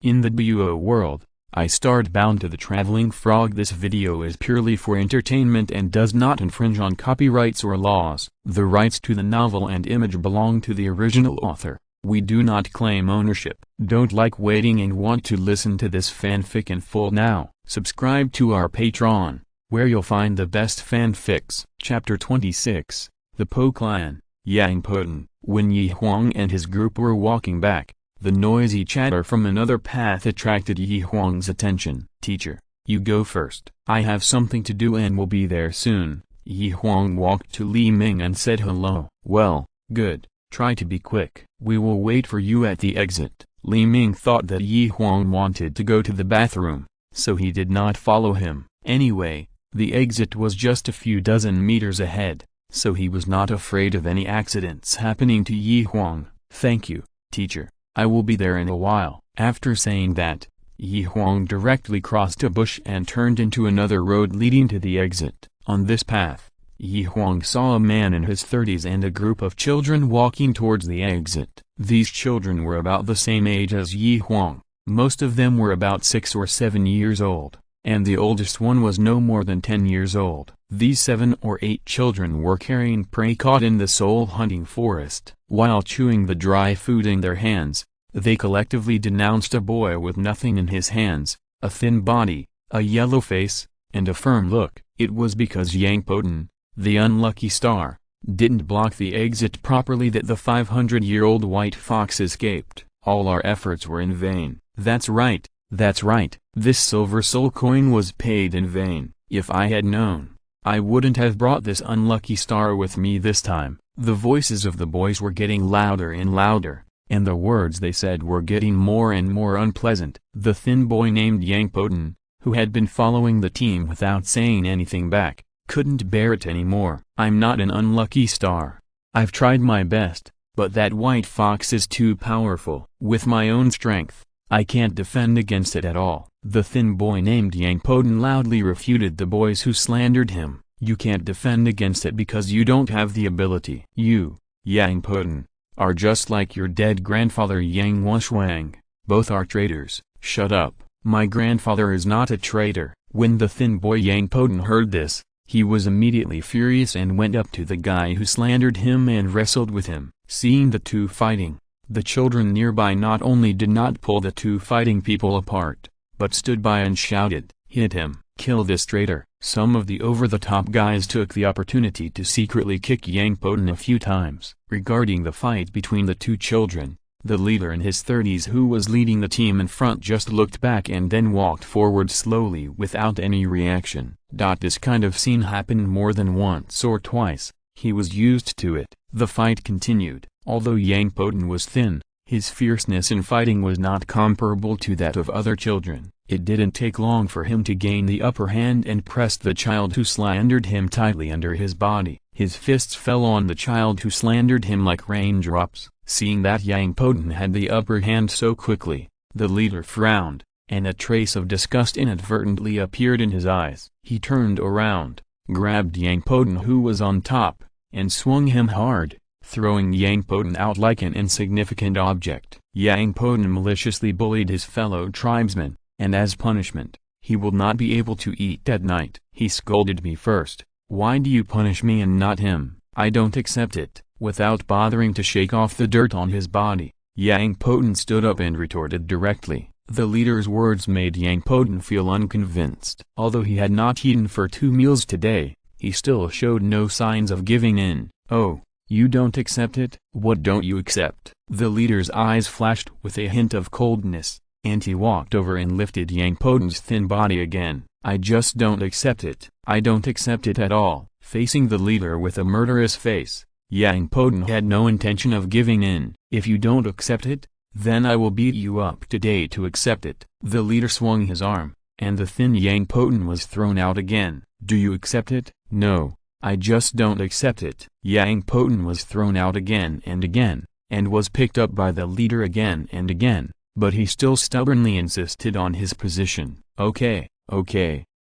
In the Douluo world, I starred bound to the traveling frog. This video is purely for entertainment and does not infringe on copyrights or laws. The rights to the novel and image belong to the original author. We do not claim ownership. Don't like waiting and want to listen to this fanfic in full now? Subscribe to our Patreon, where you'll find the best fanfics. Chapter 26, The Po Clan, Yang Poten. When Huang and his group were walking back, the noisy chatter from another path attracted Huang's attention. "Teacher, you go first. I have something to do and will be there soon." Huang walked to Li Ming and said hello. "Well, good. Try to be quick. We will wait for you at the exit." Li Ming thought that Huang wanted to go to the bathroom, so he did not follow him. Anyway, the exit was just a few dozen meters ahead, so he was not afraid of any accidents happening to Huang. "Thank you, teacher. I will be there in a while." After saying that, Huang directly crossed a bush and turned into another road leading to the exit. On this path, Huang saw a man in his 30s and a group of children walking towards the exit. These children were about the same age as Huang. Most of them were about 6 or 7 years old, and the oldest one was no more than 10 years old. These 7 or 8 children were carrying prey caught in the soul-hunting forest. While chewing the dry food in their hands, they collectively denounced a boy with nothing in his hands, a thin body, a yellow face, and a firm look. It was because Yang Poten, the unlucky star, didn't block the exit properly that the 500-year-old white fox escaped. All our efforts were in vain. That's right, that's right. This silver soul coin was paid in vain. If I had known, I wouldn't have brought this unlucky star with me this time. The voices of the boys were getting louder and louder, and the words they said were getting more and more unpleasant. The thin boy named Yang Poten, who had been following the team without saying anything back, couldn't bear it anymore. "I'm not an unlucky star. I've tried my best, but that white fox is too powerful. With my own strength, I can't defend against it at all." The thin boy named Yang Poten loudly refuted the boys who slandered him. "You can't defend against it because you don't have the ability. You, Yang Poten, are just like your dead grandfather Yang Huang. Both are traitors." "Shut up. My grandfather is not a traitor." When the thin boy Yang Poten heard this, he was immediately furious and went up to the guy who slandered him and wrestled with him. Seeing the two fighting, the children nearby not only did not pull the two fighting people apart, but stood by and shouted, "Hit him! Kill this traitor!" Some of the over-the-top guys took the opportunity to secretly kick Yang Poten a few times. Regarding the fight between the two children, the leader in his 30s who was leading the team in front just looked back and then walked forward slowly without any reaction. This kind of scene happened more than once or twice. He was used to it. The fight continued. Although Yang Poten was thin, his fierceness in fighting was not comparable to that of other children. It didn't take long for him to gain the upper hand and pressed the child who slandered him tightly under his body. His fists fell on the child who slandered him like raindrops. Seeing that Yang Poten had the upper hand so quickly, the leader frowned, and a trace of disgust inadvertently appeared in his eyes. He turned around, grabbed Yang Poten who was on top, and swung him hard, throwing Yang Poten out like an insignificant object. Yang Poten maliciously bullied his fellow tribesmen, and as punishment, he will not be able to eat at night. He scolded me first. "Why do you punish me and not him? I don't accept it." Without bothering to shake off the dirt on his body, Yang Poten stood up and retorted directly. The leader's words made Yang Poten feel unconvinced. Although he had not eaten for 2 meals today, he still showed no signs of giving in. "Oh, you don't accept it? What don't you accept?" The leader's eyes flashed with a hint of coldness, and he walked over and lifted Yang Poten's thin body again. "I just don't accept it. I don't accept it at all." Facing the leader with a murderous face, Yang Poten had no intention of giving in. "If you don't accept it, then I will beat you up today to accept it." The leader swung his arm, and the thin Yang Poten was thrown out again. "Do you accept it?" "No, I just don't accept it." Yang Poten was thrown out again, and was picked up by the leader again and again, but he still stubbornly insisted on his position. Okay,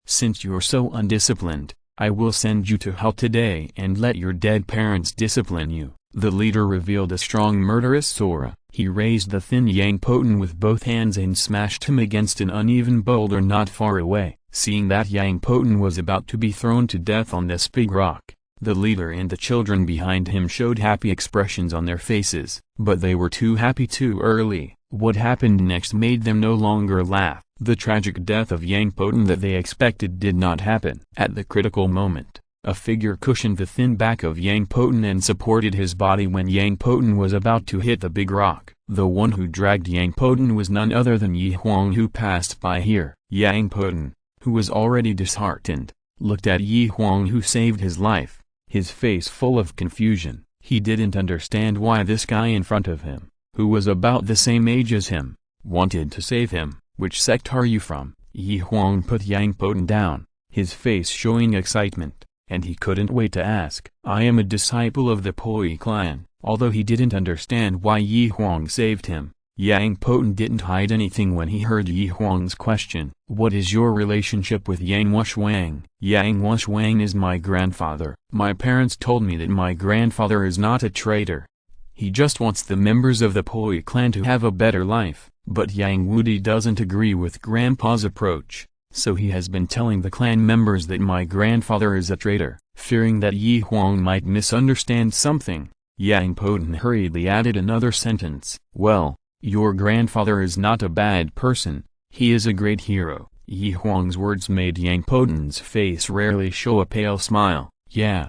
since you're so undisciplined, I will send you to hell today and let your dead parents discipline you." The leader revealed a strong murderous aura. He raised the thin Yang Poten with both hands and smashed him against an uneven boulder not far away. Seeing that Yang Poten was about to be thrown to death on this big rock, the leader and the children behind him showed happy expressions on their faces. But they were too happy too early. What happened next made them no longer laugh. The tragic death of Yang Poten that they expected did not happen. At the critical moment, a figure cushioned the thin back of Yang Poten and supported his body when Yang Poten was about to hit the big rock. The one who dragged Yang Poten was none other than Huang, who passed by here. Yang Poten, who was already disheartened, looked at Huang, who saved his life, his face full of confusion. He didn't understand why this guy in front of him, who was about the same age as him, wanted to save him. Which sect are you from? Huang put Yang Poten down, his face showing excitement, and he couldn't wait to ask. I am a disciple of the Poi clan. Although he didn't understand why Huang saved him, Yang Poten didn't hide anything when he heard Huang's question. What is your relationship with Yang Wushwang? Yang Wushwang is my grandfather. My parents told me that my grandfather is not a traitor. He just wants the members of the Poi clan to have a better life. But Yang Wudi doesn't agree with Grandpa's approach, so he has been telling the clan members that my grandfather is a traitor. Fearing that Huang might misunderstand something, Yang Poten hurriedly added another sentence. Well, your grandfather is not a bad person, he is a great hero. Huang's words made Yang Poten's face rarely show a pale smile. Yeah,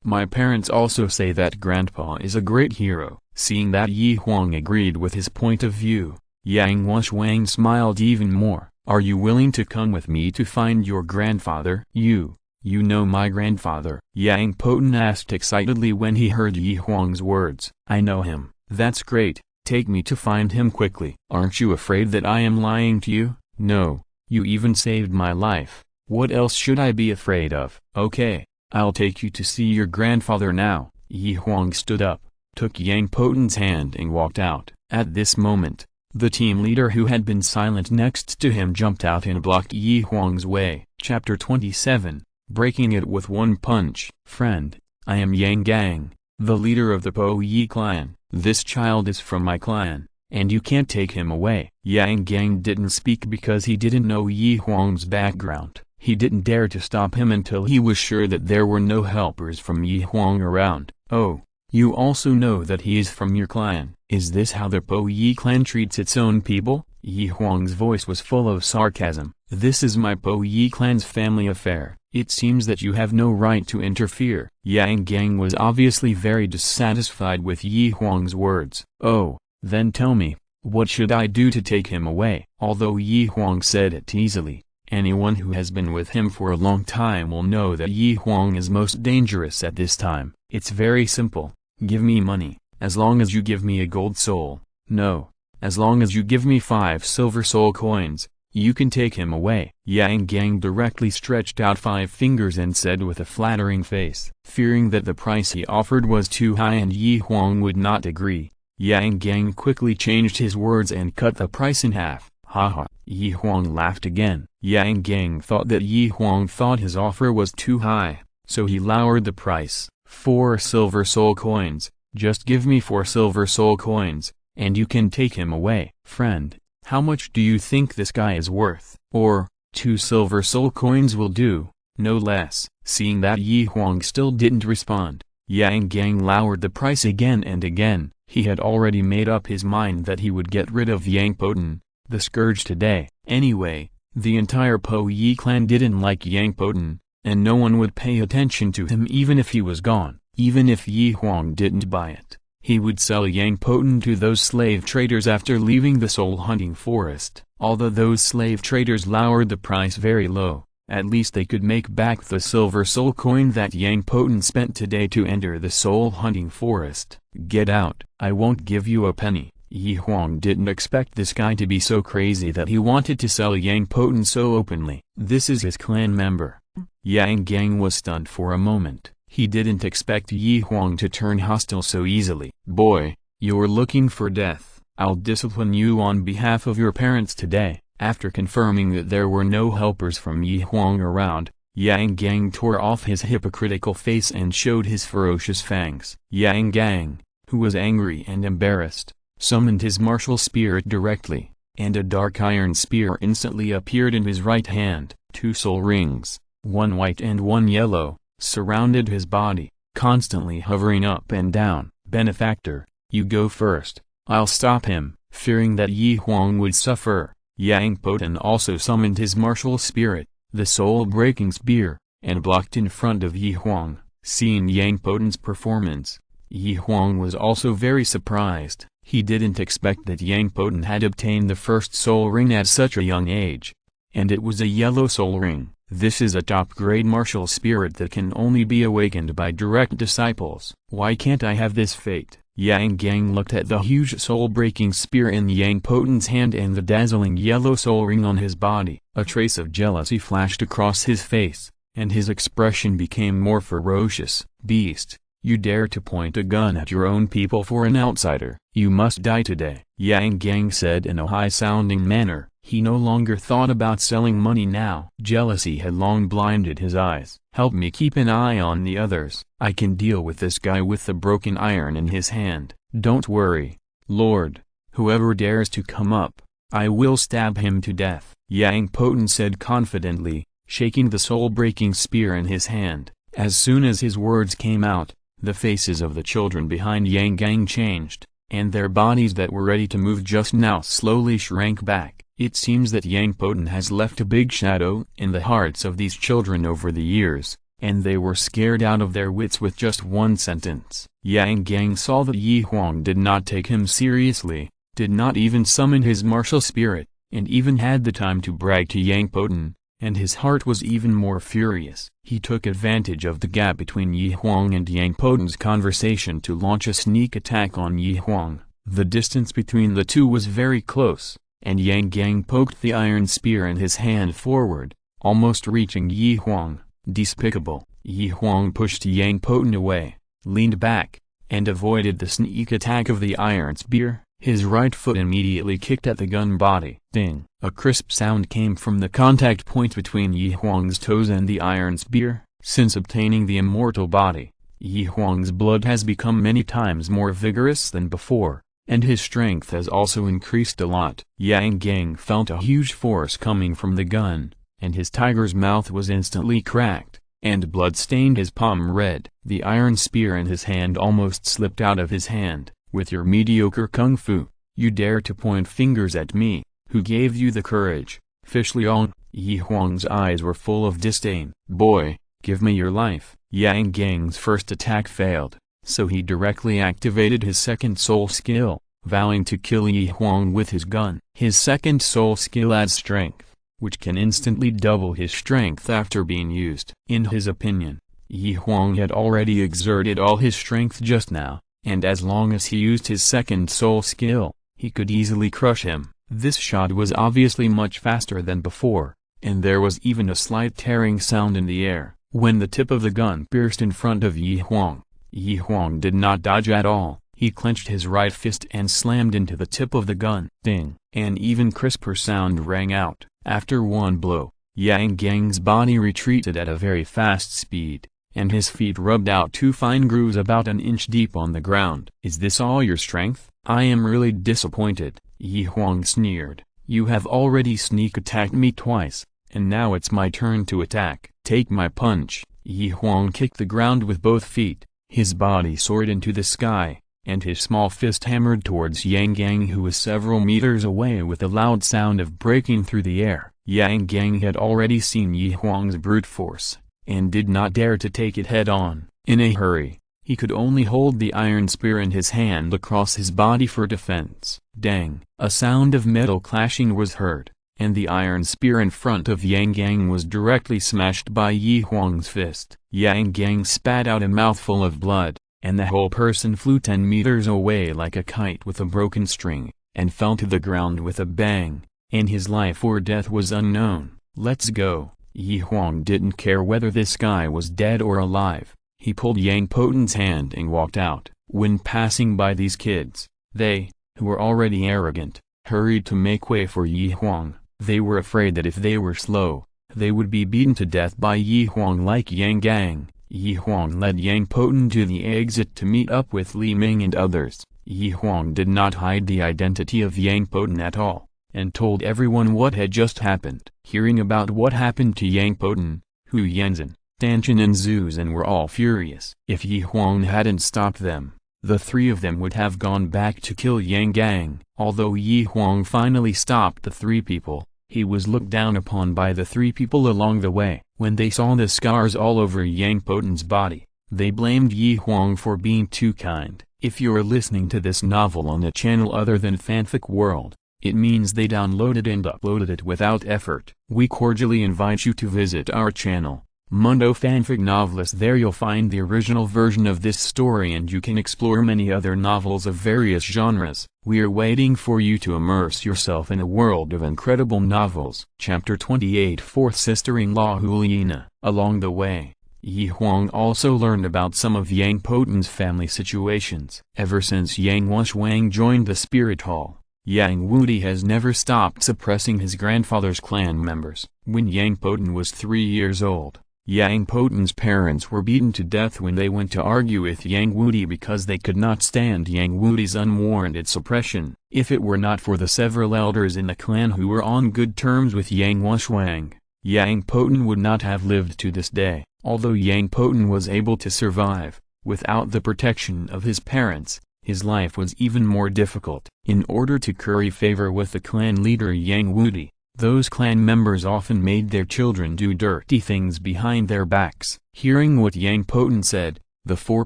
my parents also say that Grandpa is a great hero. Seeing that Huang agreed with his point of view, Yang Wushwang smiled even more. Are you willing to come with me to find your grandfather? You know my grandfather? Yang Poten asked excitedly when he heard Huang's words. I know him. That's great, take me to find him quickly. Aren't you afraid that I am lying to you? No, you even saved my life. What else should I be afraid of? Okay, I'll take you to see your grandfather now. Huang stood up, took Yang Poten's hand and walked out. At this moment, the team leader who had been silent next to him jumped out and blocked Huang's way. Chapter 27, Breaking It with One Punch. Friend, I am Yang Gang, the leader of the Po Yi clan. This child is from my clan, and you can't take him away. Yang Gang didn't speak because he didn't know Huang's background. He didn't dare to stop him until he was sure that there were no helpers from Huang around. Oh, you also know that he is from your clan. Is this how the Po Yi clan treats its own people? Huang's voice was full of sarcasm. This is my Po Yi clan's family affair. It seems that you have no right to interfere. Yang Gang was obviously very dissatisfied with Huang's words. Oh, then tell me, what should I do to take him away? Although Huang said it easily, anyone who has been with him for a long time will know that Huang is most dangerous at this time. It's very simple. Give me money, as long as you give me a gold soul. No, as long as you give me 5 silver soul coins, you can take him away. Yang Gang directly stretched out 5 fingers and said with a flattering face. Fearing that the price he offered was too high and Huang would not agree, Yang Gang quickly changed his words and cut the price in half. Haha, Huang laughed again. Yang Gang thought that Huang thought his offer was too high, so he lowered the price. 4 silver soul coins, just give me 4 silver soul coins, and you can take him away. Friend, how much do you think this guy is worth? Or, 2 silver soul coins will do, no less. Seeing that Huang still didn't respond, Yang Gang lowered the price again and again. He had already made up his mind that he would get rid of Yang Poten, the scourge, today. Anyway, the entire Po Yi clan didn't like Yang Poten, and no one would pay attention to him even if he was gone. Even if Huang didn't buy it, he would sell Yang Poten to those slave traders after leaving the soul hunting forest. Although those slave traders lowered the price very low, at least they could make back the silver soul coin that Yang Poten spent today to enter the soul hunting forest. Get out. I won't give you a penny. Huang didn't expect this guy to be so crazy that he wanted to sell Yang Poten so openly. This is his clan member. Yang Gang was stunned for a moment. He didn't expect Huang to turn hostile so easily. Boy, you're looking for death. I'll discipline you on behalf of your parents today. After confirming that there were no helpers from Huang around, Yang Gang tore off his hypocritical face and showed his ferocious fangs. Yang Gang, who was angry and embarrassed, summoned his martial spirit directly, and a dark iron spear instantly appeared in his right hand. 2 soul rings, one white and one yellow, surrounded his body, constantly hovering up and down. "Benefactor, you go first, I'll stop him." Fearing that Huang would suffer, Yang Poten also summoned his martial spirit, the soul-breaking spear, and blocked in front of Huang. Seeing Yang Poten's performance, Huang was also very surprised. He didn't expect that Yang Poten had obtained the first soul ring at such a young age. And it was a yellow soul ring. This is a top-grade martial spirit that can only be awakened by direct disciples. Why can't I have this fate? Yang Gang looked at the huge soul-breaking spear in Yang Poten's hand and the dazzling yellow soul ring on his body. A trace of jealousy flashed across his face, and his expression became more ferocious. "Beast, you dare to point a gun at your own people for an outsider. You must die today," Yang Gang said in a high-sounding manner. He no longer thought about selling money now. Jealousy had long blinded his eyes. "Help me keep an eye on the others. I can deal with this guy with the broken iron in his hand. Don't worry, Lord. Whoever dares to come up, I will stab him to death," Yang Poten said confidently, shaking the soul-breaking spear in his hand. As soon as his words came out, the faces of the children behind Yang Gang changed, and their bodies that were ready to move just now slowly shrank back. It seems that Yang Poten has left a big shadow in the hearts of these children over the years, and they were scared out of their wits with just one sentence. Yang Gang saw that Huang did not take him seriously, did not even summon his martial spirit, and even had the time to brag to Yang Poten, and his heart was even more furious. He took advantage of the gap between Huang and Yang Poten's conversation to launch a sneak attack on Huang. The distance between the two was very close, and Yang Gang poked the iron spear in his hand forward, almost reaching Huang. Despicable! Huang pushed Yang Poten away, leaned back, and avoided the sneak attack of the iron spear. His right foot immediately kicked at the gun body. Ding! A crisp sound came from the contact point between Huang's toes and the iron spear. Since obtaining the immortal body, Huang's blood has become many times more vigorous than before, and his strength has also increased a lot. Yang Gang felt a huge force coming from the gun, and his tiger's mouth was instantly cracked, and blood stained his palm red. The iron spear in his hand almost slipped out of his hand. "With your mediocre kung fu, you dare to point fingers at me. Who gave you the courage, Fish Liang?" Huang's eyes were full of disdain. "Boy, give me your life." Yang Gang's first attack failed, so he directly activated his second soul skill, vowing to kill Huang with his gun. His second soul skill adds strength, which can instantly double his strength after being used. In his opinion, Huang had already exerted all his strength just now, and as long as he used his second soul skill, he could easily crush him. This shot was obviously much faster than before, and there was even a slight tearing sound in the air. When the tip of the gun pierced in front of Huang did not dodge at all. He clenched his right fist and slammed into the tip of the gun. Ding! An even crisper sound rang out. After one blow, Yang Gang's body retreated at a very fast speed, and his feet rubbed out 2 fine grooves about an inch deep on the ground. "Is this all your strength? I am really disappointed," Huang sneered. "You have already sneak attacked me twice, and now it's my turn to attack. Take my punch." Huang kicked the ground with both feet, his body soared into the sky, and his small fist hammered towards Yang Gang, who was several meters away, with a loud sound of breaking through the air. Yang Gang had already seen Huang's brute force, and did not dare to take it head-on. In a hurry, he could only hold the iron spear in his hand across his body for defense. Dang! A sound of metal clashing was heard, and the iron spear in front of Yang Gang was directly smashed by Huang's fist. Yang Gang spat out a mouthful of blood, and the whole person flew 10 meters away like a kite with a broken string, and fell to the ground with a bang, and his life or death was unknown. "Let's go." Huang didn't care whether this guy was dead or alive. He pulled Yang Poten's hand and walked out. When passing by these kids, they, who were already arrogant, hurried to make way for Huang. They were afraid that if they were slow, they would be beaten to death by Huang like Yang Gang. Huang led Yang Poten to the exit to meet up with Li Ming and others. Huang did not hide the identity of Yang Poten at all, and told everyone what had just happened. Hearing about what happened to Yang Poten, Hu Yanzhen, Tanchen and Zhu Zhen were all furious. If Huang hadn't stopped them, the three of them would have gone back to kill Yang Gang. Although Huang finally stopped the three people, he was looked down upon by the three people along the way. When they saw the scars all over Yang Poten's body, they blamed Huang for being too kind. If you're listening to this novel on a channel other than Fanfic World, it means they downloaded and uploaded it without effort. We cordially invite you to visit our channel, Mundo Fanfic Novelist. There you'll find the original version of this story and you can explore many other novels of various genres. We are waiting for you to immerse yourself in a world of incredible novels. Chapter 28 Fourth Sister-in-law Huliana. Along the way, Huang also learned about some of Yang Poten's family situations. Ever since Yang Wushwang joined the Spirit Hall, Yang Wudi has never stopped suppressing his grandfather's clan members. When Yang Poten was 3 years old, Yang Poten's parents were beaten to death when they went to argue with Yang Wudi because they could not stand Yang Wudi's unwarranted suppression. If it were not for the several elders in the clan who were on good terms with Yang Wushwang, Yang Poten would not have lived to this day. Although Yang Poten was able to survive, without the protection of his parents, his life was even more difficult. In order to curry favor with the clan leader Yang Wudi, those clan members often made their children do dirty things behind their backs. Hearing what Yang Poten said, the four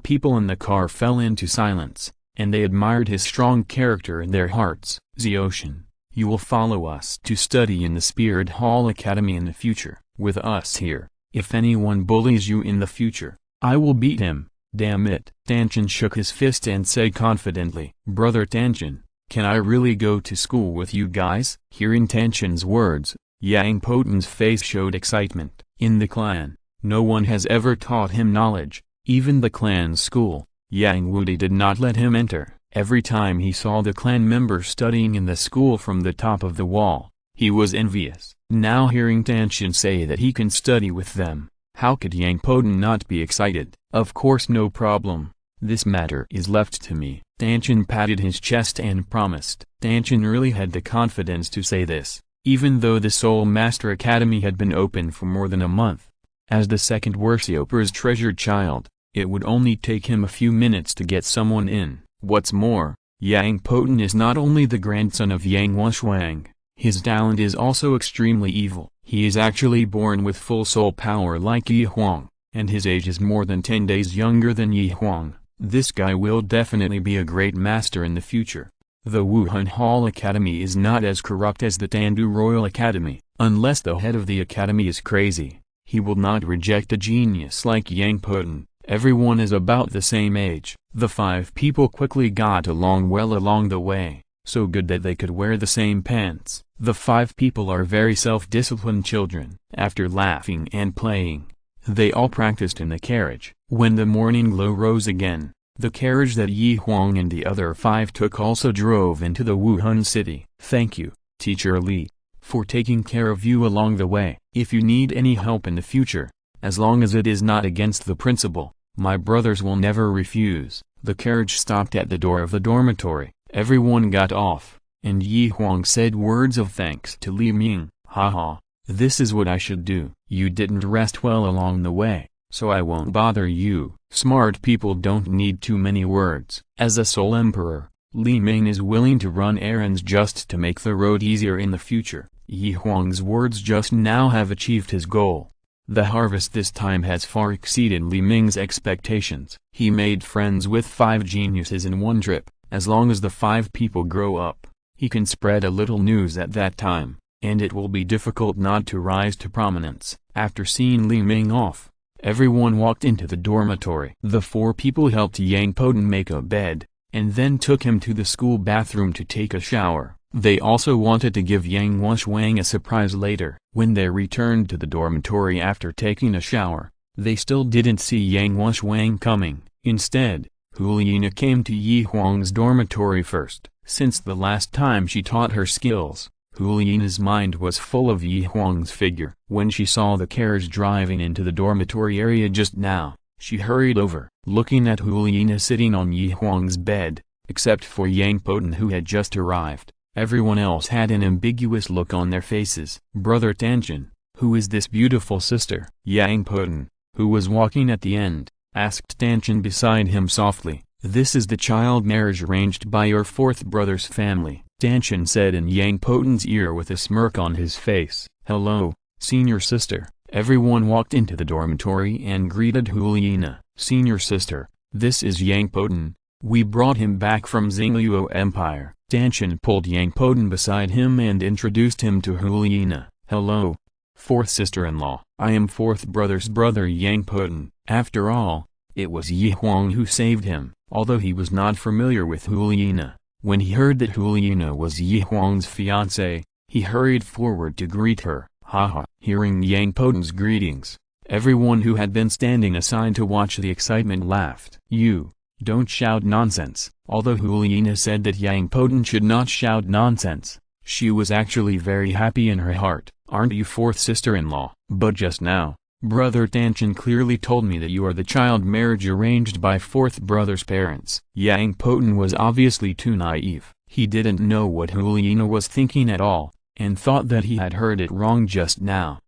people in the car fell into silence, and they admired his strong character in their hearts. Zeoshin, you will follow us to study in the Spirit Hall Academy in the future. With us here, if anyone bullies you in the future, I will beat him. Damn it. Tanchen shook his fist and said confidently, Brother Tanchen, can I really go to school with you guys? Hearing Tanchen's words, Yang Poten's face showed excitement. In the clan, no one has ever taught him knowledge, even the clan school. Yang Wudi did not let him enter. Every time he saw the clan members studying in the school from the top of the wall, he was envious. Now hearing Tanchen say that he can study with them, how could Yang Poten not be excited? Of course, no problem. This matter is left to me. Tanchen patted his chest and promised. Tanchen really had the confidence to say this, even though the Soul Master Academy had been open for more than a month. As the second Worshiper's treasured child, it would only take him a few minutes to get someone in. What's more, Yang Poten is not only the grandson of Yang Wushwang, his talent is also extremely evil. He is actually born with full soul power like Huang, and his age is more than 10 days younger than Huang. This guy will definitely be a great master in the future. The Wuhan Hall Academy is not as corrupt as the Tandu Royal Academy. Unless the head of the academy is crazy, he will not reject a genius like Yang Poten. Everyone is about the same age. The five people quickly got along well along the way, so good that they could wear the same pants. The five people are very self-disciplined children. After laughing and playing, they all practiced in the carriage. When the morning glow rose again, the carriage that Huang and the other five took also drove into the Wuhan city. Thank you, Teacher Li, for taking care of you along the way. If you need any help in the future, as long as it is not against the principal, my brothers will never refuse. The carriage stopped at the door of the dormitory. Everyone got off, and Huang said words of thanks to Li Ming. Haha, this is what I should do. You didn't rest well along the way, so I won't bother you. Smart people don't need too many words. As a Soul Emperor, Li Ming is willing to run errands just to make the road easier in the future. Huang's words just now have achieved his goal. The harvest this time has far exceeded Li Ming's expectations. He made friends with 5 geniuses in one trip. As long as the 5 people grow up, he can spread a little news at that time, and it will be difficult not to rise to prominence. After seeing Li Ming off, everyone walked into the dormitory. The 4 people helped Yang Poten make a bed, and then took him to the school bathroom to take a shower. They also wanted to give Yang Wushwang a surprise later. When they returned to the dormitory after taking a shower, they still didn't see Yang Wushwang coming. Instead, Huliana came to Huang's dormitory first. Since the last time she taught her skills, Hulina's mind was full of Yi Huang's figure. When she saw the carriage driving into the dormitory area just now, she hurried over, looking at Hulina sitting on Yi Huang's bed. Except for Yang Poten, who had just arrived, everyone else had an ambiguous look on their faces. "Brother Tang San, who is this beautiful sister?" Yang Poten, who was walking at the end, asked Tang San beside him softly. "This is the child marriage arranged by your fourth brother's family," Tang San said in Yang Poten's ear with a smirk on his face. "Hello, senior sister." Everyone walked into the dormitory and greeted Hulina. "Senior sister, this is Yang Poten. We brought him back from Xingluo Empire." Tang San pulled Yang Poten beside him and introduced him to Hulina. "Hello, fourth sister-in-law. I am fourth brother's brother Yang Poten." After all, it was Yi Huang who saved him. Although he was not familiar with Hulina, when he heard that Hulina was Yi Huang's fiancée, he hurried forward to greet her. Haha. Hearing Yang Poten's greetings, everyone who had been standing aside to watch the excitement laughed. "You, don't shout nonsense." Although Hulina said that Yang Poten should not shout nonsense, she was actually very happy in her heart. "Aren't you fourth sister-in-law?" "But just now, Brother Tang San clearly told me that you are the child marriage arranged by fourth brother's parents." Yang Poten was obviously too naive. He didn't know what Hulina was thinking at all, and thought that he had heard it wrong just now.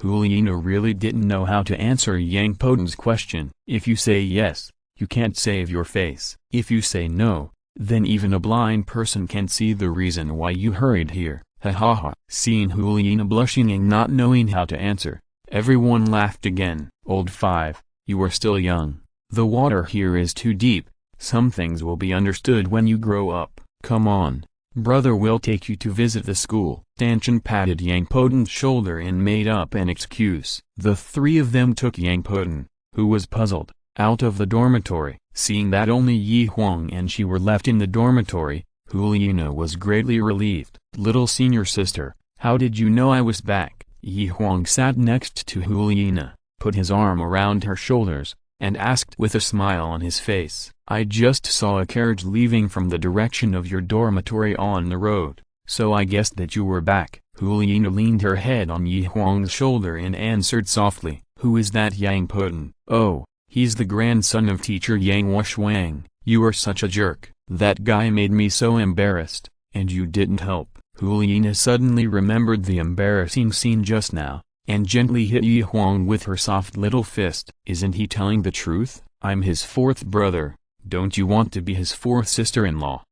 Hulina really didn't know how to answer Yang Poten's question. If you say yes, you can't save your face. If you say no, then even a blind person can see the reason why you hurried here. Ha ha ha. Seeing Hulina blushing and not knowing how to answer, everyone laughed again. "Old 5, you are still young. The water here is too deep. Some things will be understood when you grow up. Come on. Brother will take you to visit the school." Tang San patted Yang Poten's shoulder and made up an excuse. The three of them took Yang Poten, who was puzzled, out of the dormitory. Seeing that only Yi Huang and she were left in the dormitory, Hulina was greatly relieved. "Little senior sister, how did you know I was back?" Yi Huang sat next to Hulina, put his arm around her shoulders, and asked with a smile on his face. "I just saw a carriage leaving from the direction of your dormitory on the road, so I guessed that you were back." Hulina leaned her head on Yi Huang's shoulder and answered softly, "Who is that Yang Poten?" "Oh, he's the grandson of teacher Yang Huang. You are such a jerk. That guy made me so embarrassed, and you didn't help." Hulina suddenly remembered the embarrassing scene just now, and gently hit Yi Huang with her soft little fist. "Isn't he telling the truth? I'm his fourth brother. Don't you want to be his fourth sister-in-law?"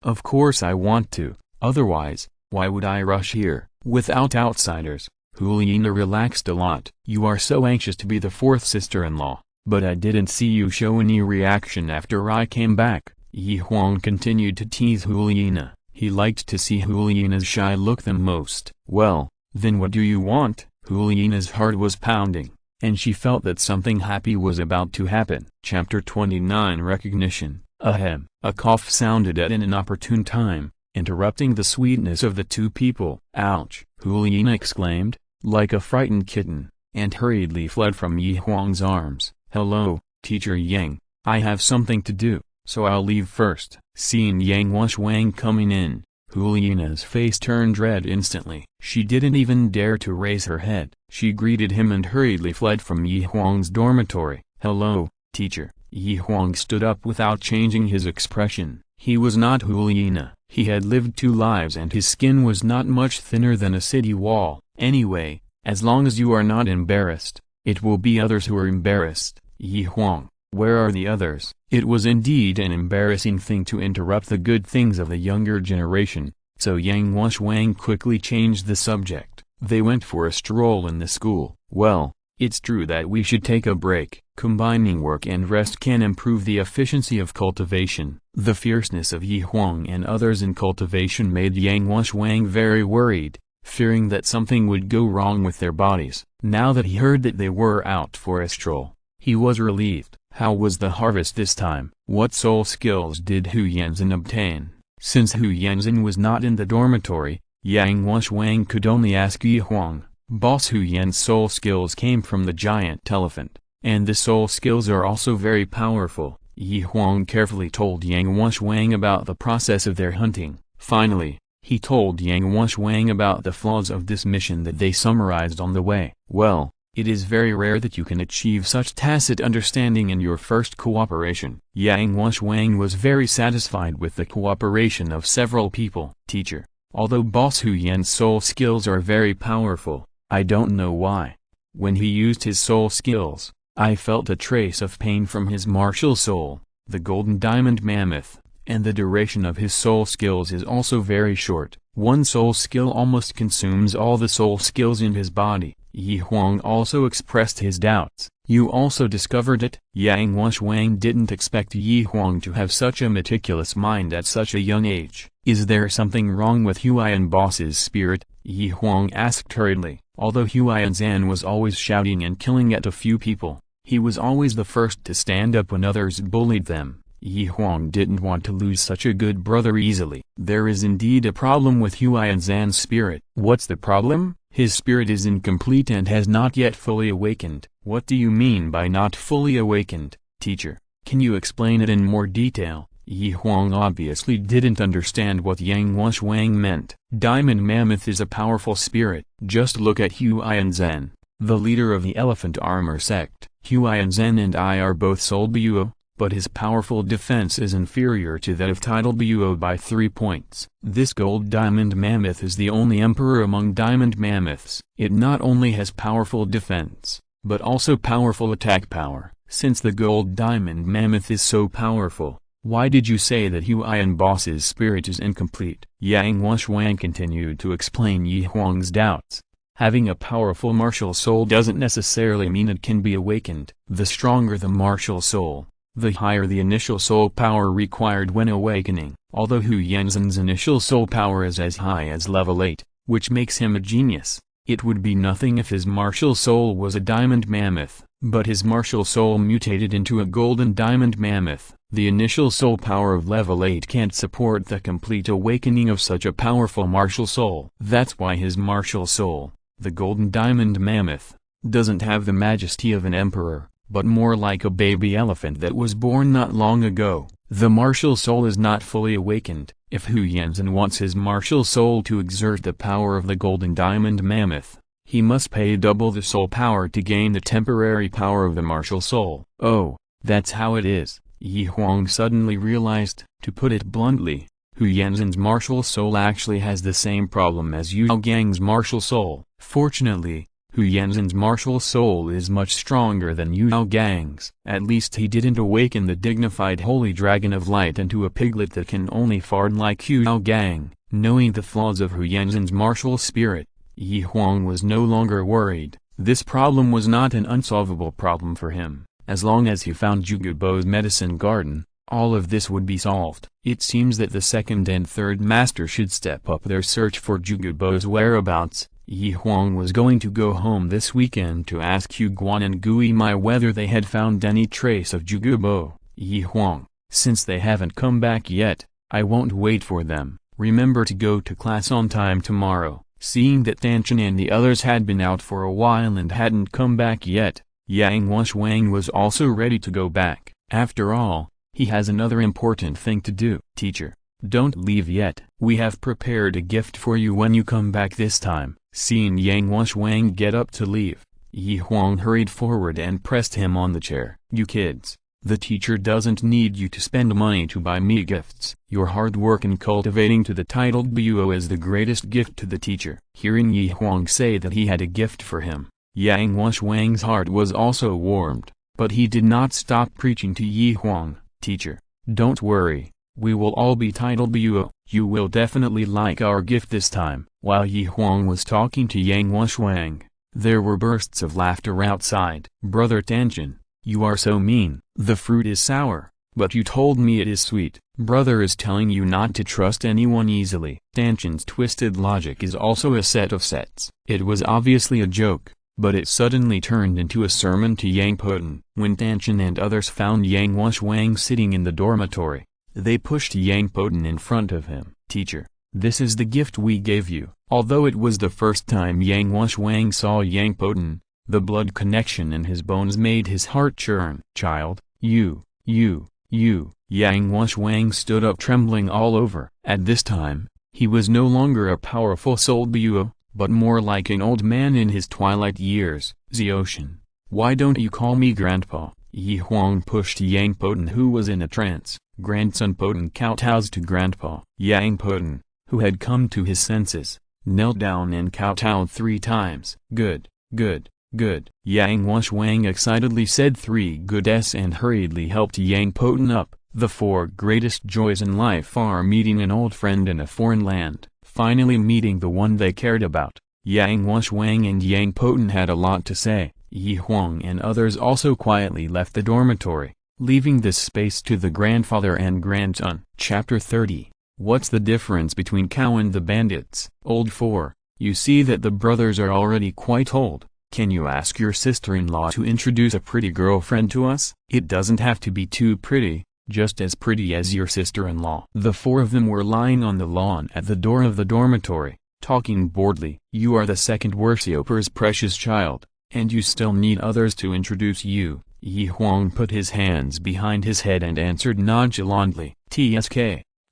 Of course I want to, otherwise, why would I rush here, without outsiders?" Hulina relaxed a lot. "You are so anxious to be the fourth sister-in-law, but I didn't see you show any reaction after I came back." Yi Huang continued to tease Hulina. He liked to see Hulina's shy look the most. "Well, then what do you want?" Hulina's heart was pounding, and she felt that something happy was about to happen. Chapter 29 Recognition. Ahem. A cough sounded at an inopportune time, interrupting the sweetness of the two people. "Ouch!" Hulina exclaimed, like a frightened kitten, and hurriedly fled from Yi Huang's arms. "Hello, Teacher Yang. I have something to do, so I'll leave first." Seeing Yang Huang coming in, Hulina's face turned red instantly. She didn't even dare to raise her head. She greeted him and hurriedly fled from Yi Huang's dormitory. "Hello, teacher." Yi Huang stood up without changing his expression. He was not Hulina. He had lived 2 lives and his skin was not much thinner than a city wall. "Anyway, as long as you are not embarrassed, it will be others who are embarrassed." "Yi Huang, where are the others?" It was indeed an embarrassing thing to interrupt the good things of the younger generation, so Yang Huang quickly changed the subject. They went for a stroll in the school. "Well, it's true that we should take a break. Combining work and rest can improve the efficiency of cultivation." The fierceness of Yi Huang and others in cultivation made Yang Huang very worried, fearing that something would go wrong with their bodies. Now that he heard that they were out for a stroll, he was relieved. How was the harvest this time? What soul skills did Hu Yanzhen obtain? Since Hu Yanzhen was not in the dormitory, Yang Huang could only ask Yi Huang. Boss Hu Yan's soul skills came from the giant elephant, and the soul skills are also very powerful. Yi Huang carefully told Yang Huang about the process of their hunting. Finally, He told Yang Huang about the flaws of this mission that they summarized on the way. Well, it is very rare that you can achieve such tacit understanding in your first cooperation. Yang Huang was very satisfied with the cooperation of several people. Teacher, although Boss Hu Yan's soul skills are very powerful, I don't know why. When he used his soul skills, I felt a trace of pain from his martial soul, the golden diamond mammoth, and the duration of his soul skills is also very short. One soul skill almost consumes all the soul skills in his body. Huang also expressed his doubts. You also discovered it? Yang Huang didn't expect Huang to have such a meticulous mind at such a young age. Is there something wrong with Huang boss's spirit? Huang asked hurriedly. Although Huang Zan was always shouting and killing at a few people, he was always the first to stand up when others bullied them. Huang didn't want to lose such a good brother easily. There is indeed a problem with Huang Zan's spirit. What's the problem? His spirit is incomplete and has not yet fully awakened. What do you mean by not fully awakened, teacher? Can you explain it in more detail? Huang obviously didn't understand what Yang Huang meant. Diamond Mammoth is a powerful spirit. Just look at Huang Zan, the leader of the Elephant Armor sect. Huang Zan and I are both Soul Buo, but his powerful defense is inferior to that of Tidal Buo by 3 points. This gold diamond mammoth is the only emperor among diamond mammoths. It not only has powerful defense, but also powerful attack power. Since the gold diamond mammoth is so powerful, why did you say that Huang boss's spirit is incomplete? Yang Huang continued to explain Huang's doubts. Having a powerful martial soul doesn't necessarily mean it can be awakened. The stronger the martial soul, the higher the initial soul power required when awakening. Although Huang Zan's initial soul power is as high as level 8, which makes him a genius, it would be nothing if his martial soul was a diamond mammoth, but his martial soul mutated into a golden diamond mammoth. The initial soul power of level 8 can't support the complete awakening of such a powerful martial soul. That's why his martial soul, the golden diamond mammoth, doesn't have the majesty of an emperor, but more like a baby elephant that was born not long ago. The martial soul is not fully awakened. If Huang Zan wants his martial soul to exert the power of the golden diamond mammoth, he must pay double the soul power to gain the temporary power of the martial soul. Oh, that's how it is. Huang suddenly realized, to put it bluntly, Huang Zan's martial soul actually has the same problem as Huang's martial soul. Fortunately, Huang Zan's martial soul is much stronger than Huang's. At least he didn't awaken the dignified holy dragon of light into a piglet that can only fart like Huang. Knowing the flaws of Huang Zan's martial spirit, Huang was no longer worried. This problem was not an unsolvable problem for him. As long as he found Jugubo's medicine garden, all of this would be solved. It seems that the second and third master should step up their search for Jugubo's whereabouts. Huang was going to go home this weekend to ask Guan and Gui Mai whether they had found any trace of Jugubo. Huang, since they haven't come back yet, I won't wait for them. Remember to go to class on time tomorrow. Seeing that Tanchan and the others had been out for a while and hadn't come back yet, Yang Huang was also ready to go back. After all, he has another important thing to do. Teacher, don't leave yet. We have prepared a gift for you when you come back this time. Seeing Yang Huang get up to leave, Huang hurried forward and pressed him on the chair. You kids, the teacher doesn't need you to spend money to buy me gifts. Your hard work in cultivating to the titled Buo is the greatest gift to the teacher. Hearing Huang say that he had a gift for him, Yang Huang's heart was also warmed, but he did not stop preaching to Huang. Teacher, don't worry, we will all be titled Buo. You will definitely like our gift this time. While Huang was talking to Yang Huang, there were bursts of laughter outside. Brother Tanchan, you are so mean. The fruit is sour, but you told me it is sweet. Brother is telling you not to trust anyone easily. Tanchan's twisted logic is also a set of sets. It was obviously a joke, but it suddenly turned into a sermon to Yang Poten. When Tanchan and others found Yang Huang sitting in the dormitory, they pushed Yang Poten in front of him. Teacher, this is the gift we gave you. Although it was the first time Yang Huang saw Yang Poten, the blood connection in his bones made his heart churn. Child, you. Yang Huang stood up trembling all over. At this time, He was no longer a powerful Douluo, but more like an old man in his twilight years. Ziotian, why don't you call me Grandpa? Huang pushed Yang Poten, who was in a trance. Grandson Poten kowtows to Grandpa. Yang Poten, who had come to his senses, knelt down and kowtowed 3 times. Good, good, good. Yang Wang excitedly said 3 goods and hurriedly helped Yang Poten up. The 4 greatest joys in life are meeting an old friend in a foreign land, finally meeting the one they cared about. Yang Wang and Yang Poten had a lot to say. Huang and others also quietly left the dormitory, leaving this space to the grandfather and grandson. Chapter 30. What's the difference between Cow and the bandits? Old 4. You see that the brothers are already quite old. Can you ask your sister-in-law to introduce a pretty girlfriend to us? It doesn't have to be too pretty, just as pretty as your sister-in-law. The 4 of them were lying on the lawn at the door of the dormitory, talking boredly. You are the second worshipper's precious child, and you still need others to introduce you. Huang put his hands behind his head and answered nonchalantly. Tsk.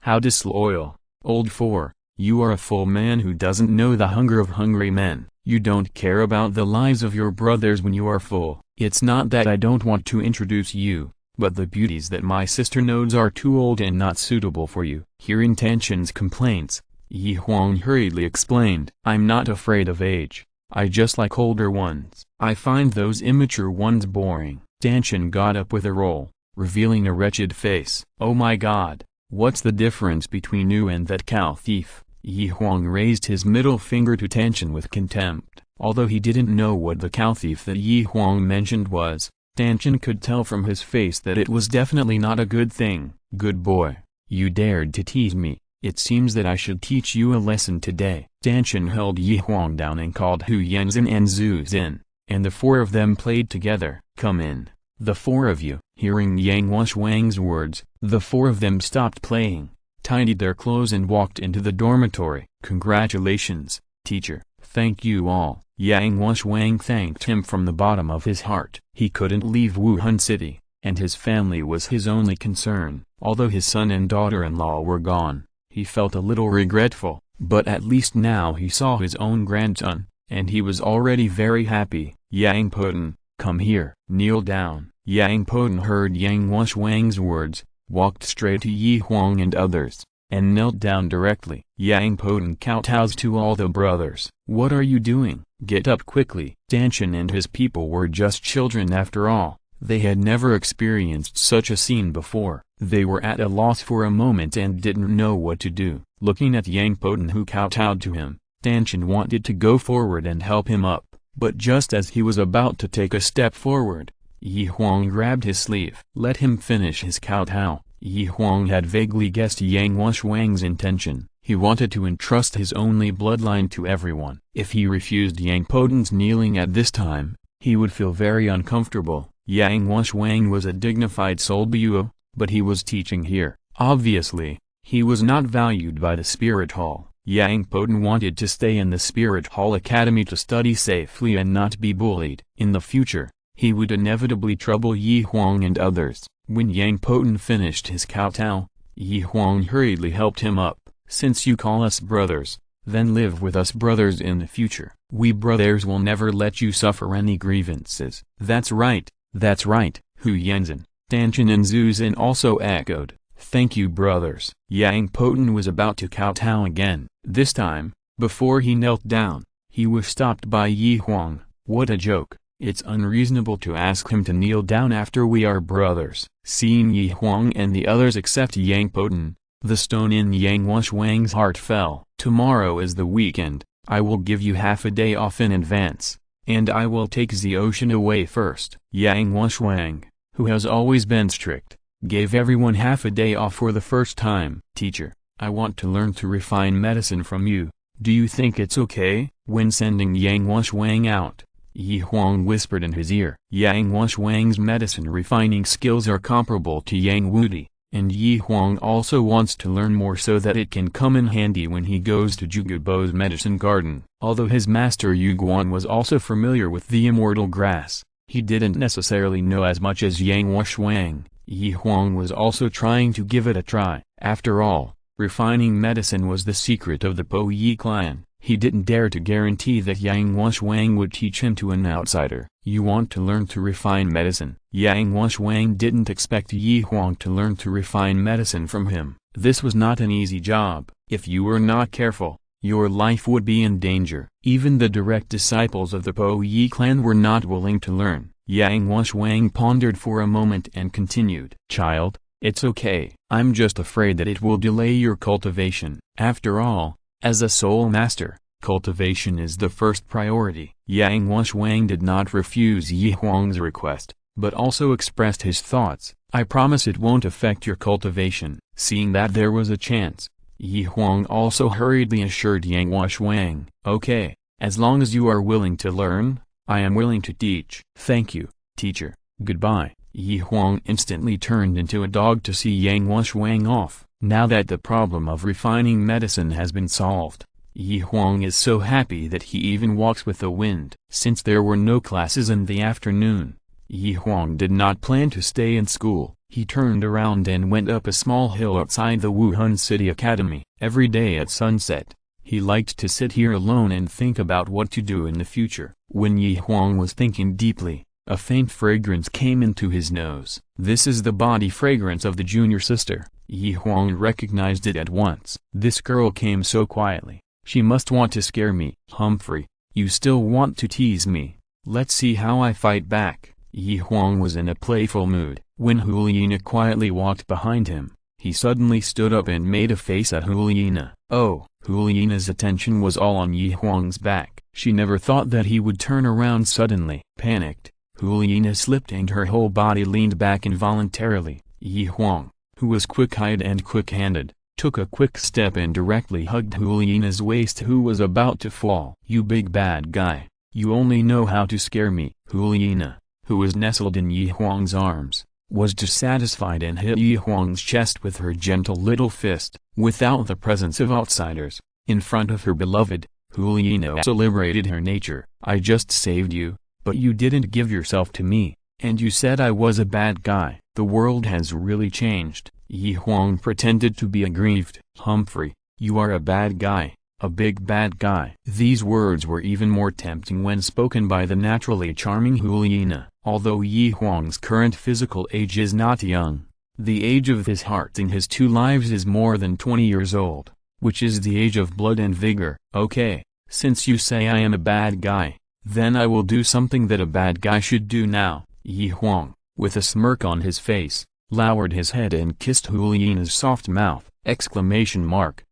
How disloyal, old 4. You are a full man who doesn't know the hunger of hungry men. You don't care about the lives of your brothers when you are full. It's not that I don't want to introduce you, but the beauties that my sister knows are too old and not suitable for you. Hearing Tang San's complaints, Huang hurriedly explained. I'm not afraid of age, I just like older ones. I find those immature ones boring. Tang San got up with a roll, revealing a wretched face. Oh my God, what's the difference between you and that cow thief? Huang raised his middle finger to Tang San with contempt. Although he didn't know what the cow thief that Huang mentioned was, Tang San could tell from his face that it was definitely not a good thing. Good boy, you dared to tease me. It seems that I should teach you a lesson today. Tang San held Huang down and called Hu Yanzhen and Zhu Zin, and the 4 of them played together. Come in, the 4 of you. Hearing Yang Wang's words, the 4 of them stopped playing, tidied their clothes and walked into the dormitory. Congratulations, teacher. Thank you all. Yang Wang thanked him from the bottom of his heart. He couldn't leave Wuhan City, and his family was his only concern. Although his son and daughter-in-law were gone, he felt a little regretful, but at least now he saw his own grandson, and he was already very happy. Yang Poten, come here. Kneel down. Yang Poten heard Yang Wang's words, walked straight to Huang and others, and knelt down directly. Yang Poten kowtows to all the brothers. What are you doing? Get up quickly. Tang San and his people were just children after all. They had never experienced such a scene before. They were at a loss for a moment and didn't know what to do. Looking at Yang Poten who kowtowed to him, Tang San wanted to go forward and help him up, but just as he was about to take a step forward, Huang grabbed his sleeve. Let him finish his kowtow. Huang had vaguely guessed Yang Wang's intention. He wanted to entrust his only bloodline to everyone. If he refused Yang Poten's kneeling at this time, he would feel very uncomfortable. Yang Wang was a dignified Douluo, but he was teaching here. Obviously, he was not valued by the Spirit Hall. Yang Poten wanted to stay in the Spirit Hall Academy to study safely and not be bullied. In the future, he would inevitably trouble Huang and others. When Yang Poten finished his kowtow, Huang hurriedly helped him up. Since you call us brothers, then live with us brothers in the future. We brothers will never let you suffer any grievances. That's right, Hu Yanzhen, Tang San and Zhu Zin also echoed. Thank you brothers. Yang Poten was about to kowtow again. This time, before he knelt down, he was stopped by Huang. What a joke. It's unreasonable to ask him to kneel down after we are brothers. Seeing Huang and the others except Yang Poten, the stone in Yang Wang's heart fell. Tomorrow is the weekend. I will give you half a day off in advance, and I will take the ocean away first. Yang Wang, who has always been strict, gave everyone half a day off for the first time. Teacher, I want to learn to refine medicine from you. Do you think it's okay? When sending Yang Wang out, Huang whispered in his ear. Yang Wang's medicine refining skills are comparable to Yang Wudi, and Huang also wants to learn more so that it can come in handy when he goes to Jugubo's medicine garden. Although his master Yuguan was also familiar with the immortal grass, he didn't necessarily know as much as Yang Wang. Huang was also trying to give it a try. After all, Refining medicine was the secret of the Po Yi clan. He didn't dare to guarantee that Yang Wushwang would teach him to an outsider. You want to learn to refine medicine? Yang Wushwang didn't expect Yi Huang to learn to refine medicine from him. This was not an easy job. If you were not careful, your life would be in danger. Even the direct disciples of the Po Yi clan were not willing to learn. Yang Wushwang pondered for a moment and continued. Child, it's okay. I'm just afraid that it will delay your cultivation. After all, as a soul master, cultivation is the first priority. Yang Wushwang did not refuse Yi Huang's request, but also expressed his thoughts. I promise it won't affect your cultivation. Seeing that there was a chance, Yi Huang also hurriedly assured Yang Wushwang, okay, as long as you are willing to learn, I am willing to teach. Thank you, teacher. Goodbye. Yi Huang instantly turned into a dog to see Yang Wushwang off. Now that the problem of refining medicine has been solved, Yi Huang is so happy that he even walks with the wind. Since there were no classes in the afternoon, Yi Huang did not plan to stay in school. He turned around and went up a small hill outside the Wuhan City Academy. Every day at sunset, he liked to sit here alone and think about what to do in the future. When Yi Huang was thinking deeply, a faint fragrance came into his nose. This is the body fragrance of the junior sister. Yi Huang recognized it at once. This girl came so quietly. She must want to scare me. Humphrey, you still want to tease me? Let's see how I fight back. Yi Huang was in a playful mood. When Huliina quietly walked behind him, he suddenly stood up and made a face at Huliina. Oh, Huliina's attention was all on Yi Huang's back. She never thought that he would turn around suddenly. Panicked, Huliina slipped and her whole body leaned back involuntarily. Yi Huang, who was quick-eyed and quick-handed, took a quick step and directly hugged Huliina's waist, who was about to fall. You big bad guy, you only know how to scare me. Huliina, who was nestled in Yi Huang's arms, was dissatisfied and hit Yi Huang's chest with her gentle little fist. Without the presence of outsiders, in front of her beloved, Huliina also liberated her nature. I just saved you, but you didn't give yourself to me, and you said I was a bad guy. The world has really changed. Yi Huang pretended to be aggrieved. Humphrey, you are a bad guy, a big bad guy. These words were even more tempting when spoken by the naturally charming Huliina. Although Yi Huang's current physical age is not young, the age of his heart in his two lives is more than 20 years old, which is the age of blood and vigor. Okay, since you say I am a bad guy, then I will do something that a bad guy should do now. Yi Huang, with a smirk on his face, lowered his head and kissed Huliina's soft mouth.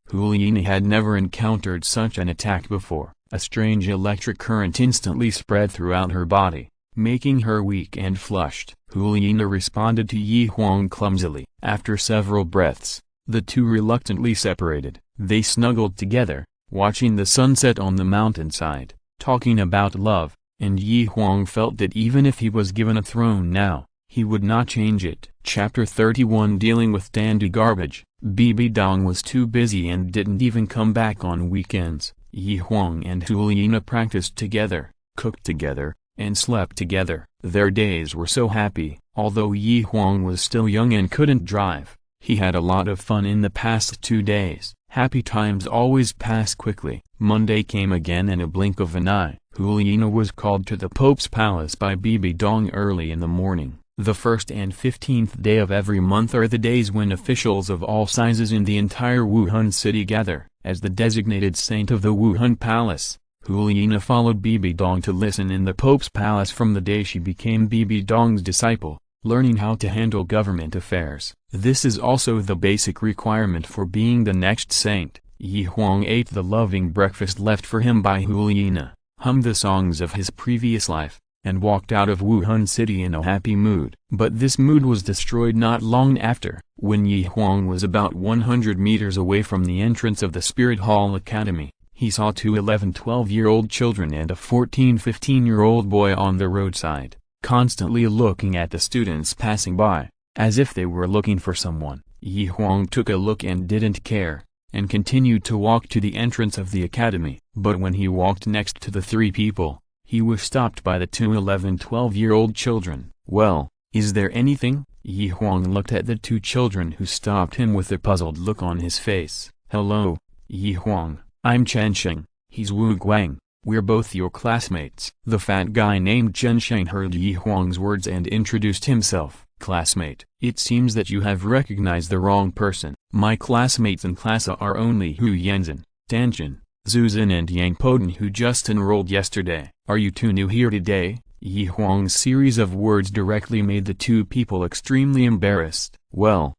Huliina had never encountered such an attack before. A strange electric current instantly spread throughout her body, making her weak and flushed. Huliina responded to Yi Huang clumsily. After several breaths, the two reluctantly separated. They snuggled together, watching the sunset on the mountainside, talking about love, and Yi Huang felt that even if he was given a throne now, he would not change it. Chapter 31. Dealing with dandy garbage. Bibi Dong was too busy and didn't even come back on weekends. Yi Huang and Huliina practiced together, cooked together, and slept together. Their days were so happy. Although Yi Huang was still young and couldn't drive, he had a lot of fun in the past 2 days. Happy times always pass quickly. Monday came again in a blink of an eye. Huliina was called to the Pope's palace by Bibi Dong early in the morning. The 1st and 15th day of every month are the days when officials of all sizes in the entire Wuhan city gather. As the designated saint of the Wuhan palace, Huliina followed Bibi Dong to listen in the Pope's palace from the day she became Bibi Dong's disciple, learning how to handle government affairs. This is also the basic requirement for being the next saint. Yi Huang ate the loving breakfast left for him by Huliina, hummed the songs of his previous life, and walked out of Wuhan city in a happy mood. But this mood was destroyed not long after. When Yi Huang was about 100 meters away from the entrance of the Spirit Hall Academy, he saw two 11-12-year-old children and a 14-15-year-old boy on the roadside, constantly looking at the students passing by, as if they were looking for someone. Yi Huang took a look and didn't care, and continued to walk to the entrance of the academy. But when he walked next to the three people, he was stopped by the two 11-12-year-old children. Well, is there anything? Yi Huang looked at the two children who stopped him with a puzzled look on his face. "Hello, Yi Huang, I'm Chensheng, he's Wu Guang, we're both your classmates." The fat guy named Chensheng heard Yi Huang's words and introduced himself. "Classmate, it seems that you have recognized the wrong person. My classmates in class are only Hu Yanzhen, Tanjin, Zuzin and Yang Poden who just enrolled yesterday. Are you two new here today?" Yi Huang's series of words directly made the two people extremely embarrassed. Well,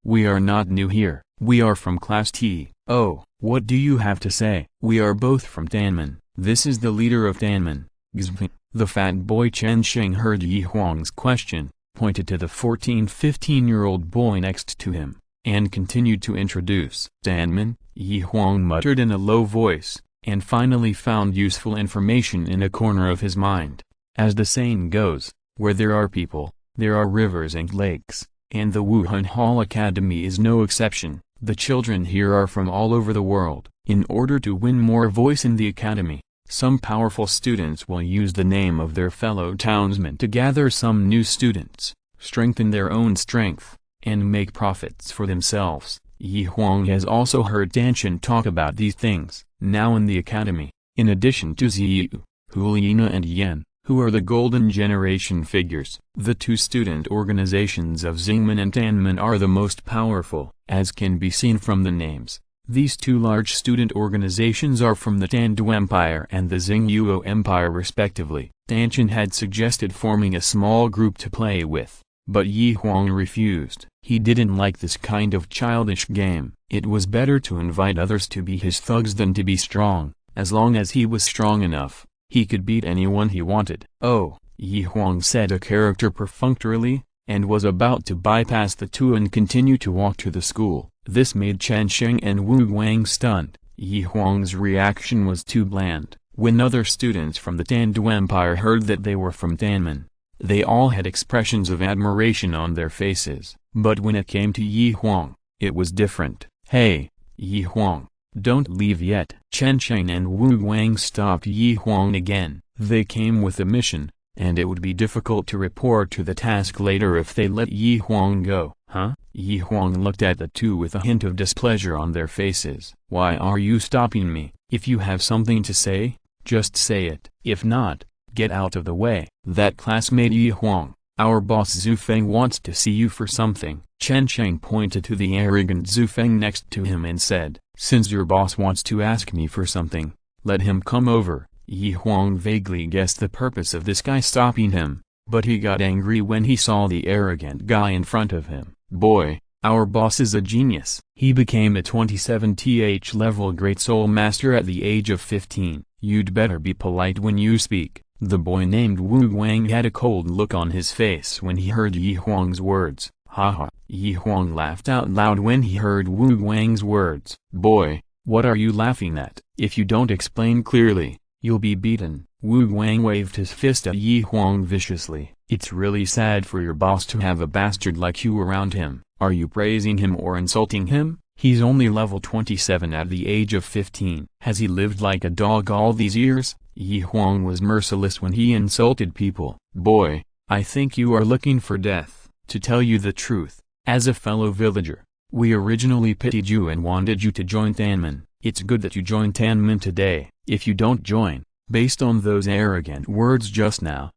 we are not new here, we are from Class T. "Oh, what do you have to say?" "We are both from Tanmen, this is the leader of Tanmen, Xpeng." The fat boy Chensheng heard Yi Huang's question, pointed to the 14-15-year-old boy next to him, and continued to introduce. "Tanmen," Yi Huang muttered in a low voice, and finally found useful information in a corner of his mind. As the saying goes, where there are people, there are rivers and lakes, and the Wuhan Hall Academy is no exception. The children here are from all over the world. In order to win more voice in the academy, some powerful students will use the name of their fellow townsmen to gather some new students, strengthen their own strength, and make profits for themselves. Yi Huang has also heard Danshan talk about these things. Now in the academy, in addition to Ziyu, Hulina and Yan, who are the golden generation figures, the two student organizations of Xingmen and Tanmen are the most powerful, as can be seen from the names. These two large student organizations are from the Tandu Empire and the Xingyuo Empire respectively. Danshan had suggested forming a small group to play with, but Yi Huang refused. He didn't like this kind of childish game. It was better to invite others to be his thugs than to be strong. As long as he was strong enough, he could beat anyone he wanted. "Oh," Yi Huang said a character perfunctorily, and was about to bypass the two and continue to walk to the school. This made Chensheng and Wu Guang stunned. Yi Huang's reaction was too bland. When other students from the Tandu Empire heard that they were from Tanmen, they all had expressions of admiration on their faces. But when it came to Yi Huang, it was different. "Hey, Yi Huang, don't leave yet." Chensheng and Wu Guang stopped Yi Huang again. They came with a mission, and it would be difficult to report to the task later if they let Yi Huang go. "Huh?" Yi Huang looked at the two with a hint of displeasure on their faces. "Why are you stopping me? If you have something to say, just say it. If not, get out of the way." "That classmate Yi Huang, our boss Zufeng wants to see you for something." Chensheng pointed to the arrogant Zufeng next to him and said, "Since your boss wants to ask me for something, let him come over." Yi Huang vaguely guessed the purpose of this guy stopping him, but he got angry when he saw the arrogant guy in front of him. "Boy, our boss is a genius. He became a 27th level Great Soul Master at the age of 15. You'd better be polite when you speak." The boy named Wu Guang had a cold look on his face when he heard Yi Huang's words. "Haha." Yi Huang laughed out loud when he heard Wu Guang's words. "Boy, what are you laughing at? If you don't explain clearly, you'll be beaten." Wu Guang waved his fist at Yi Huang viciously. "It's really sad for your boss to have a bastard like you around him. Are you praising him or insulting him? He's only level 27 at the age of 15. Has he lived like a dog all these years?" Yi Huang was merciless when he insulted people. "Boy, I think you are looking for death. To tell you the truth, as a fellow villager, we originally pitied you and wanted you to join Tanmen. It's good that you joined Tanmen today. If you don't join, based on those arrogant words just now,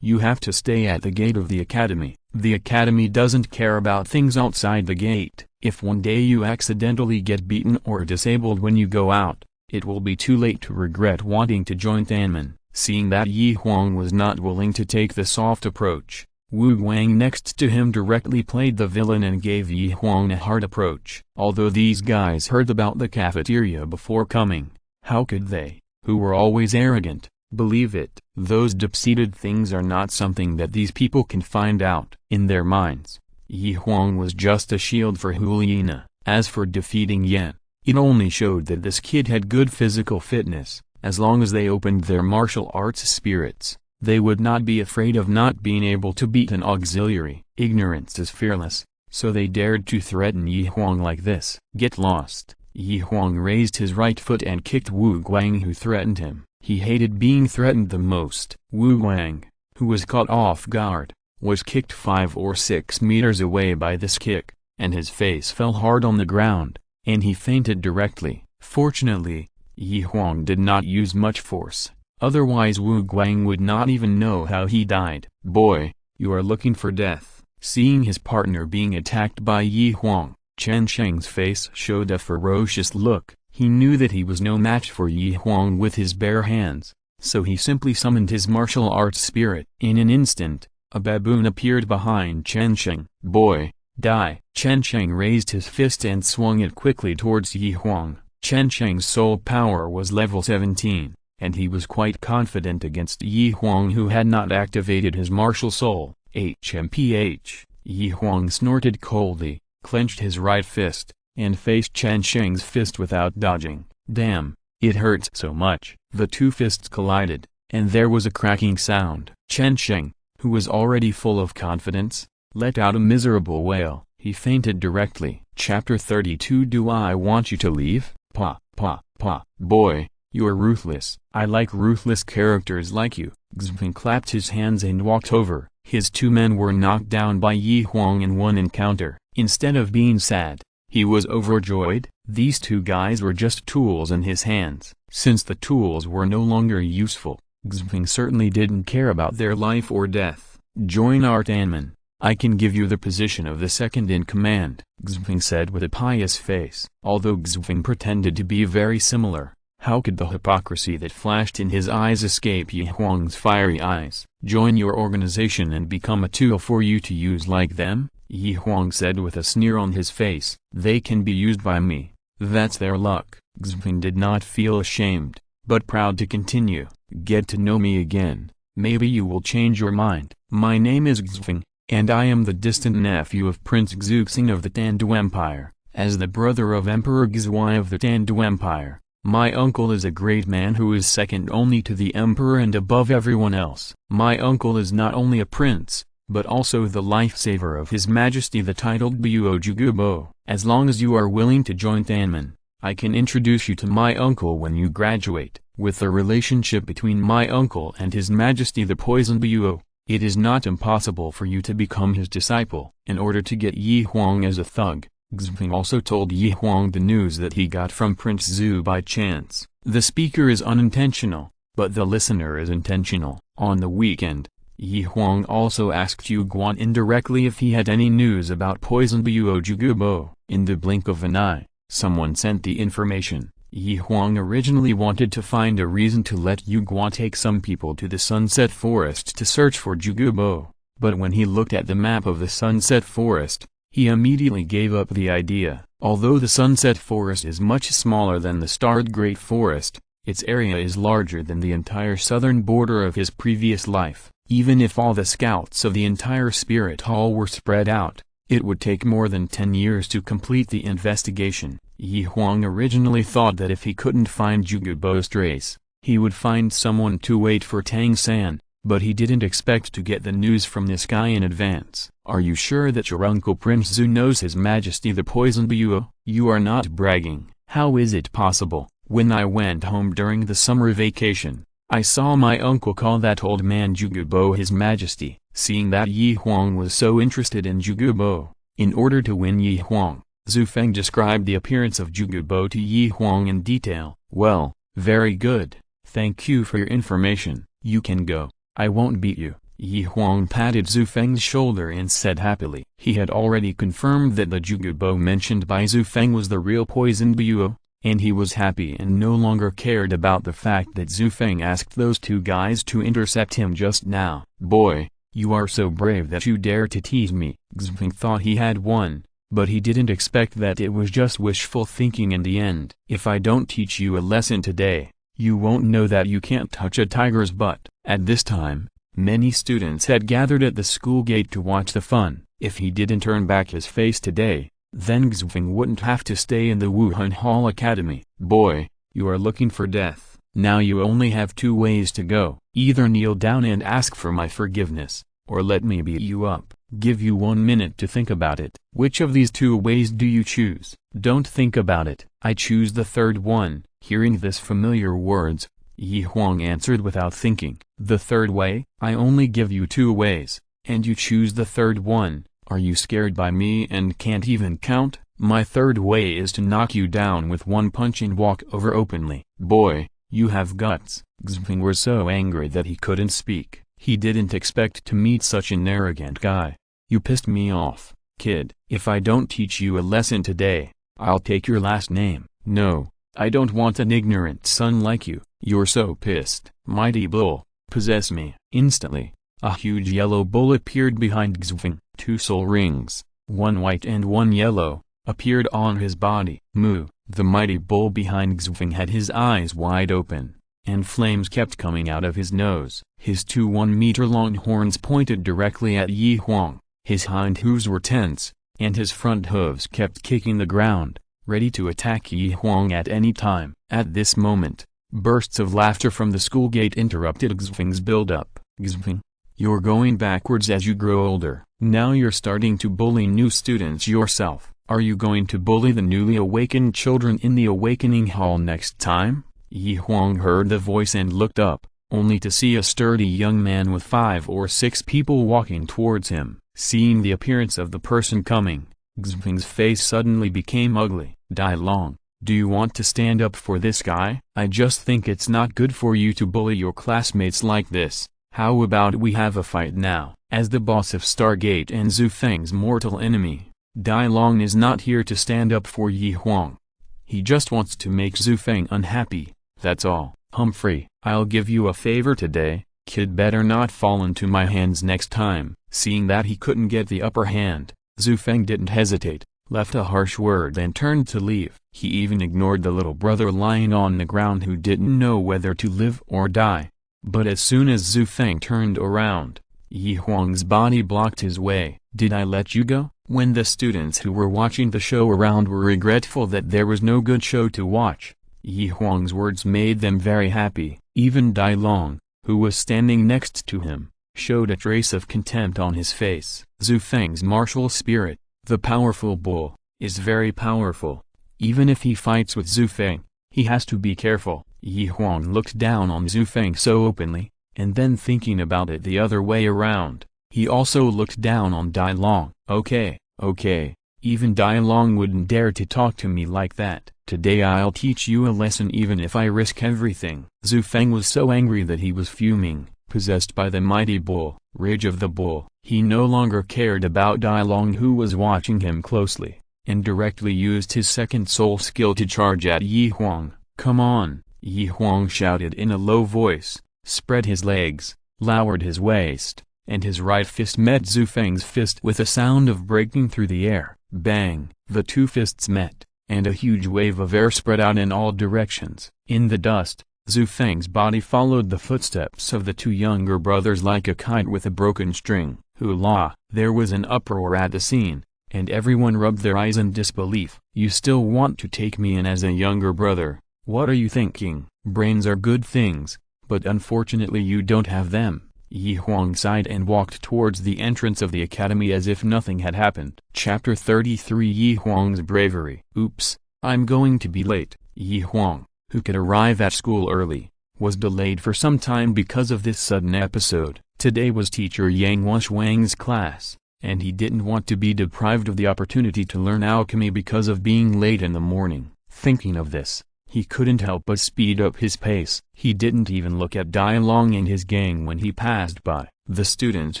you have to stay at the gate of the academy. The academy doesn't care about things outside the gate. If one day you accidentally get beaten or disabled when you go out, it will be too late to regret wanting to join Tanmen." Seeing that Yi Huang was not willing to take the soft approach, Wu Guang next to him directly played the villain and gave Yi Huang a hard approach. Although these guys heard about the cafeteria before coming, how could they, who were always arrogant, believe it? Those deep-seated things are not something that these people can find out. In their minds, Yi Huang was just a shield for Hulina. As for defeating Yan, it only showed that this kid had good physical fitness. As long as they opened their martial arts spirits, they would not be afraid of not being able to beat an auxiliary. Ignorance is fearless, so they dared to threaten Yi Huang like this. "Get lost." Yi Huang raised his right foot and kicked Wu Guang, who threatened him. He hated being threatened the most. Wu Guang, who was caught off guard, was kicked 5 or 6 meters away by this kick, and his face fell hard on the ground, and he fainted directly. Fortunately, Huang did not use much force, otherwise Huang would not even know how he died. "Boy, you are looking for death." Seeing his partner being attacked by Huang, Chen Sheng's face showed a ferocious look. He knew that he was no match for Huang with his bare hands, so he simply summoned his martial arts spirit. In an instant, a baboon appeared behind Chen Sheng. "Boy, die!" Chen Sheng raised his fist and swung it quickly towards Huang. Chen Sheng's soul power was level 17, and he was quite confident against Huang, who had not activated his martial soul. HMPH. Huang snorted coldly, clenched his right fist, and faced Chen Sheng's fist without dodging. "Damn, it hurts so much." The two fists collided, and there was a cracking sound. Chen Sheng, who was already full of confidence, let out a miserable wail. He fainted directly. Chapter 32. Do I want you to leave? Pa, pa, pa. "Boy, you're ruthless. I like ruthless characters like you." Xpeng clapped his hands and walked over. His two men were knocked down by Huang in one encounter. Instead of being sad, he was overjoyed. These two guys were just tools in his hands. Since the tools were no longer useful, Xpeng certainly didn't care about their life or death. "Join our Tanman. I can give you the position of the second in command," Xpeng said with a pious face. Although Xpeng pretended to be very similar, how could the hypocrisy that flashed in his eyes escape Huang's fiery eyes? "Join your organization and become a tool for you to use like them?" Huang said with a sneer on his face. "They can be used by me. That's their luck." Xpeng did not feel ashamed, but proud to continue. "Get to know me again. Maybe you will change your mind. My name is Xpeng, and I am the distant nephew of Prince Xuxing of the Tandu Empire. As the brother of Emperor Xuan of the Tandu Empire, my uncle is a great man who is second only to the emperor and above everyone else. My uncle is not only a prince, but also the lifesaver of His Majesty the titled Buo Jugubo. As long as you are willing to join Tanman, I can introduce you to my uncle when you graduate." With the relationship between my uncle and His Majesty the Poison Buo, it is not impossible for you to become his disciple. In order to get Huang as a thug, Xpeng also told Huang the news that he got from Prince Zhu by chance. The speaker is unintentional, but the listener is intentional. On the weekend, Huang also asked Guan indirectly if he had any news about Poison Buo Jugubo. In the blink of an eye, someone sent the information. Huang originally wanted to find a reason to let Guan take some people to the Sunset Forest to search for Jugubo, but when he looked at the map of the Sunset Forest, he immediately gave up the idea. Although the Sunset Forest is much smaller than the Starred Great Forest, its area is larger than the entire southern border of his previous life. Even if all the scouts of the entire Spirit Hall were spread out, it would take more than 10 years to complete the investigation. Huang originally thought that if he couldn't find Jugubo's trace, he would find someone to wait for Tang San, but he didn't expect to get the news from this guy in advance. "Are you sure that your uncle Prince Zhu knows His Majesty the Poison Buo? You are not bragging." "How is it possible? When I went home during the summer vacation, I saw my uncle call that old man Jugubo His Majesty." Seeing that Huang was so interested in Jugubo, in order to win Huang, Zhu Feng described the appearance of Jugubo to Huang in detail. "Well, very good. Thank you for your information. You can go. I won't beat you." Huang patted Zhu Feng's shoulder and said happily. He had already confirmed that the Jugubo mentioned by Zhu Feng was the real Poison Buo, and he was happy and no longer cared about the fact that Zhu Feng asked those two guys to intercept him just now. "Boy, you are so brave that you dare to tease me." Xpeng thought he had won, but he didn't expect that it was just wishful thinking in the end. "If I don't teach you a lesson today, you won't know that you can't touch a tiger's butt." At this time, many students had gathered at the school gate to watch the fun. If he didn't turn back his face today, then Xpeng wouldn't have to stay in the Wuhan Hall Academy. "Boy, you are looking for death. Now you only have two ways to go. Either kneel down and ask for my forgiveness, or let me beat you up. Give you 1 minute to think about it. Which of these two ways do you choose?" "Don't think about it. I choose the third one." Hearing this familiar words, Huang answered without thinking. "The third way? I only give you two ways. and you choose the third one. Are you scared by me and can't even count? My third way is to knock you down with one punch and walk over openly. Boy, you have guts. Xfeng was so angry that he couldn't speak. He didn't expect to meet such an arrogant guy. You pissed me off, kid. If I don't teach you a lesson today, I'll take your last name. No, I don't want an ignorant son like you. You're so pissed. Mighty bull, possess me. Instantly, a huge yellow bull appeared behind Xfeng. 2 soul rings, one white and one yellow, appeared on his body. Moo! The mighty bull behind Xfeng had his eyes wide open, and flames kept coming out of his nose. His 2 1-meter-long horns pointed directly at Huang. His hind hooves were tense, and his front hooves kept kicking the ground, ready to attack Huang at any time. At this moment, bursts of laughter from the school gate interrupted Xfeng's build-up. Xfeng, you're going backwards as you grow older. Now you're starting to bully new students yourself. Are you going to bully the newly awakened children in the awakening hall next time? Huang heard the voice and looked up, only to see a sturdy young man with 5 or 6 people walking towards him. Seeing the appearance of the person coming, Xfeng's face suddenly became ugly. Dailong, do you want to stand up for this guy? I just think it's not good for you to bully your classmates like this. How about we have a fight now? As the boss of Stargate and Xufeng's mortal enemy, Dailong is not here to stand up for Huang. He just wants to make Xufeng unhappy, that's all. Humphrey, I'll give you a favor today, kid, better not fall into my hands next time. Seeing that he couldn't get the upper hand, Xufeng didn't hesitate, left a harsh word and turned to leave. He even ignored the little brother lying on the ground who didn't know whether to live or die. But as soon as Xufeng turned around, Huang's body blocked his way. Did I let you go? When the students who were watching the show around were regretful that there was no good show to watch, Huang's words made them very happy. Even Dailong, who was standing next to him, showed a trace of contempt on his face. Xufeng's martial spirit, the powerful bull, is very powerful. Even if he fights with Xufeng, he has to be careful. Huang looked down on Xufeng so openly, and then thinking about it the other way around, he also looked down on Dailong. Okay, even Dailong wouldn't dare to talk to me like that. Today I'll teach you a lesson even if I risk everything. Xufeng was so angry that he was fuming, possessed by the mighty bull, rage of the bull. He no longer cared about Dailong, who was watching him closely, and directly used his second soul skill to charge at Huang. Come on! Huang shouted in a low voice, spread his legs, lowered his waist, and his right fist met Xufeng's fist with a sound of breaking through the air. Bang! The 2 fists met, and a huge wave of air spread out in all directions. In the dust, Xufeng's body followed the footsteps of the 2 younger brothers like a kite with a broken string. Hula! There was an uproar at the scene, and everyone rubbed their eyes in disbelief. You still want to take me in as a younger brother? What are you thinking? Brains are good things, but unfortunately you don't have them. Huang sighed and walked towards the entrance of the academy as if nothing had happened. Chapter 33 Huang's bravery. Oops, I'm going to be late. Huang, who could arrive at school early, was delayed for some time because of this sudden episode. Today was teacher Yang Wang's class, and he didn't want to be deprived of the opportunity to learn alchemy because of being late in the morning. Thinking of this, he couldn't help but speed up his pace. He didn't even look at Dailong and his gang when he passed by. The students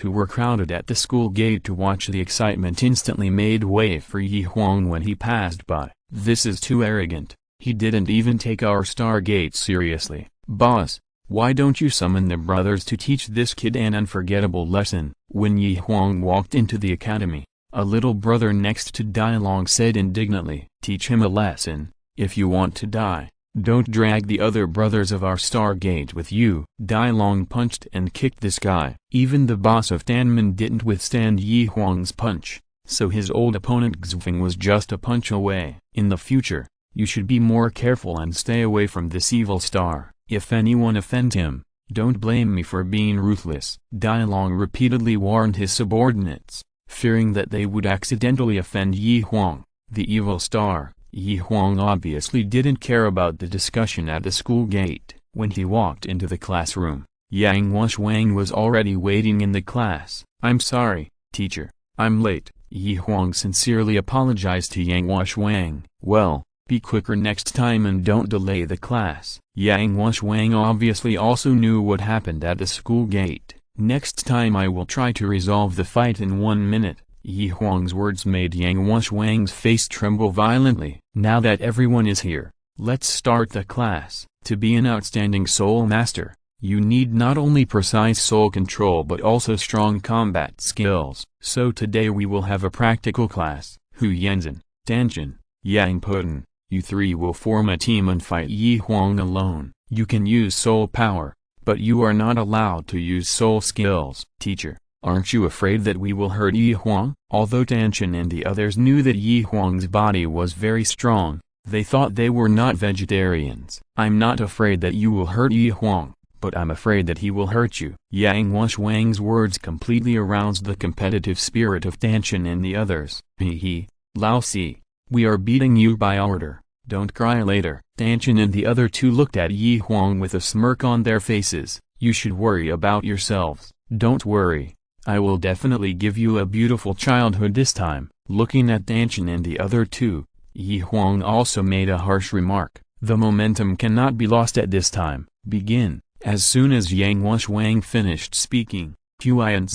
who were crowded at the school gate to watch the excitement instantly made way for Huang when he passed by. This is too arrogant. He didn't even take our Stargate seriously. Boss, why don't you summon the brothers to teach this kid an unforgettable lesson? When Huang walked into the academy, a little brother next to Dailong said indignantly, teach him a lesson. If you want to die, don't drag the other brothers of our Stargate with you. Dailong punched and kicked this guy. Even the boss of Tanman didn't withstand Huang's punch, so his old opponent Xufeng was just a punch away. In the future, you should be more careful and stay away from this evil star. If anyone offends him, don't blame me for being ruthless. Dailong repeatedly warned his subordinates, fearing that they would accidentally offend Huang, the evil star. Huang obviously didn't care about the discussion at the school gate. When he walked into the classroom, Yang Huang was already waiting in the class. "I'm sorry, teacher, I'm late." Huang sincerely apologized to Yang Huang. "Well, be quicker next time and don't delay the class." Yang Huang obviously also knew what happened at the school gate. "Next time I will try to resolve the fight in 1 minute." Huang's words made Yang Huang's face tremble violently. "Now that everyone is here, let's start the class. To be an outstanding soul master, you need not only precise soul control but also strong combat skills. So today we will have a practical class. Huang, Tang San, Yang Poten, you three will form a team and fight Huang alone. You can use soul power, but you are not allowed to use soul skills." "Teacher, aren't you afraid that we will hurt Huang?" Although Tang San and the others knew that Huang's body was very strong, they thought they were not vegetarians. "I'm not afraid that you will hurt Huang, but I'm afraid that he will hurt you." Yang Huang's words completely aroused the competitive spirit of Tang San and the others. "Hee, Lao Si, we are beating you by order, don't cry later." Tang San and the other two looked at Huang with a smirk on their faces. "You should worry about yourselves." "Don't worry, I will definitely give you a beautiful childhood this time." Looking at Tang San and the other two, Huang also made a harsh remark. "The momentum cannot be lost at this time. Begin." As soon as Yang Huang finished speaking, Huang,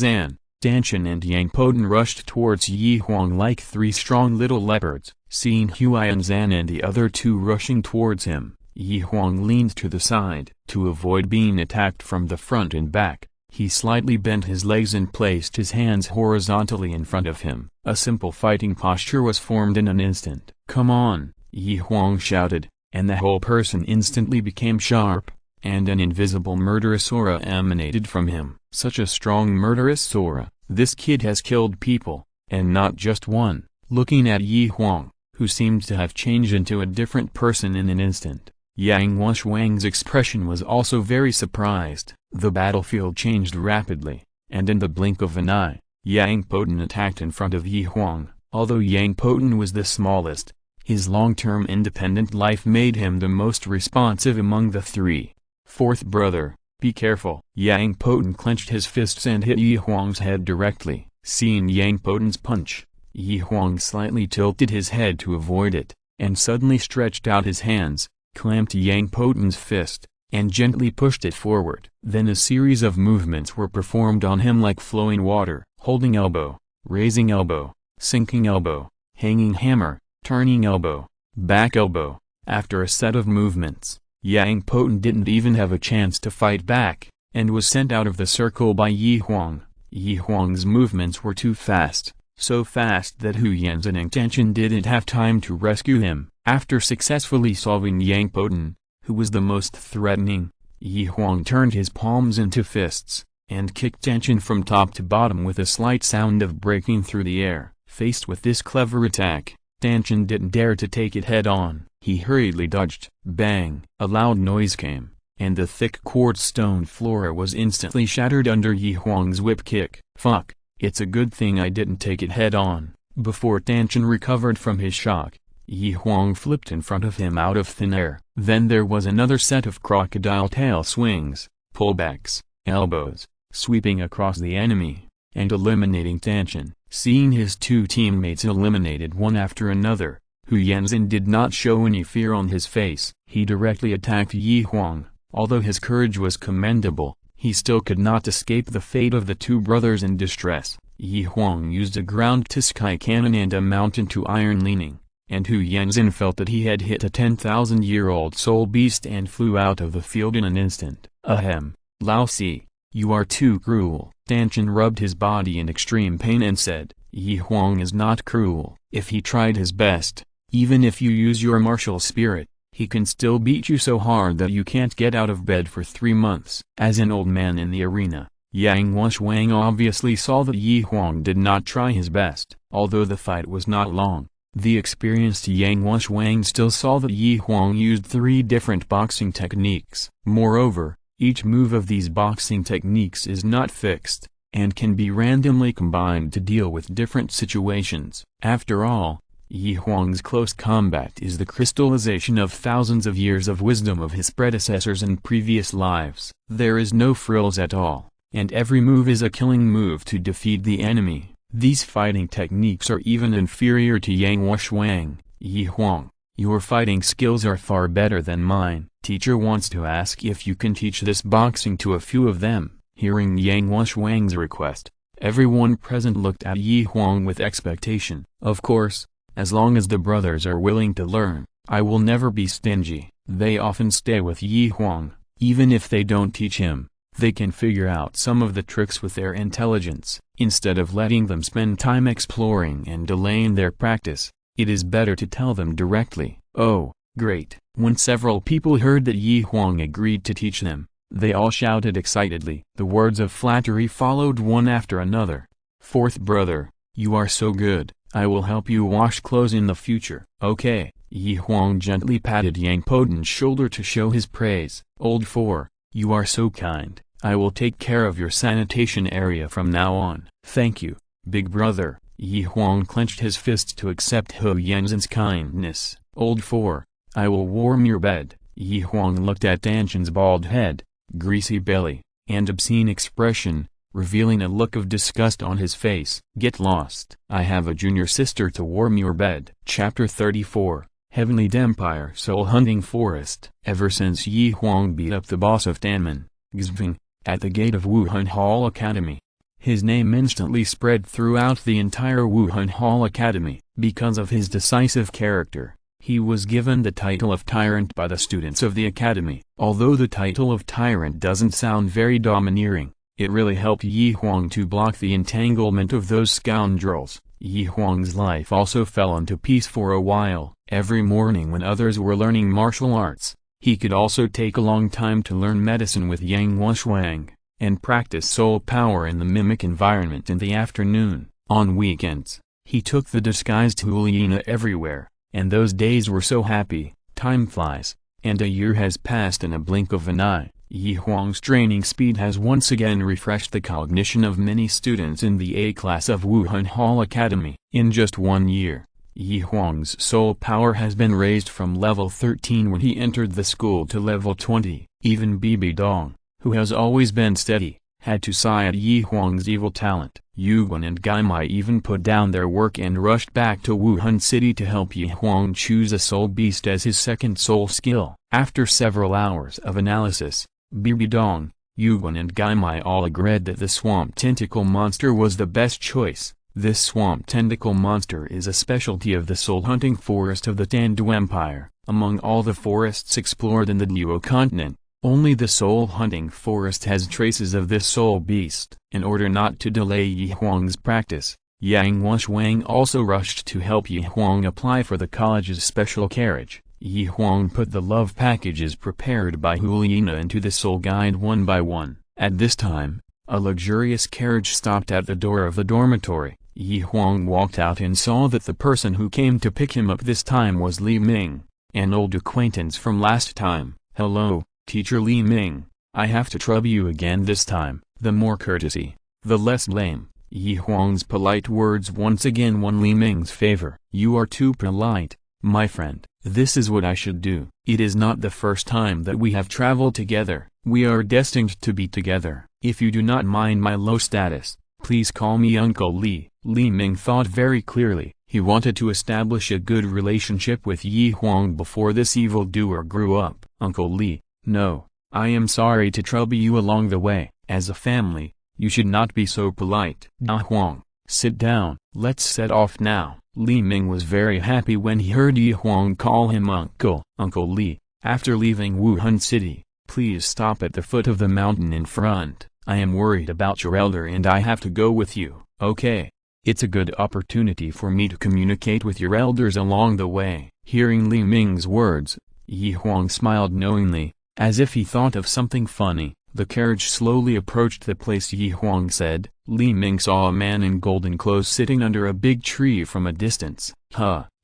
Tang San and Yang Poten rushed towards Huang like three strong little leopards. Seeing Huang and the other two rushing towards him, Huang leaned to the side. To avoid being attacked from the front and back, he slightly bent his legs and placed his hands horizontally in front of him. A simple fighting posture was formed in an instant. "Come on!" Huang shouted, and the whole person instantly became sharp, and an invisible murderous aura emanated from him. Such a strong murderous aura! This kid has killed people, and not just one. Looking at Huang, who seemed to have changed into a different person in an instant, Yang Huang's expression was also very surprised. The battlefield changed rapidly, and in the blink of an eye, Yang Poten attacked in front of Huang. Although Yang Poten was the smallest, his long-term independent life made him the most responsive among the three. "Fourth brother, be careful." Yang Poten clenched his fists and hit Huang's head directly. Seeing Yang Poten's punch, Huang slightly tilted his head to avoid it, and suddenly stretched out his hands, clamped Yang Poten's fist, and gently pushed it forward. Then a series of movements were performed on him like flowing water: holding elbow, raising elbow, sinking elbow, hanging hammer, turning elbow, back elbow. After a set of movements, Yang Poten didn't even have a chance to fight back, and was sent out of the circle by Huang. Huang's movements were too fast, so fast that Huang and Tang San didn't have time to rescue him. After successfully solving Yang Poten, who was the most threatening, Huang turned his palms into fists, and kicked Tang San from top to bottom with a slight sound of breaking through the air. Faced with this clever attack, Tang San didn't dare to take it head-on. He hurriedly dodged. Bang! A loud noise came, and the thick quartz stone floor was instantly shattered under Huang's whip kick. "Fuck, it's a good thing I didn't take it head-on." Before Tang San recovered from his shock, Huang flipped in front of him out of thin air. Then there was another set of crocodile tail swings, pullbacks, elbows, sweeping across the enemy, and eliminating Tang San. Seeing his two teammates eliminated one after another, Huang did not show any fear on his face. He directly attacked Huang. Although his courage was commendable, he still could not escape the fate of the two brothers in distress. Huang used a ground-to-sky cannon and a mountain-to-iron leaning, and Huang felt that he had hit a 10,000-year-old soul beast and flew out of the field in an instant. "Ahem, Lao Si, you are too cruel." Tang San rubbed his body in extreme pain and said, "Huang is not cruel. If he tried his best, even if you use your martial spirit, he can still beat you so hard that you can't get out of bed for 3 months." As an old man in the arena, Yang Huang obviously saw that Huang did not try his best. Although the fight was not long, the experienced Yang Huang still saw that Huang used 3 different boxing techniques. Moreover, each move of these boxing techniques is not fixed, and can be randomly combined to deal with different situations. After all, Yi Huang's close combat is the crystallization of thousands of years of wisdom of his predecessors and previous lives. There is no frills at all, and every move is a killing move to defeat the enemy. These fighting techniques are even inferior to Yang Wushwang. Yi Huang, your fighting skills are far better than mine. Teacher wants to ask if you can teach this boxing to a few of them. Hearing Yang Wushwang's request, everyone present looked at Yi Huang with expectation. Of course, as long as the brothers are willing to learn, I will never be stingy. They often stay with Yi Huang. Even if they don't teach him, they can figure out some of the tricks with their intelligence. Instead of letting them spend time exploring and delaying their practice, it is better to tell them directly. Oh, great! When several people heard that Yi Huang agreed to teach them, they all shouted excitedly. The words of flattery followed one after another. Fourth brother, you are so good, I will help you wash clothes in the future. Okay. Yi Huang gently patted Yang Poden's shoulder to show his praise. Old four, you are so kind, I will take care of your sanitation area from now on. Thank you, big brother. Yi Huang clenched his fists to accept Hu Yanzhen's kindness. Old four, I will warm your bed. Yi Huang looked at Danshan's bald head, greasy belly, and obscene expression, revealing a look of disgust on his face. Get lost. I have a junior sister to warm your bed. Chapter 34, Heavenly Empire Soul Hunting Forest. Ever since Yi Huang beat up the boss of Tanmen, Xpeng, at the gate of Wuhan Hall Academy, his name instantly spread throughout the entire Wuhan Hall Academy. Because of his decisive character, he was given the title of Tyrant by the students of the academy. Although the title of Tyrant doesn't sound very domineering, it really helped Yi Huang to block the entanglement of those scoundrels. Yi Huang's life also fell into peace for a while. Every morning when others were learning martial arts, he could also take a long time to learn medicine with Yang Wushwang, and practice soul power in the mimic environment in the afternoon. On weekends, he took the disguised Huliana everywhere, and those days were so happy. Time flies, and a year has passed in a blink of an eye. Yi Huang's training speed has once again refreshed the cognition of many students in the A class of Wuhan Hall Academy. In just 1 year, Yi Huang's soul power has been raised from level 13 when he entered the school to level 20. Even Bibi Dong, who has always been steady, had to sigh at Yi Huang's evil talent. Yuguan and Gaimai even put down their work and rushed back to Wuhan City to help Yi Huang choose a soul beast as his second soul skill. After several hours of analysis, Bibi Dong, Yuguan and Gaimai all agreed that the swamp tentacle monster was the best choice. This swamp tentacle monster is a specialty of the soul hunting forest of the Tandu Empire. Among all the forests explored in the Duo continent, only the soul hunting forest has traces of this soul beast. In order not to delay Yi Huang's practice, Yang Wushwang also rushed to help Yi Huang apply for the college's special carriage. Yi Huang put the love packages prepared by Huliana into the soul guide one by one. At this time, a luxurious carriage stopped at the door of the dormitory. Yi Huang walked out and saw that the person who came to pick him up this time was Li Ming, an old acquaintance from last time. Hello, Teacher Li Ming, I have to trouble you again this time. The more courtesy, the less blame. Yi Huang's polite words once again won Li Ming's favor. You are too polite, my friend. This is what I should do. It is not the first time that we have traveled together. We are destined to be together. If you do not mind my low status, please call me Uncle Li. Li Ming thought very clearly. He wanted to establish a good relationship with Yi Huang before this evildoer grew up. Uncle Li, no, I am sorry to trouble you along the way. As a family, you should not be so polite. Huang, sit down. Let's set off now. Li Ming was very happy when he heard Yi Huang call him uncle. Uncle Li, after leaving Wuhan City, please stop at the foot of the mountain in front. I am worried about your elder and I have to go with you. Okay. It's a good opportunity for me to communicate with your elders along the way. Hearing Li Ming's words, Yi Huang smiled knowingly, as if he thought of something funny. The carriage slowly approached the place Yi Huang said. Li Ming saw a man in golden clothes sitting under a big tree from a distance.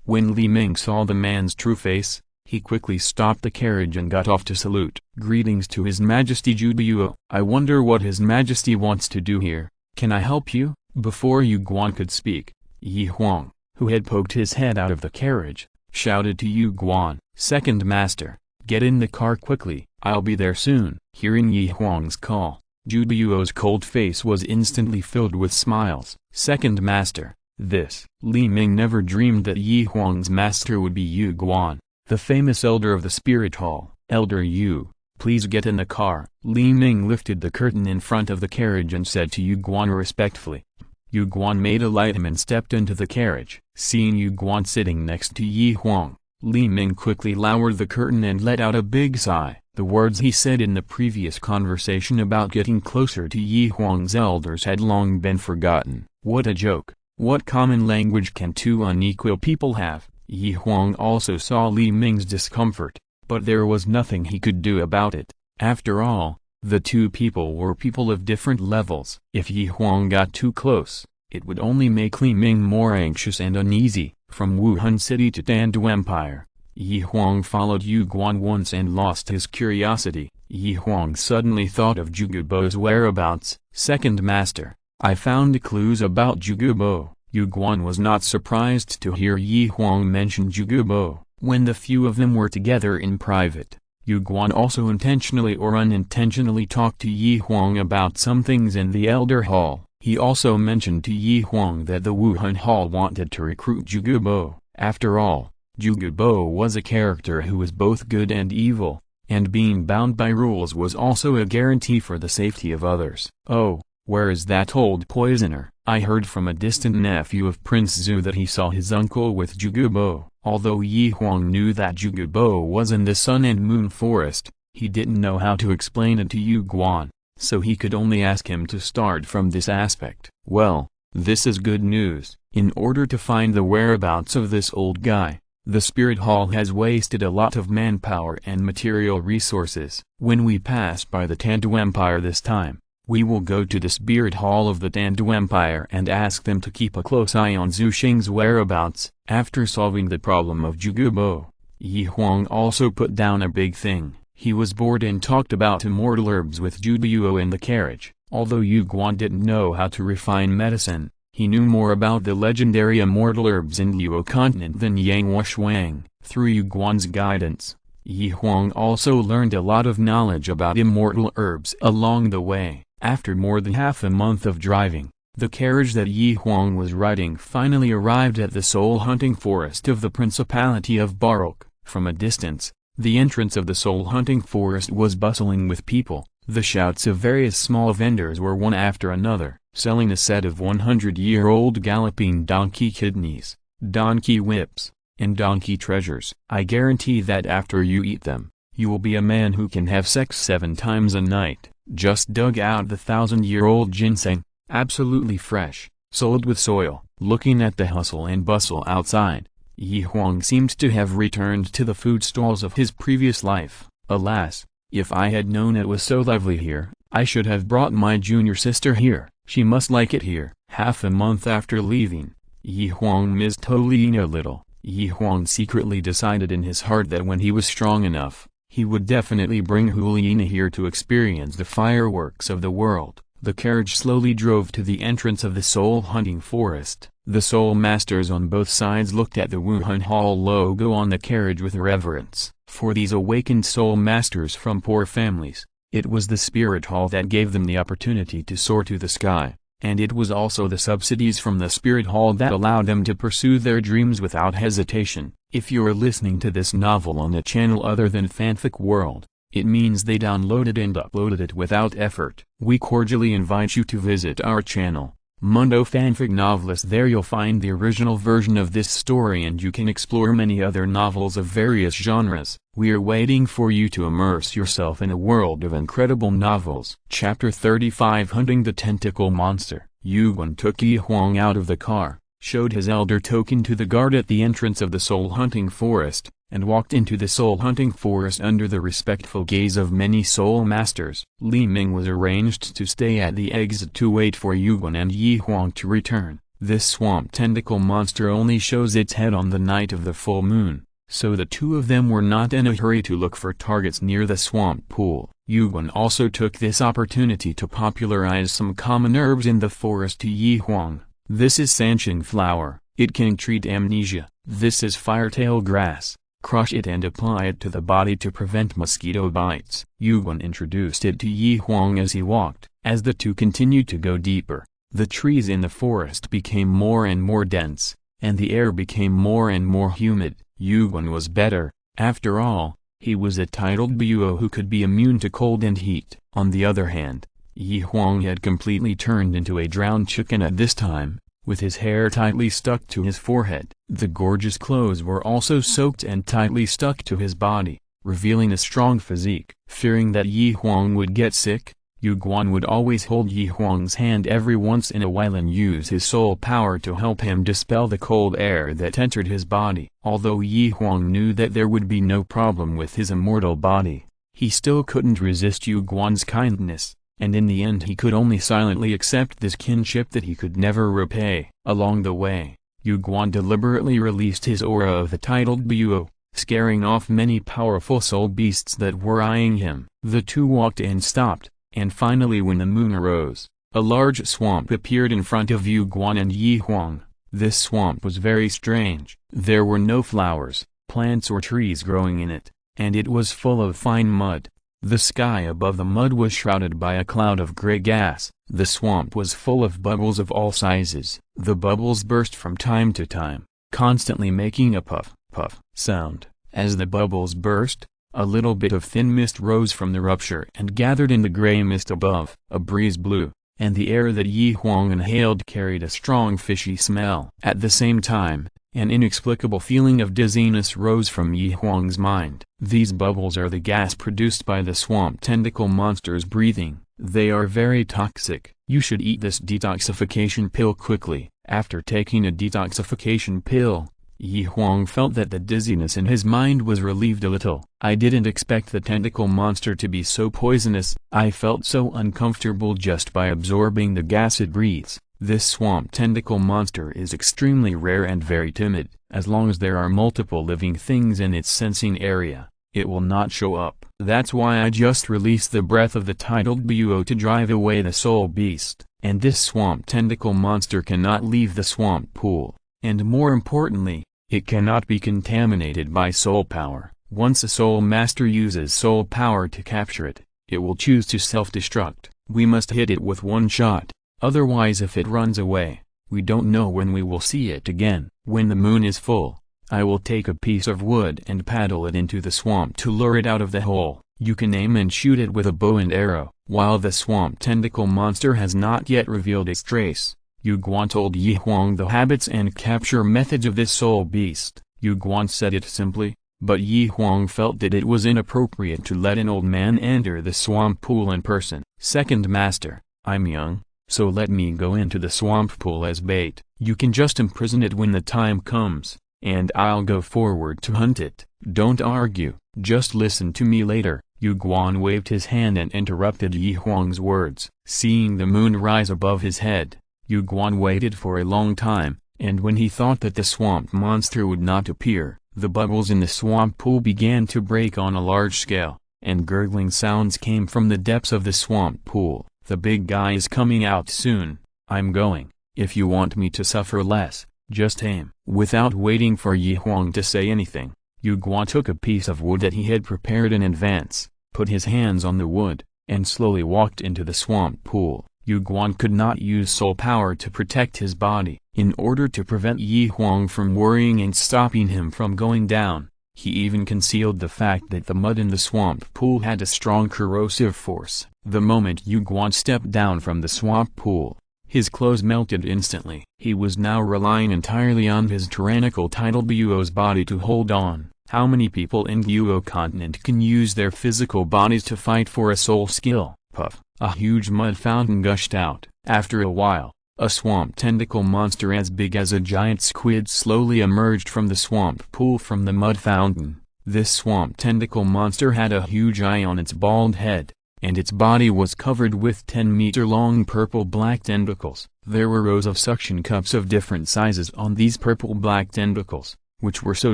When Li Ming saw the man's true face, he quickly stopped the carriage and got off to salute. Greetings to His Majesty Juduo. I wonder what His Majesty wants to do here. Can I help you? Before Yu Guan could speak, Yi Huang, who had poked his head out of the carriage, shouted to Yu Guan, "Second master, get in the car quickly, I'll be there soon." Hearing Yi Huang's call, Zhu Duo's cold face was instantly filled with smiles. "Second master, this." Li Ming never dreamed that Yi Huang's master would be Yu Guan, the famous elder of the spirit hall. "Elder Yu, please get in the car." Li Ming lifted the curtain in front of the carriage and said to Yu Guan respectfully. Yu Guan made a light and stepped into the carriage. Seeing Yu Guan sitting next to Yi Huang, Li Ming quickly lowered the curtain and let out a big sigh. The words he said in the previous conversation about getting closer to Yi Huang's elders had long been forgotten. What a joke! What common language can two unequal people have? Yi Huang also saw Li Ming's discomfort, but there was nothing he could do about it. After all, the two people were people of different levels. If Yi Huang got too close, it would only make Li Ming more anxious and uneasy. From Wuhan City to Dandu Empire, Yi Huang followed Yu Guan once and lost his curiosity. Yi Huang suddenly thought of Zhugubo's whereabouts. "Second master, I found clues about Zhugubo." Yu Guan was not surprised to hear Yi Huang mention Zhugubo. When the few of them were together in private, Yu Guan also intentionally or unintentionally talked to Yi Huang about some things in the Elder Hall. He also mentioned to Yi Huang that the Wuhan Hall wanted to recruit Zhugubo. After all, Zhugubo was a character who was both good and evil, and being bound by rules was also a guarantee for the safety of others. "Oh, where is that old poisoner?" I heard from a distant nephew of Prince Zhu that he saw his uncle with Zhugubo. Although Yi Huang knew that Zhugubo was in the Sun and Moon Forest, he didn't know how to explain it to Yu Guan, so he could only ask him to start from this aspect. "Well, this is good news. In order to find the whereabouts of this old guy, the Spirit Hall has wasted a lot of manpower and material resources. When we pass by the Tandu Empire this time, we will go to the Spirit Hall of the Tandu Empire and ask them to keep a close eye on Zhu Xing's whereabouts." After solving the problem of Zhugubo, Yi Huang also put down a big thing. He was bored and talked about immortal herbs with Zhu Duo in the carriage. Although Yu Guan didn't know how to refine medicine, he knew more about the legendary immortal herbs in Luo continent than Yang Shuang. Through Yu Guan's guidance, Yi Huang also learned a lot of knowledge about immortal herbs along the way. After more than half a month of driving, the carriage that Yi Huang was riding finally arrived at the soul hunting forest of the Principality of Barok. From a distance, the entrance of the soul hunting forest was bustling with people. The shouts of various small vendors were one after another, selling a set of 100-year-old galloping donkey kidneys, donkey whips, and donkey treasures. "I guarantee that after you eat them, you will be a man who can have sex 7 times a night. Just dug out the 1,000-year-old ginseng, absolutely fresh, sold with soil." Looking at the hustle and bustle outside, Yi Huang seemed to have returned to the food stalls of his previous life. "Alas, if I had known it was so lovely here, I should have brought my junior sister here. She must like it here." Half a month after leaving, Yi Huang missed Toulin a little. Yi Huang secretly decided in his heart that when he was strong enough, he would definitely bring Huliina here to experience the fireworks of the world. The carriage slowly drove to the entrance of the soul hunting forest. The soul masters on both sides looked at the Wuhan Hall logo on the carriage with reverence. For these awakened soul masters from poor families, it was the Spirit Hall that gave them the opportunity to soar to the sky, and it was also the subsidies from the Spirit Hall that allowed them to pursue their dreams without hesitation. If you are listening to this novel on a channel other than Fanfic World, it means they downloaded and uploaded it without effort. We cordially invite you to visit our channel, Mundo Fanfic Novelist. There you'll find the original version of this story and you can explore many other novels of various genres. We are waiting for you to immerse yourself in a world of incredible novels. Chapter 35 Hunting the Tentacle Monster. Yu Guan took Yi Huang out of the car, showed his elder token to the guard at the entrance of the soul hunting forest, and walked into the soul hunting forest under the respectful gaze of many soul masters. Li Ming was arranged to stay at the exit to wait for Yu Guan and Yi Huang to return. This swamp tentacle monster only shows its head on the night of the full moon, so the two of them were not in a hurry to look for targets near the swamp pool. Yu Guan also took this opportunity to popularize some common herbs in the forest to Yi Huang. "This is Sansheng flower, It can treat amnesia. This is firetail grass. Crush it and apply it to the body to prevent mosquito bites. Huang introduced it to Huang as he walked. As the two continued to go deeper, the trees in the forest became more and more dense, and the air became more and more humid. Huang was better. After all, he was a titled Buo who could be immune to cold and heat. On the other hand, Huang had completely turned into a drowned chicken at this time, with his hair tightly stuck to his forehead. The gorgeous clothes were also soaked and tightly stuck to his body, revealing a strong physique. Fearing that Huang would get sick, Huang would always hold Huang's hand every once in a while and use his soul power to help him dispel the cold air that entered his body. Although Huang knew that there would be no problem with his immortal body, he still couldn't resist Huang's kindness, and in the end he could only silently accept this kinship that he could never repay. Along the way, Huang deliberately released his aura of the titled Buo, scaring off many powerful soul beasts that were eyeing him. The two walked and stopped, and finally when the moon arose, a large swamp appeared in front of Huang and Huang. This swamp was very strange. There were no flowers, plants or trees growing in it, and it was full of fine mud. The sky above the mud was shrouded by a cloud of gray gas. The swamp was full of bubbles of all sizes. The bubbles burst from time to time, constantly making a puff, puff sound. As the bubbles burst, a little bit of thin mist rose from the rupture and gathered in the gray mist above. A breeze blew, and the air that Huang inhaled carried a strong fishy smell. At the same time, an inexplicable feeling of dizziness rose from Huang's mind. These bubbles are the gas produced by the swamp tentacle monster's breathing. They are very toxic. You should eat this detoxification pill quickly. After taking a detoxification pill, Huang felt that the dizziness in his mind was relieved a little. I didn't expect the tentacle monster to be so poisonous. I felt so uncomfortable just by absorbing the gas it breathes. This swamp tentacle monster is extremely rare and very timid. As long as there are multiple living things in its sensing area, it will not show up. That's why I just released the breath of the titled Buo to drive away the soul beast. And this swamp tentacle monster cannot leave the swamp pool. And more importantly, it cannot be contaminated by soul power. Once a soul master uses soul power to capture it, it will choose to self-destruct. We must hit it with one shot. Otherwise if it runs away, we don't know when we will see it again. When the moon is full, I will take a piece of wood and paddle it into the swamp to lure it out of the hole. You can aim and shoot it with a bow and arrow. While the swamp tentacle monster has not yet revealed its trace, Huang told Huang the habits and capture methods of this soul beast. Huang said it simply, but Huang felt that it was inappropriate to let an old man enter the swamp pool in person. Second master, I'm young, so let me go into the swamp pool as bait. You can just imprison it when the time comes, and I'll go forward to hunt it. Don't argue, just listen to me later. Huang waved his hand and interrupted Huang's words. Seeing the moon rise above his head, Huang waited for a long time, and when he thought that the swamp monster would not appear, the bubbles in the swamp pool began to break on a large scale, and gurgling sounds came from the depths of the swamp pool. The big guy is coming out soon. I'm going. If you want me to suffer less, just aim. Without waiting for Huang to say anything, Huang took a piece of wood that he had prepared in advance, put his hands on the wood, and slowly walked into the swamp pool. Huang could not use soul power to protect his body. In order to prevent Huang from worrying and stopping him from going down, he even concealed the fact that the mud in the swamp pool had a strong corrosive force. The moment Huang stepped down from the swamp pool, his clothes melted instantly. He was now relying entirely on his tyrannical title Buo's body to hold on. How many people in Buo continent can use their physical bodies to fight for a soul skill? Puff. A huge mud fountain gushed out. After a while, a swamp tentacle monster as big as a giant squid slowly emerged from the swamp pool from the mud fountain. This swamp tentacle monster had a huge eye on its bald head, and its body was covered with 10-meter-long purple-black tentacles. There were rows of suction cups of different sizes on these purple-black tentacles, which were so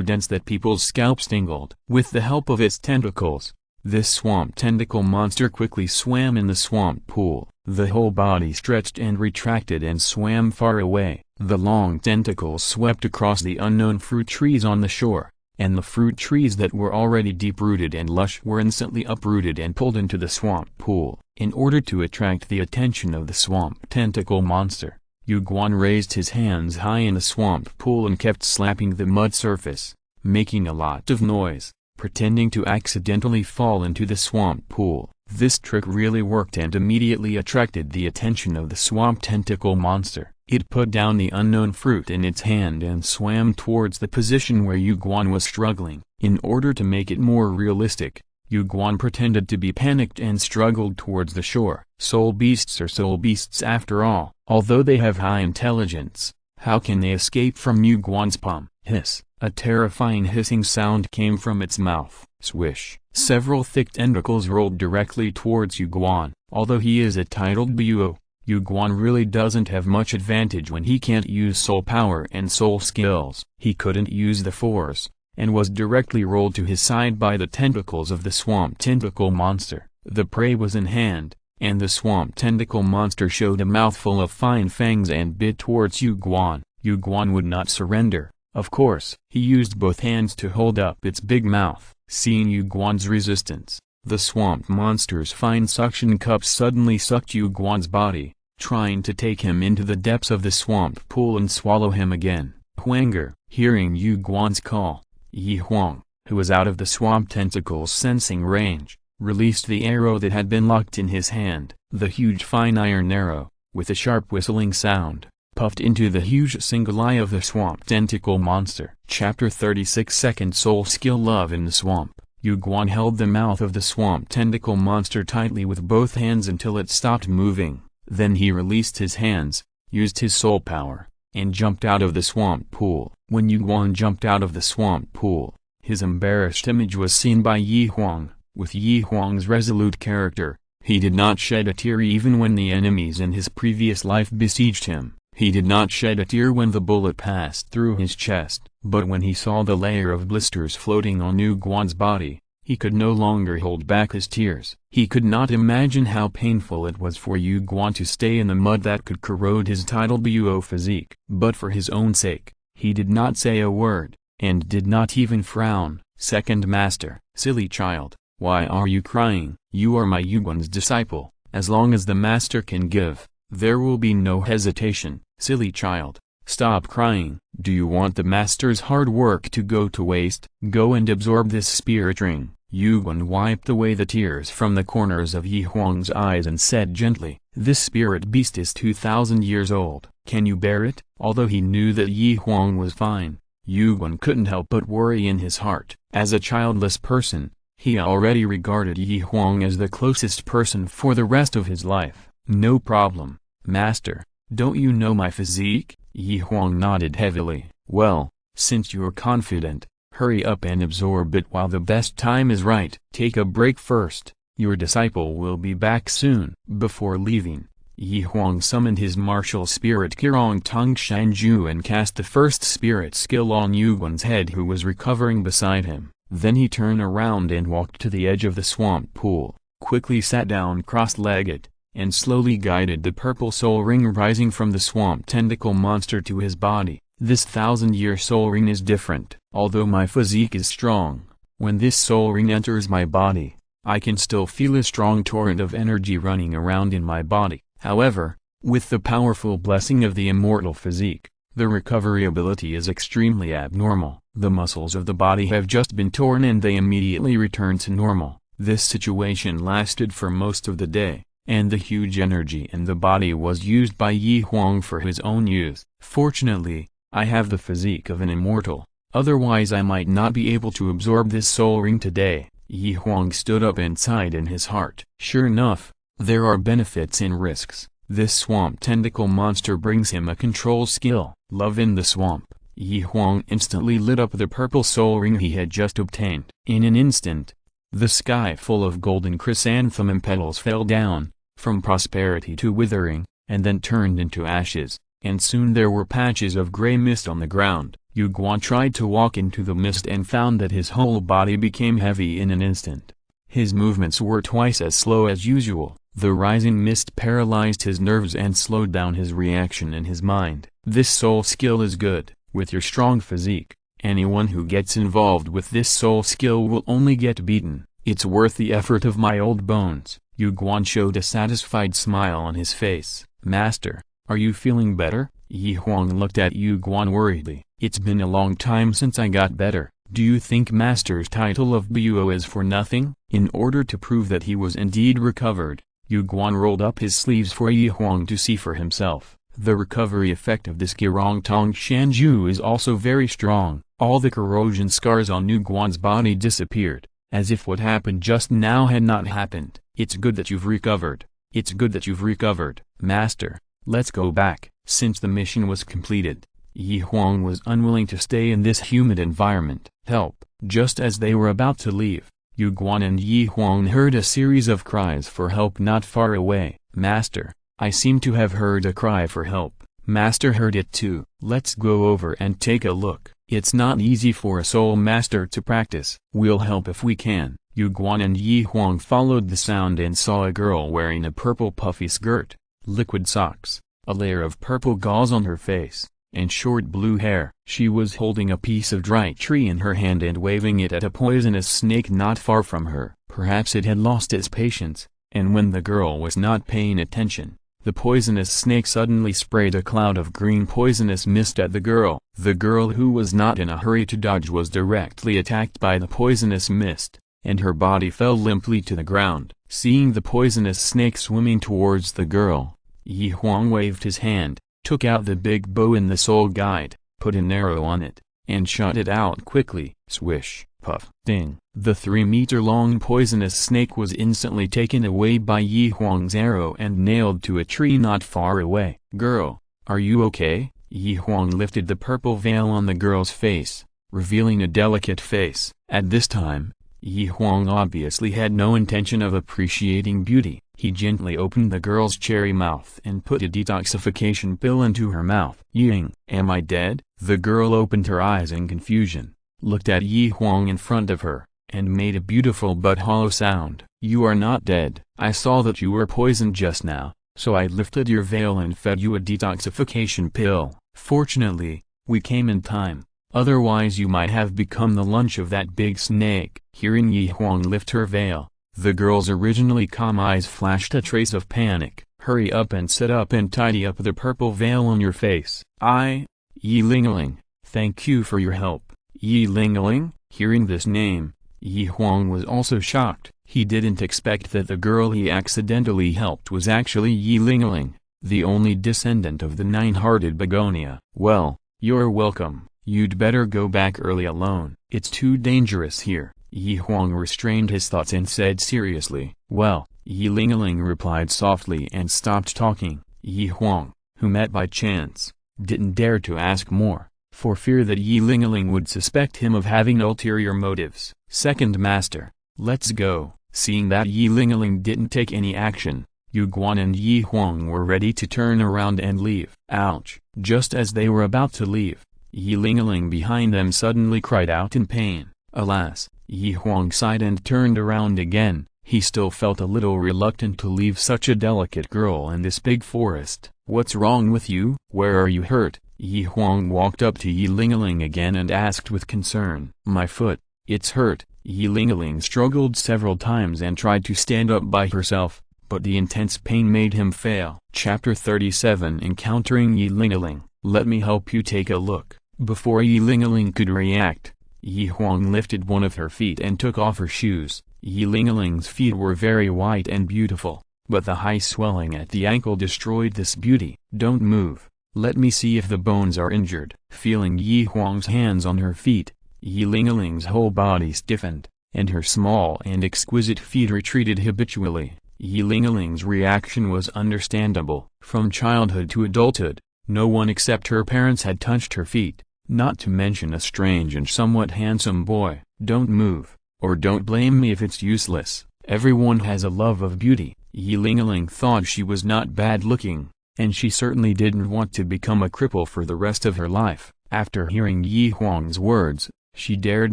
dense that people's scalps tingled. With the help of its tentacles, This swamp tentacle monster quickly swam in the swamp pool. The whole body stretched and retracted and swam far away. The long tentacles swept across the unknown fruit trees on the shore, and the fruit trees that were already deep-rooted and lush were instantly uprooted and pulled into the swamp pool. In order to attract the attention of the swamp tentacle monster, Huang raised his hands high in the swamp pool and kept slapping the mud surface, making a lot of noise, pretending to accidentally fall into the swamp pool. This trick really worked and immediately attracted the attention of the swamp tentacle monster. It put down the unknown fruit in its hand and swam towards the position where Huang was struggling. In order to make it more realistic, Huang pretended to be panicked and struggled towards the shore. Soul beasts are soul beasts after all. Although they have high intelligence, how can they escape from Huang's palm? Hiss! A terrifying hissing sound came from its mouth. Swish! Several thick tentacles rolled directly towards Huang. Although he is a titled Buo, Huang really doesn't have much advantage when he can't use soul power and soul skills. He couldn't use the force, and was directly rolled to his side by the tentacles of the swamp tentacle monster. The prey was in hand, and the swamp tentacle monster showed a mouthful of fine fangs and bit towards Huang. Huang would not surrender. Of course, he used both hands to hold up its big mouth. Seeing Huang's resistance, the swamp monster's fine suction cups suddenly sucked Huang's body, trying to take him into the depths of the swamp pool and swallow him again. Huang, hearing Huang's call, Huang, who was out of the swamp tentacle's sensing range, released the arrow that had been locked in his hand. The huge fine iron arrow, with a sharp whistling sound, puffed into the huge single eye of the swamp tentacle monster. Chapter 36 Second Soul Skill Love in the Swamp. Huang held the mouth of the swamp tentacle monster tightly with both hands until it stopped moving. Then he released his hands, used his soul power, and jumped out of the swamp pool. When Huang jumped out of the swamp pool, his embarrassed image was seen by Huang. With Huang's resolute character, he did not shed a tear even when the enemies in his previous life besieged him. He did not shed a tear when the bullet passed through his chest, but when he saw the layer of blisters floating on Huang's body, he could no longer hold back his tears. He could not imagine how painful it was for Huang to stay in the mud that could corrode his title Buo physique. But for his own sake, he did not say a word, and did not even frown. Second Master, silly child, why are you crying? You are my Huang's disciple. As long as the Master can give, there will be no hesitation. Silly child, stop crying. Do you want the Master's hard work to go to waste? Go and absorb this spirit ring. Huang wiped away the tears from the corners of Huang's eyes and said gently, this spirit beast is 2,000 years old. Can you bear it? Although he knew that Huang was fine, Huang couldn't help but worry in his heart. As a childless person, he already regarded Huang as the closest person for the rest of his life. No problem, Master. Don't you know my physique? Huang nodded heavily. Well, since you're confident, hurry up and absorb it while the best time is right. Take a break first. Your disciple will be back soon. Before leaving, Huang summoned his martial spirit Kirong Tong Shanju and cast the first spirit skill on Huang's head, who was recovering beside him. Then he turned around and walked to the edge of the swamp pool, quickly sat down cross-legged, and slowly guided the purple soul ring rising from the swamp tentacle monster to his body. This 1,000-year soul ring is different. Although my physique is strong, when this soul ring enters my body, I can still feel a strong torrent of energy running around in my body. However, with the powerful blessing of the immortal physique, the recovery ability is extremely abnormal. The muscles of the body have just been torn and they immediately return to normal. This situation lasted for most of the day, and the huge energy in the body was used by Huang for his own use. Fortunately, I have the physique of an immortal, otherwise I might not be able to absorb this soul ring today. Huang stood up and sighed in his heart. Sure enough, there are benefits and risks. This swamp tentacle monster brings him a control skill. Love in the swamp. Huang instantly lit up the purple soul ring he had just obtained. In an instant, the sky full of golden chrysanthemum petals fell down, from prosperity to withering, and then turned into ashes, and soon there were patches of gray mist on the ground. Huang tried to walk into the mist and found that his whole body became heavy in an instant. His movements were twice as slow as usual. The rising mist paralyzed his nerves and slowed down his reaction in his mind. This soul skill is good. With your strong physique, anyone who gets involved with this soul skill will only get beaten. It's worth the effort of my old bones. Yu Guan showed a satisfied smile on his face. Master, are you feeling better? Huang looked at Yu Guan worriedly. It's been a long time since I got better. Do you think Master's title of Buo is for nothing? In order to prove that he was indeed recovered, Yu Guan rolled up his sleeves for Huang to see for himself. The recovery effect of this Girong Tong Shanju is also very strong. All the corrosion scars on Yu Guan's body disappeared, as if what happened just now had not happened. It's good that you've recovered. It's good that you've recovered. Master, let's go back. Since the mission was completed, Huang was unwilling to stay in this humid environment. Help! Just as they were about to leave, Yu Guan and Huang heard a series of cries for help not far away. Master, I seem to have heard a cry for help. Master heard it too. Let's go over and take a look. It's not easy for a soul master to practice. We'll help if we can. Yu Guan and Huang followed the sound and saw a girl wearing a purple puffy skirt, liquid socks, a layer of purple gauze on her face, and short blue hair. She was holding a piece of dry tree in her hand and waving it at a poisonous snake not far from her. Perhaps it had lost its patience, and when the girl was not paying attention, the poisonous snake suddenly sprayed a cloud of green poisonous mist at the girl. The girl, who was not in a hurry to dodge, was directly attacked by the poisonous mist, and her body fell limply to the ground. Seeing the poisonous snake swimming towards the girl, Huang waved his hand, took out the big bow in the soul guide, put an arrow on it, and shot it out quickly. Swish, puff, ding. The 3-meter-long poisonous snake was instantly taken away by Huang's arrow and nailed to a tree not far away. Girl, are you okay? Huang lifted the purple veil on the girl's face, revealing a delicate face. At this time, Huang obviously had no intention of appreciating beauty. He gently opened the girl's cherry mouth and put a detoxification pill into her mouth. Ying, am I dead? The girl opened her eyes in confusion, looked at Huang in front of her, and made a beautiful but hollow sound. You are not dead. I saw that you were poisoned just now, so I lifted your veil and fed you a detoxification pill. Fortunately, we came in time, otherwise you might have become the lunch of that big snake. Hearing Huang lift her veil, the girl's originally calm eyes flashed a trace of panic. Hurry up and sit up and tidy up the purple veil on your face. Yi Lingling, thank you for your help. Yi Lingling? Hearing this name, Huang was also shocked. He didn't expect that the girl he accidentally helped was actually Yi Lingling, the only descendant of the nine-hearted begonia. Well, you're welcome. You'd better go back early alone. It's too dangerous here. Huang restrained his thoughts and said seriously. Well, Yi Lingling replied softly and stopped talking. Huang, who met by chance, didn't dare to ask more, for fear that Yi Lingling would suspect him of having ulterior motives. Second master, let's go. Seeing that Yi Lingling didn't take any action, Yu Guan and Huang were ready to turn around and leave. Ouch! Just as they were about to leave, Yi Lingling behind them suddenly cried out in pain. Alas! Huang sighed and turned around again. He still felt a little reluctant to leave such a delicate girl in this big forest. What's wrong with you? Where are you hurt? Huang walked up to Yi Lingling again and asked with concern. My foot, it's hurt. Yi Lingling struggled several times and tried to stand up by herself, but the intense pain made him fail. Chapter 37 Encountering Yi Lingling. Let me help you take a look. Before Yi Lingling could react, Huang lifted one of her feet and took off her shoes. Yi Lingling's feet were very white and beautiful, but the high swelling at the ankle destroyed this beauty. Don't move. Let me see if the bones are injured. Feeling Huang's hands on her feet, Yi Lingling's whole body stiffened, and her small and exquisite feet retreated habitually. Yi Lingling's reaction was understandable. From childhood to adulthood, no one except her parents had touched her feet, not to mention a strange and somewhat handsome boy. Don't move, or don't blame me if it's useless. Everyone has a love of beauty. Yi Lingling thought she was not bad looking, and she certainly didn't want to become a cripple for the rest of her life. After hearing Huang's words, She dared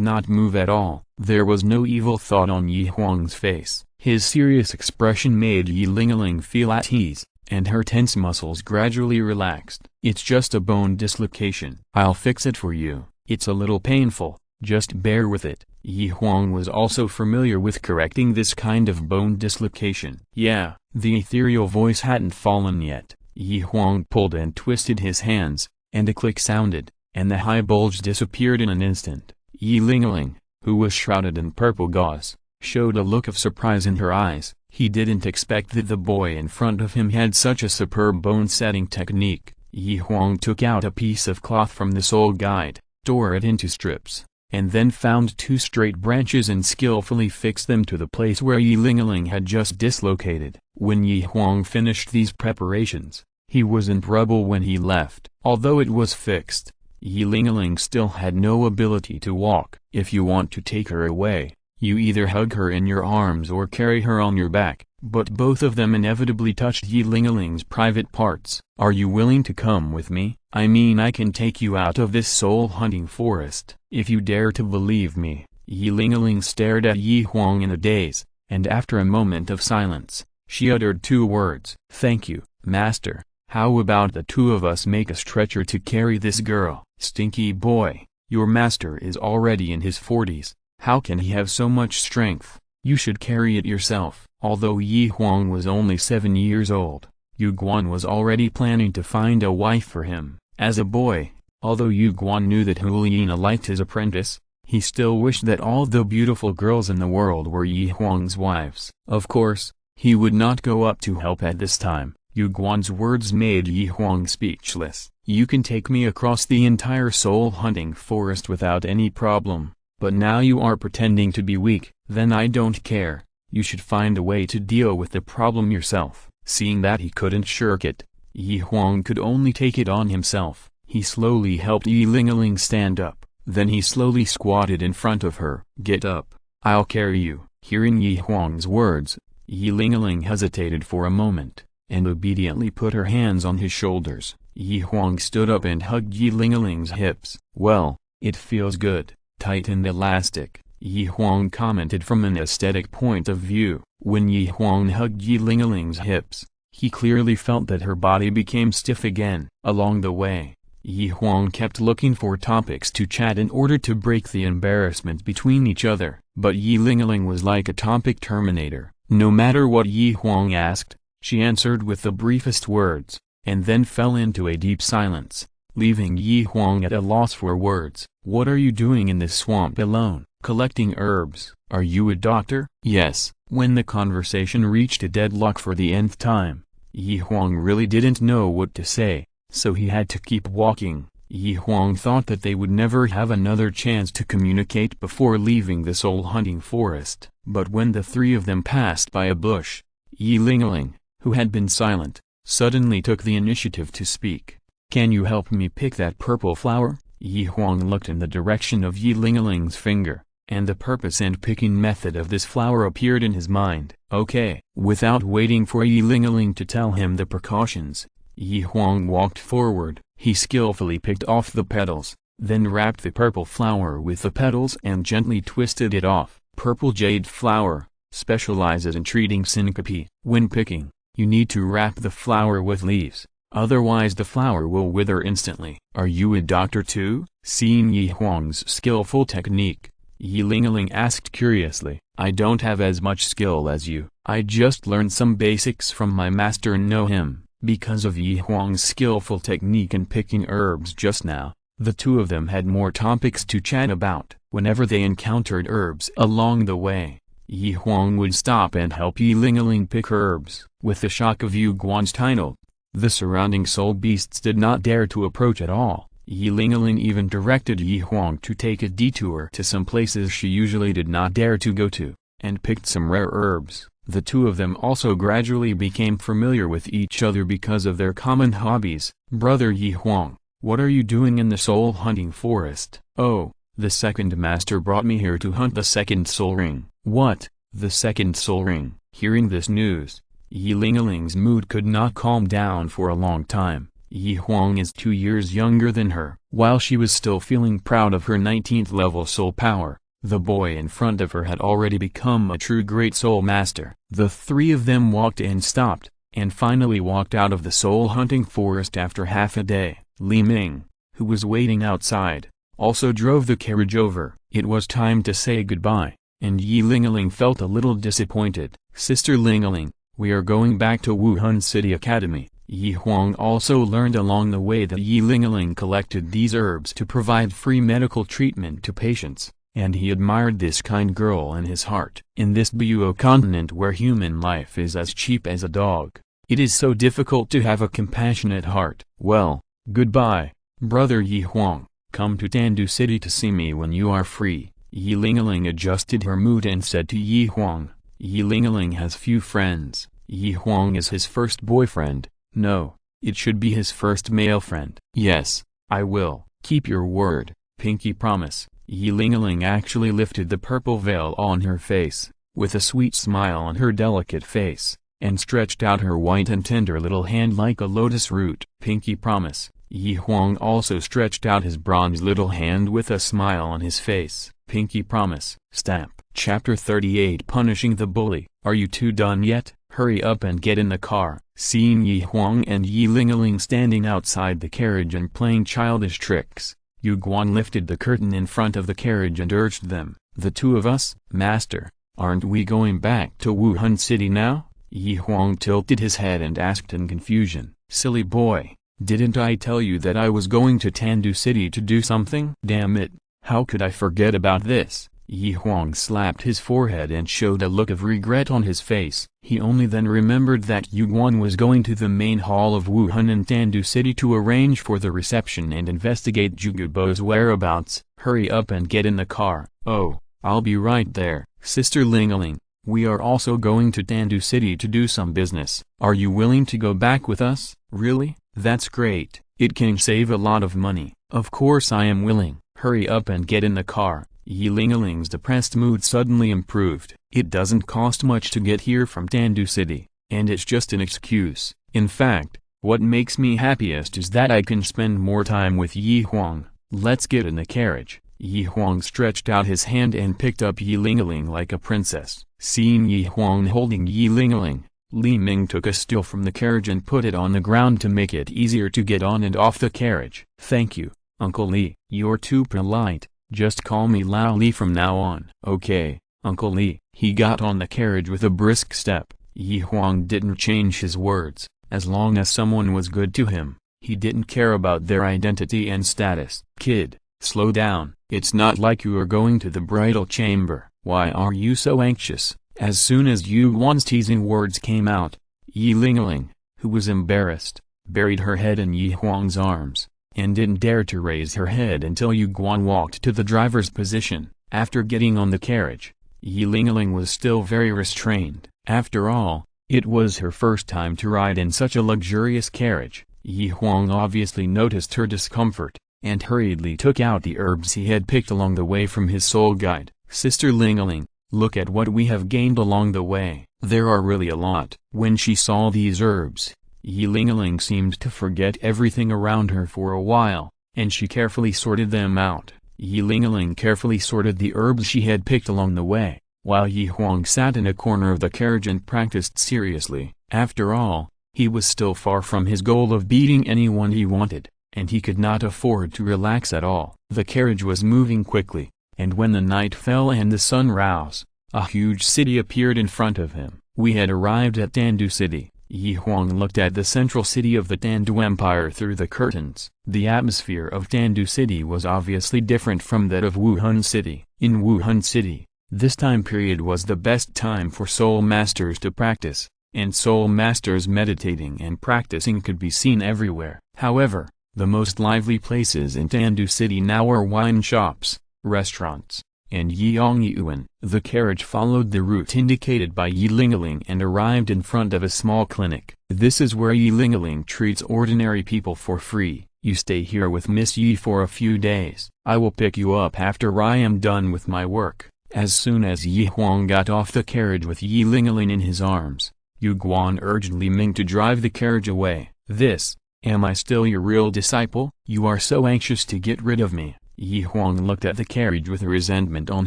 not move at all. There was no evil thought on Yi Huang's face. His serious expression made Yi Ling feel at ease, and her tense muscles gradually relaxed. "It's just a bone dislocation. I'll fix it for you. It's a little painful, just bear with it." Yi Huang was also familiar with correcting this kind of bone dislocation. "Yeah." The ethereal voice hadn't fallen yet. Yi Huang pulled and twisted his hands, and a click sounded, and the high bulge disappeared in an instant. Yi Ling, who was shrouded in purple gauze, showed a look of surprise in her eyes. He didn't expect that the boy in front of him had such a superb bone-setting technique. Yi Huang took out a piece of cloth from the soul guide, tore it into strips, and then found 2 straight branches and skillfully fixed them to the place where Yi Ling had just dislocated. When Yi Huang finished these preparations, he wasn't rubble when he left. Although it was fixed, Yi Ling still had no ability to walk. "If you want to take her away, you either hug her in your arms or carry her on your back." But both of them inevitably touched Yi Ling's private parts. "Are you willing to come with me? I mean, I can take you out of this soul-hunting forest. If you dare to believe me." Yi Ling stared at Yi Huang in a daze, and after a moment of silence, she uttered 2 words. "Thank you, Master. How about the 2 of us make a stretcher to carry this girl?" "Stinky boy, your master is already in his 40s. How can he have so much strength? You should carry it yourself." Although Yi Huang was only 7 years old, Yu Guan was already planning to find a wife for him. As a boy, although Yu Guan knew that Huang liked his apprentice, he still wished that all the beautiful girls in the world were Yi Huang's wives. Of course, he would not go up to help at this time. Yu Guan's words made Yi Huang speechless. "You can take me across the entire soul-hunting forest without any problem, but now you are pretending to be weak. Then I don't care. You should find a way to deal with the problem yourself." Seeing that he couldn't shirk it, Yi Huang could only take it on himself. He slowly helped Yi Ling stand up, then he slowly squatted in front of her. "Get up, I'll carry you." Hearing Yi Huang's words, Yi Ling hesitated for a moment, and obediently put her hands on his shoulders. Yi Huang stood up and hugged Yi Ling's hips. "Well, it feels good. Tighten the elastic," Yi Huang commented from an aesthetic point of view. When Yi Huang hugged Yi Ling's hips, he clearly felt that her body became stiff again. Along the way, Yi Huang kept looking for topics to chat in order to break the embarrassment between each other. But Yi Ling was like a topic terminator. No matter what Yi Huang asked, she answered with the briefest words, and then fell into a deep silence, leaving Yi Huang at a loss for words. "What are you doing in this swamp alone?" "Collecting herbs." "Are you a doctor?" "Yes." When the conversation reached a deadlock for the nth time, Yi Huang really didn't know what to say, so he had to keep walking. Yi Huang thought that they would never have another chance to communicate before leaving the soul-hunting forest. But when the 3 of them passed by a bush, Yi Ling, who had been silent, suddenly took the initiative to speak. "Can you help me pick that purple flower?" Yi Huang looked in the direction of Yi Ling's finger, and the purpose and picking method of this flower appeared in his mind. "Okay." Without waiting for Yi Ling to tell him the precautions, Yi Huang walked forward. He skillfully picked off the petals, then wrapped the purple flower with the petals and gently twisted it off. Purple jade flower specializes in treating syncope. When picking, you need to wrap the flower with leaves, otherwise the flower will wither instantly. "Are you a doctor too?" Seeing Yi Huang's skillful technique, Yi Ling asked curiously. "I don't have as much skill as you. I just learned some basics from my master and know him." Because of Yi Huang's skillful technique in picking herbs just now, the 2 of them had more topics to chat about. Whenever they encountered herbs along the way, Yi Huang would stop and help Yi Ling pick herbs. With the shock of Yu Guan's title, the surrounding soul beasts did not dare to approach at all. Yi Ling even directed Yi Huang to take a detour to some places she usually did not dare to go to, and picked some rare herbs. The 2 of them also gradually became familiar with each other because of their common hobbies. "Brother Yi Huang, what are you doing in the soul-hunting forest?" "Oh, the second master brought me here to hunt the second soul ring." "What? The second soul ring?" Hearing this news, Yi Ling's mood could not calm down for a long time. Yi Huang is 2 years younger than her. While she was still feeling proud of her 19th level soul power, the boy in front of her had already become a true great soul master. The three of them walked and stopped, and finally walked out of the soul hunting forest after half a day. Li Ming, who was waiting outside, also drove the carriage over. It was time to say goodbye, and Yi Lingaling felt a little disappointed. Sister Lingaling, we are going back to Wuhan City Academy. Yi Huang also learned along the way that Yi Lingaling collected these herbs to provide free medical treatment to patients, and he admired this kind girl in his heart. In this Buo continent where human life is as cheap as a dog, it is so difficult to have a compassionate heart. Well, goodbye, brother Yi Huang. Come to Tandu City to see me when you are free. Yi Lingaling adjusted her mood and said to Yi Huang, Yi Lingaling has few friends. Yi Huang is his first boyfriend. No, it should be his first male friend. Yes, I will. Keep your word, pinky promise. Yi Lingaling actually lifted the purple veil on her face, with a sweet smile on her delicate face, and stretched out her white and tender little hand like a lotus root. Pinky promise. Yi Huang also stretched out his bronze little hand with a smile on his face. Pinky promise. Stamp. Chapter 38 Punishing the Bully. Are you two done yet? Hurry up and get in the car. Seeing Yi Huang and Yi Lingaling standing outside the carriage and playing childish tricks, Yu Guan lifted the curtain in front of the carriage and urged them. The two of us? Master, aren't we going back to Wuhan City now? Yi Huang tilted his head and asked in confusion. Silly boy, didn't I tell you that I was going to Tandu City to do something? Damn it, how could I forget about this? Yi Huang slapped his forehead and showed a look of regret on his face. He only then remembered that Yu Guan was going to the main hall of Wuhan in Tandu City to arrange for the reception and investigate Zhugubo's whereabouts. Hurry up and get in the car. Oh, I'll be right there. Sister Lingaling, we are also going to Tandu City to do some business. Are you willing to go back with us? Really? That's great. It can save a lot of money. Of course I am willing. Hurry up and get in the car. Yi Lingaling's depressed mood suddenly improved. It doesn't cost much to get here from Tandu City, and it's just an excuse. In fact, what makes me happiest is that I can spend more time with Yi Huang. Let's get in the carriage. Yi Huang stretched out his hand and picked up Yi Lingaling like a princess. Seeing Yi Huang holding Yi Lingaling, Li Ming took a stool from the carriage and put it on the ground to make it easier to get on and off the carriage. Thank you, Uncle Li. You're too polite. Just call me Lao Li from now on. Okay, Uncle Li. He got on the carriage with a brisk step. Yi Huang didn't change his words. As long as someone was good to him, he didn't care about their identity and status. Kid, slow down. It's not like you are going to the bridal chamber. Why are you so anxious? As soon as Yu Guan's teasing words came out, Yi Lingaling, who was embarrassed, buried her head in Yi Huang's arms, and didn't dare to raise her head until Yu Guan walked to the driver's position. After getting on the carriage, Yi Lingaling was still very restrained. After all, it was her first time to ride in such a luxurious carriage. Yi Huang obviously noticed her discomfort, and hurriedly took out the herbs he had picked along the way from his soul guide. Sister Lingaling, look at what we have gained along the way. There are really a lot. When she saw these herbs, Yi Lingaling seemed to forget everything around her for a while, and she carefully sorted them out. Yi Lingaling carefully sorted the herbs she had picked along the way, while Yi Huang sat in a corner of the carriage and practiced seriously. After all, he was still far from his goal of beating anyone he wanted, and he could not afford to relax at all. The carriage was moving quickly, and when the night fell and the sun rose, a huge city appeared in front of him. We had arrived at Tandu City. Yi Huang looked at the central city of the Tandu Empire through the curtains. The atmosphere of Tandu City was obviously different from that of Wuhan City. In Wuhan City, this time period was the best time for soul masters to practice, and soul masters meditating and practicing could be seen everywhere. However, the most lively places in Tandu City now are wine shops, restaurants, and Yongyuan. The carriage followed the route indicated by Yi Lingaling and arrived in front of a small clinic. This is where Yi Lingaling treats ordinary people for free. You stay here with Miss Yi for a few days. I will pick you up after I am done with my work. As soon as Yi Huang got off the carriage with Yi Lingaling in his arms, Yu Guan urged Li Ming to drive the carriage away. This, Am I still your real disciple? You are so anxious to get rid of me. Yi Huang looked at the carriage with resentment on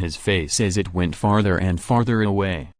his face as it went farther and farther away.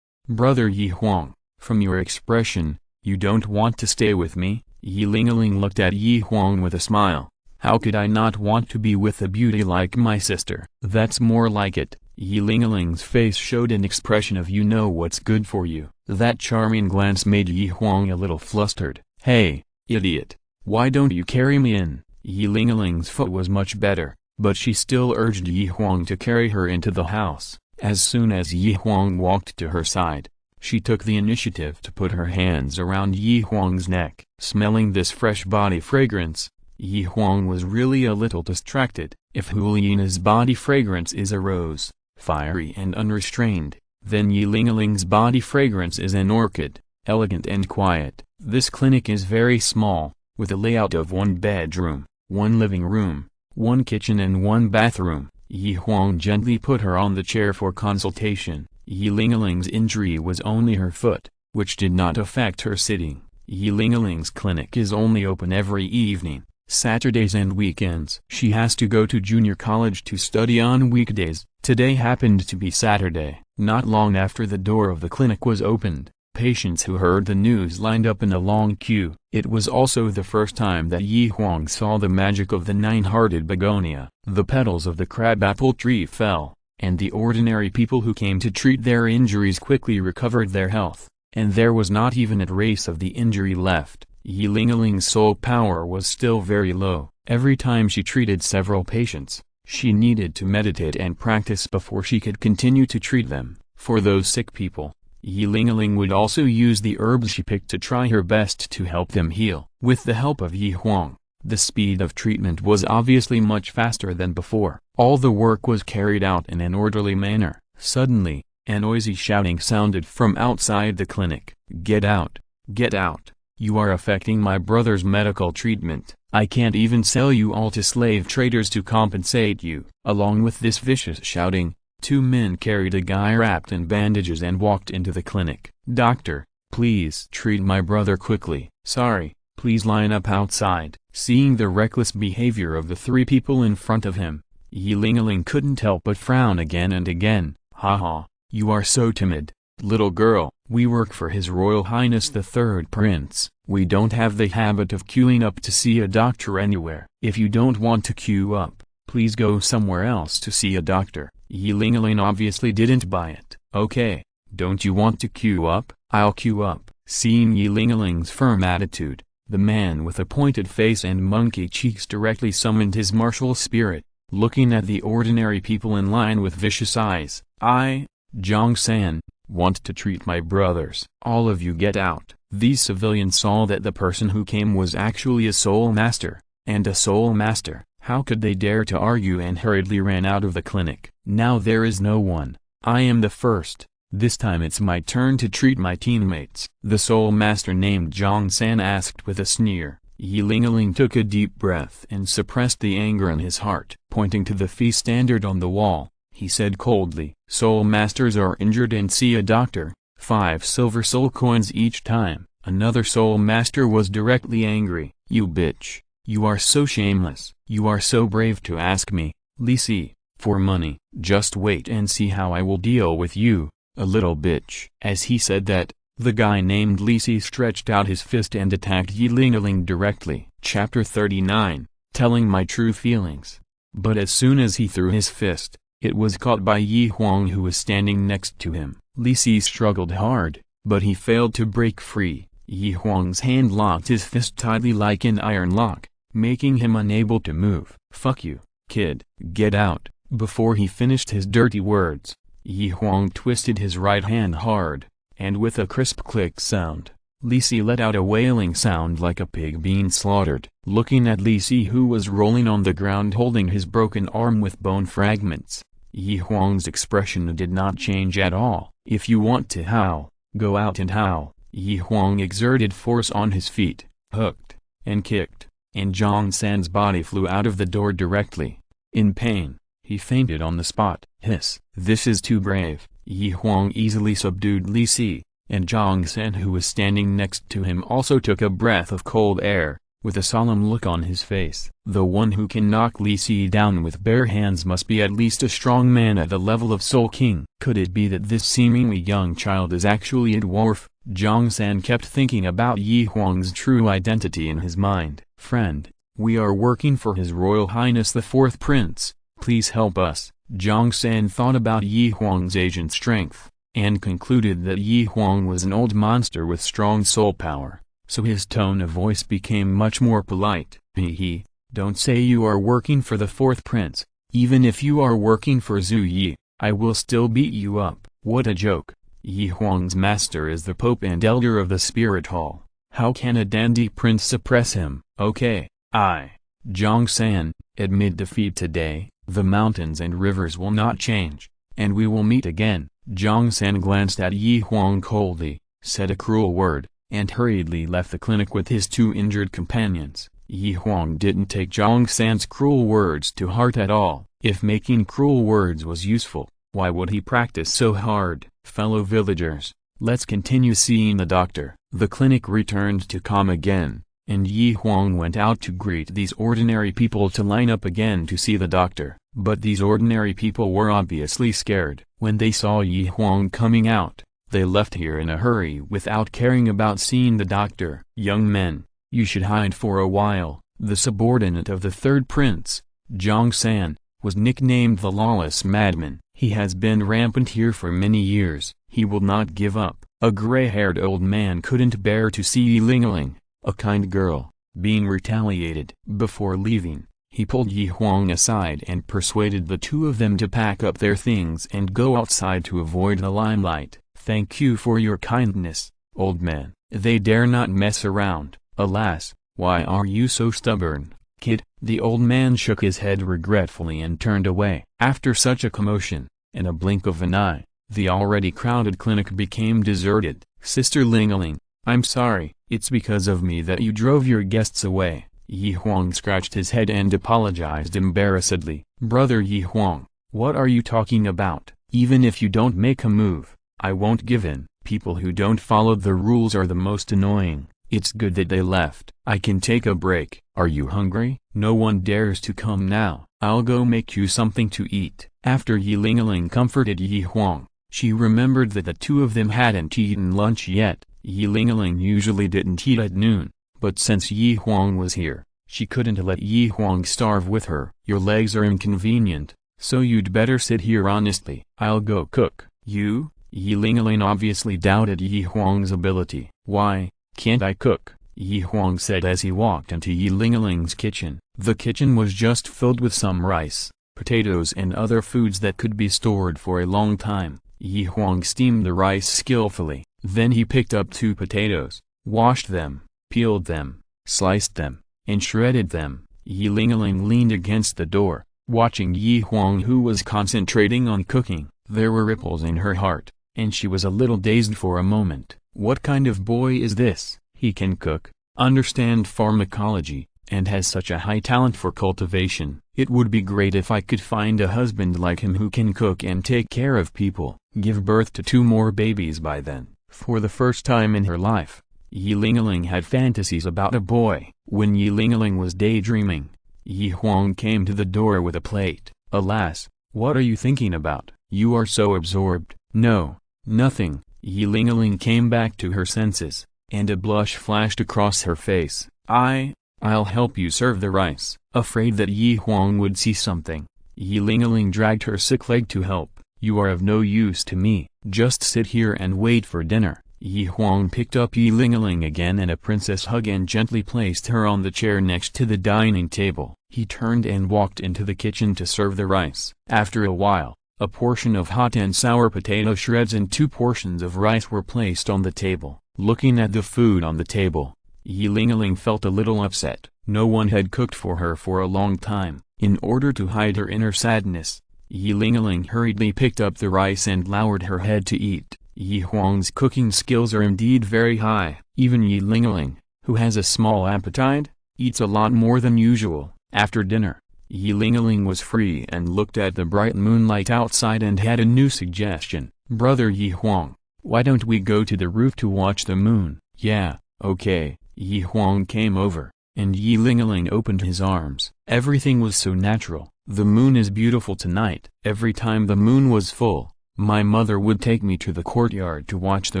Brother Yi Huang, from your expression, you don't want to stay with me? Yi Ling looked at Yi Huang with a smile. How could I not want to be with a beauty like my sister? That's more like it. Yi Ling's face showed an expression of you know what's good for you. That charming glance made Yi Huang a little flustered. Hey, idiot, why don't you carry me in? Yi Ling's foot was much better, but she still urged Yi Huang to carry her into the house. As soon as Yi Huang walked to her side, she took the initiative to put her hands around Yi Huang's neck. Smelling this fresh body fragrance, Yi Huang was really a little distracted. If Hulina's body fragrance is a rose, fiery and unrestrained, then Yi Ling's body fragrance is an orchid, elegant and quiet. This clinic is very small, with a layout of one bedroom, one living room, one kitchen and one bathroom. Yi Huang gently put her on the chair for consultation. Yi Ling's injury was only her foot, which did not affect her sitting. Yi Ling's clinic is only open every evening, Saturdays and weekends. She has to go to junior college to study on weekdays. Today happened to be Saturday. Not long after the door of the clinic was opened, patients who heard the news lined up in a long queue. It was also the first time that Yi Huang saw the magic of the nine-hearted begonia. The petals of the crabapple tree fell, and the ordinary people who came to treat their injuries quickly recovered their health, and there was not even a trace of the injury left. Yi Ling's soul power was still very low. Every time she treated several patients, she needed to meditate and practice before she could continue to treat them. For those sick people, Yi Ling would also use the herbs she picked to try her best to help them heal. With the help of Yi Huang, the speed of treatment was obviously much faster than before. All the work was carried out in an orderly manner. Suddenly, a noisy shouting sounded from outside the clinic. Get out! Get out! You are affecting my brother's medical treatment. I can't even sell you all to slave traders to compensate you. Along with this vicious shouting, two men carried a guy wrapped in bandages and walked into the clinic. Doctor, please treat my brother quickly. Sorry, please line up outside. Seeing the reckless behavior of the three people in front of him, Yi Ling couldn't help but frown again and again. Haha, you are so timid. Little girl, we work for His Royal Highness the Third Prince. We don't have the habit of queuing up to see a doctor anywhere. If you don't want to queue up, please go somewhere else to see a doctor. Yi Ling obviously didn't buy it. Okay, don't you want to queue up? I'll queue up. Seeing Yi Ling's firm attitude, the man with a pointed face and monkey cheeks directly summoned his martial spirit, looking at the ordinary people in line with vicious eyes. I, Tang San, want to treat my brothers. All of you get out. These civilians saw that the person who came was actually a soul master, and a soul master. How could they dare to argue, and hurriedly ran out of the clinic. Now there is no one. I am the first. This time it's my turn to treat my teammates. The soul master named Tang San asked with a sneer. Yi Ling took a deep breath and suppressed the anger in his heart. Pointing to the fee standard on the wall, he said coldly, soul masters are injured and see a doctor, 5 silver soul coins each time. Another soul master was directly angry. You bitch, you are so shameless. You are so brave to ask me, Lisi, for money. Just wait and see how I will deal with you, a little bitch. As he said that, the guy named Lisi stretched out his fist and attacked Yi Ling directly. Chapter 39, Telling My True Feelings. But as soon as he threw his fist, it was caught by Yi Huang, who was standing next to him. Lisi struggled hard, but he failed to break free. Yi Huang's hand locked his fist tightly like an iron lock, making him unable to move. Fuck you, kid, get out. Before he finished his dirty words, Yi Huang twisted his right hand hard, and with a crisp click sound, Lisi let out a wailing sound like a pig being slaughtered. Looking at Lisi, who was rolling on the ground holding his broken arm with bone fragments, Yi Huang's expression did not change at all. If you want to howl, go out and howl. Yi Huang exerted force on his feet, hooked, and kicked, and Tang San's body flew out of the door directly. In pain, he fainted on the spot. Hiss. This is too brave. Yi Huang easily subdued Lisi, and Tang San, who was standing next to him, also took a breath of cold air, with a solemn look on his face. The one who can knock Li Si down with bare hands must be at least a strong man at the level of Soul King. Could it be that this seemingly young child is actually a dwarf? Tang San kept thinking about Huang's true identity in his mind. Friend, we are working for His Royal Highness the Fourth Prince. Please help us. Tang San thought about Huang's age and strength, and concluded that Huang was an old monster with strong soul power, so his tone of voice became much more polite. Hee, don't say you are working for the Fourth Prince. Even if you are working for Zhu Yi, I will still beat you up. What a joke. Huang's master is the Pope and Elder of the Spirit Hall. How can a dandy prince suppress him? Okay, Tang San, admit defeat today. The mountains and rivers will not change, and we will meet again. Tang San glanced at Huang coldly, said a cruel word, and hurriedly left the clinic with his two injured companions. Huang didn't take Tang San's cruel words to heart at all. If making cruel words was useful, why would he practice so hard? Fellow villagers, let's continue seeing the doctor. The clinic returned to calm again, and Huang went out to greet these ordinary people to line up again to see the doctor. But these ordinary people were obviously scared. When they saw Huang coming out, they left here in a hurry without caring about seeing the doctor. Young men, you should hide for a while. The subordinate of the third prince, Tang San, was nicknamed the Lawless Madman. He has been rampant here for many years. He will not give up. A gray-haired old man couldn't bear to see Ling, a kind girl, being retaliated. Before leaving, he pulled Huang aside and persuaded the two of them to pack up their things and go outside to avoid the limelight. Thank you for your kindness, old man. They dare not mess around. Alas, why are you so stubborn, kid? The old man shook his head regretfully and turned away. After such a commotion, in a blink of an eye, the already crowded clinic became deserted. Sister Ling, I'm sorry, it's because of me that you drove your guests away. Huang scratched his head and apologized embarrassedly. Brother Huang, what are you talking about? Even if you don't make a move, I won't give in. People who don't follow the rules are the most annoying. It's good that they left. I can take a break. Are you hungry? No one dares to come now. I'll go make you something to eat. After Ling comforted Huang, she remembered that the two of them hadn't eaten lunch yet. Ling usually didn't eat at noon, but since Huang was here, she couldn't let Huang starve with her. Your legs are inconvenient, so you'd better sit here honestly. I'll go cook. You? Ling obviously doubted Huang's ability. Why can't I cook? Huang said as he walked into Ling's kitchen. The kitchen was just filled with some rice, potatoes and other foods that could be stored for a long time. Huang steamed the rice skillfully. Then he picked up 2 potatoes, washed them, peeled them, sliced them, and shredded them. Ling leaned against the door, watching Huang, who was concentrating on cooking. There were ripples in her heart, and she was a little dazed for a moment. What kind of boy is this? He can cook, understand pharmacology, and has such a high talent for cultivation. It would be great if I could find a husband like him who can cook and take care of people. Give birth to 2 more babies by then. For the first time in her life, Ling had fantasies about a boy. When Ling was daydreaming, Huang came to the door with a plate. Alas, what are you thinking about? You are so absorbed. No, nothing. Ling came back to her senses, and a blush flashed across her face. I'll help you serve the rice. Afraid that Huang would see something, Ling dragged her sick leg to help. You are of no use to me. Just sit here and wait for dinner. Huang picked up Ling again and a princess hug and gently placed her on the chair next to the dining table. He turned and walked into the kitchen to serve the rice. After a while, a portion of hot and sour potato shreds and 2 portions of rice were placed on the table. Looking at the food on the table, Ling felt a little upset. No one had cooked for her for a long time. In order to hide her inner sadness, Ling hurriedly picked up the rice and lowered her head to eat. Huang's cooking skills are indeed very high. Even Ling, who has a small appetite, eats a lot more than usual. After dinner, Ling was free and looked at the bright moonlight outside and had a new suggestion. Brother Huang, Why don't we go to the roof to watch the moon? Yeah, okay. Yi Huang came over, and Yi Ling-a-ling opened his arms. Everything was so natural. The moon is beautiful tonight. Every time the moon was full, my mother would take me to the courtyard to watch the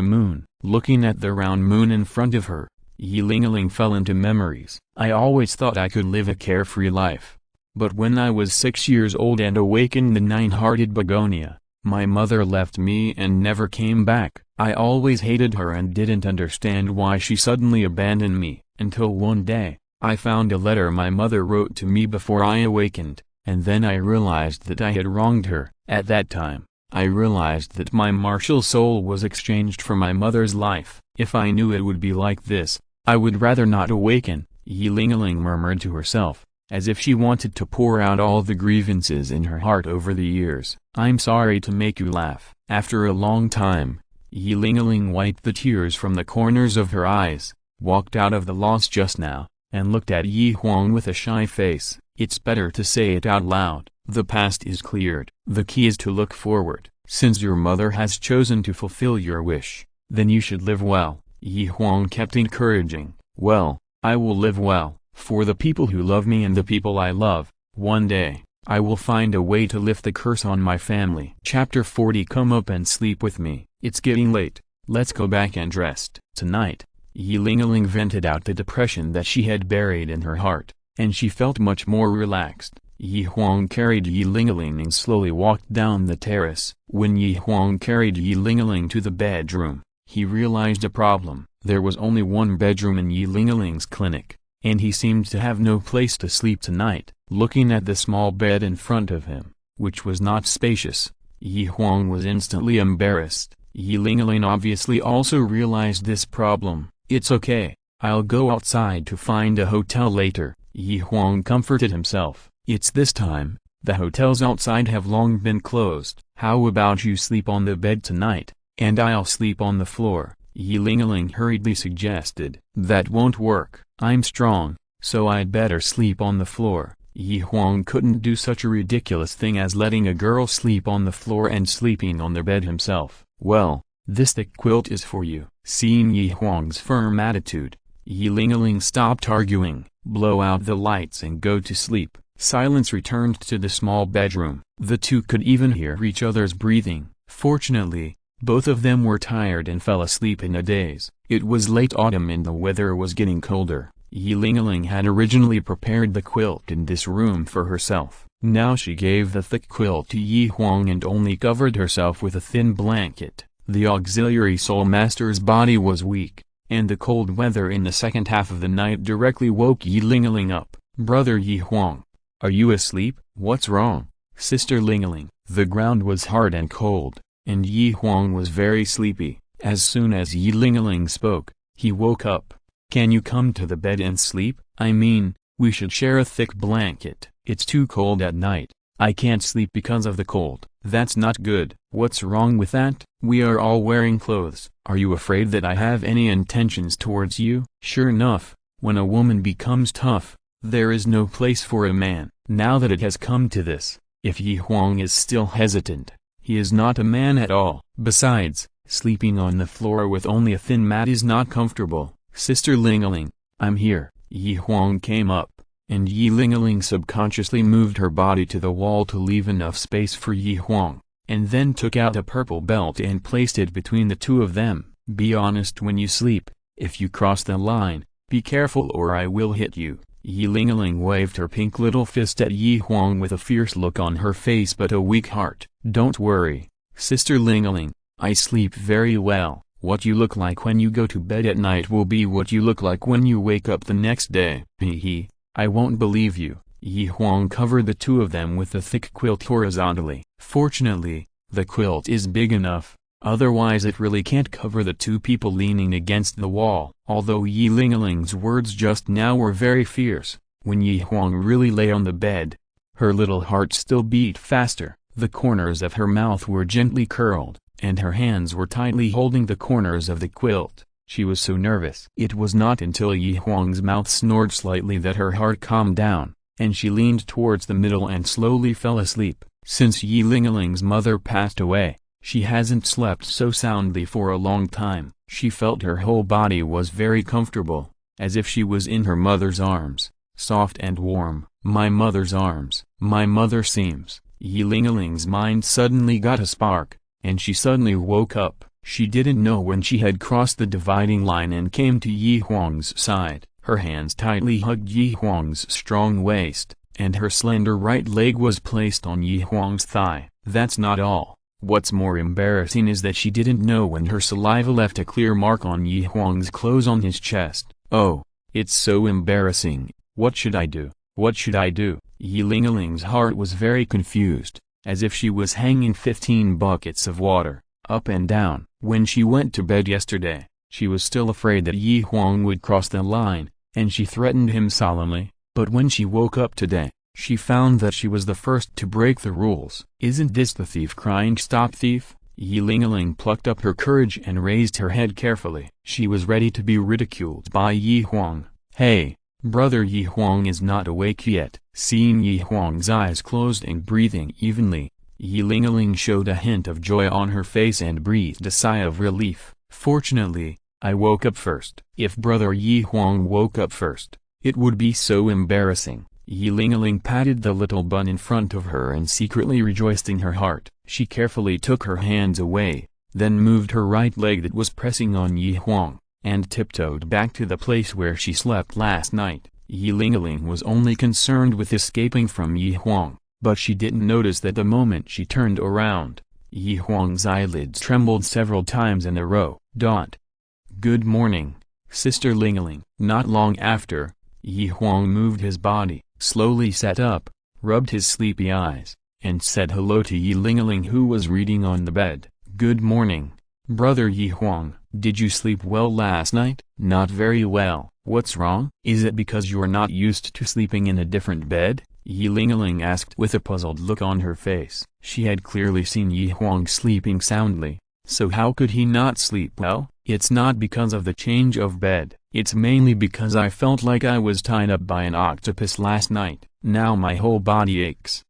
moon. Looking at the round moon in front of her, Yi Ling-a-ling fell into memories. I always thought I could live a carefree life. But when I was 6 years old and awakened the nine-hearted begonia, my mother left me and never came back. I always hated her and didn't understand why she suddenly abandoned me, until one day, I found a letter my mother wrote to me before I awakened, and then I realized that I had wronged her. At that time, I realized that my martial soul was exchanged for my mother's life. If I knew it would be like this, I would rather not awaken, Yi Ling-a-ling murmured to herself, as if she wanted to pour out all the grievances in her heart over the years. I'm sorry to make you laugh. After a long time, Yi Ling-a-ling wiped the tears from the corners of her eyes, walked out of the loss just now, and looked at Yi Huang with a shy face. It's better to say it out loud. The past is cleared. The key is to look forward. Since your mother has chosen to fulfill your wish, then you should live well. Yi Huang kept encouraging. Well, I will live well, for the people who love me and the people I love. One day, I will find a way to lift the curse on my family. Chapter 40. Come up and sleep with me. It's getting late. Let's go back and rest. Tonight, Yi Ling-a-ling vented out the depression that she had buried in her heart, and she felt much more relaxed. Yi Huang carried Yi Ling-a-ling and slowly walked down the terrace. When Yi Huang carried Yi Ling-a-ling to the bedroom, he realized a problem. There was only one bedroom in Yi Ling-a-ling's clinic, and he seemed to have no place to sleep tonight. Looking at the small bed in front of him, which was not spacious, Yi Huang was instantly embarrassed. Yi Ling-a-ling obviously also realized this problem. It's okay, I'll go outside to find a hotel later, Yi Huang comforted himself. It's this time, the hotels outside have long been closed. How about you sleep on the bed tonight, and I'll sleep on the floor, Yi Ling-a-ling hurriedly suggested. That won't work. I'm strong, so I'd better sleep on the floor. Yi Huang couldn't do such a ridiculous thing as letting a girl sleep on the floor and sleeping on the bed himself. Well, this thick quilt is for you. Seeing Yi Huang's firm attitude, Yi Ling-a-ling stopped arguing. Blow out the lights and go to sleep. Silence returned to the small bedroom. The two could even hear each other's breathing. Fortunately, both of them were tired and fell asleep in a daze. It was late autumn and the weather was getting colder. Yi Ling-a-ling had originally prepared the quilt in this room for herself. Now she gave the thick quilt to Yi Huang and only covered herself with a thin blanket. The auxiliary soul master's body was weak, and the cold weather in the second half of the night directly woke Yi Ling-a-ling up. Brother Yi Huang, are you asleep? What's wrong, Sister Ling-a-ling? The ground was hard and cold, and Yi Huang was very sleepy. As soon as Yi Ling-a-ling spoke, he woke up. Can you come to the bed and sleep? I mean, we should share a thick blanket. It's too cold at night. I can't sleep because of the cold. That's not good. What's wrong with that? We are all wearing clothes. Are you afraid that I have any intentions towards you? Sure enough, when a woman becomes tough, there is no place for a man. Now that it has come to this, if Yi Huang is still hesitant, he is not a man at all. Besides, sleeping on the floor with only a thin mat is not comfortable. Sister Ling-a-ling, I'm here. Yi Huang came up, and Yi Ling-a-ling subconsciously moved her body to the wall to leave enough space for Yi Huang, and then took out a purple belt and placed it between the two of them. Be honest when you sleep. If you cross the line, be careful or I will hit you. Yi Ling-a-ling waved her pink little fist at Yi Huang with a fierce look on her face but a weak heart. Don't worry, Sister Ling-a-ling, I sleep very well. What you look like when you go to bed at night will be what you look like when you wake up the next day. Hee, I won't believe you. Yi Huang covered the two of them with the thick quilt horizontally. Fortunately, the quilt is big enough, otherwise it really can't cover the two people leaning against the wall. Although Yi Ling-a-ling's words just now were very fierce, when Yi Huang really lay on the bed, her little heart still beat faster. The corners of her mouth were gently curled, and her hands were tightly holding the corners of the quilt. She was so nervous. It was not until Yi Huang's mouth snored slightly that her heart calmed down, and she leaned towards the middle and slowly fell asleep. Since Yi Ling-a-ling's mother passed away, She hasn't slept so soundly for a long time. She felt her whole body was very comfortable, as if she was in her mother's arms, soft and warm. My mother's arms. My mother seems. Yilingling's mind suddenly got a spark, and she suddenly woke up. She didn't know when she had crossed the dividing line and came to Yi Huang's side. Her hands tightly hugged Yi Huang's strong waist, and her slender right leg was placed on Yi Huang's thigh. That's not all. What's more embarrassing is that she didn't know when her saliva left a clear mark on Yi Huang's clothes on his chest. Oh, it's so embarrassing. What should I do? What should I do? Yilingling's heart was very confused, as if she was hanging 15 buckets of water, up and down. When she went to bed yesterday, she was still afraid that Yi Huang would cross the line, and she threatened him solemnly, but when she woke up today, she found that she was the first to break the rules. Isn't this the thief crying stop thief? Yilingling plucked up her courage and raised her head carefully. She was ready to be ridiculed by Yi Huang. Hey, brother, Yi Huang is not awake yet. Seeing Yi Huang's eyes closed and breathing evenly, Yilingling showed a hint of joy on her face and breathed a sigh of relief. Fortunately, I woke up first. If brother Yi Huang woke up first, it would be so embarrassing. Yilingling patted the little bun in front of her and secretly rejoiced in her heart. She carefully took her hands away, then moved her right leg that was pressing on Yi Huang, and tiptoed back to the place where she slept last night. Yilingling was only concerned with escaping from Yi Huang, but she didn't notice that the moment she turned around, Yi Huang's eyelids trembled several times in a row. Good morning, Sister Lingling. Not long after, Yi Huang moved his body, slowly sat up, rubbed his sleepy eyes, and said hello to Yilingling, who was reading on the bed. Good morning, brother Yi Huang. Did you sleep well last night? Not very well. What's wrong? Is it because you're not used to sleeping in a different bed? Yilingling asked with a puzzled look on her face. She had clearly seen Yi Huang sleeping soundly, so how could he not sleep well? It's not because of the change of bed. It's mainly because I felt like I was tied up by an octopus last night. Now my whole body aches.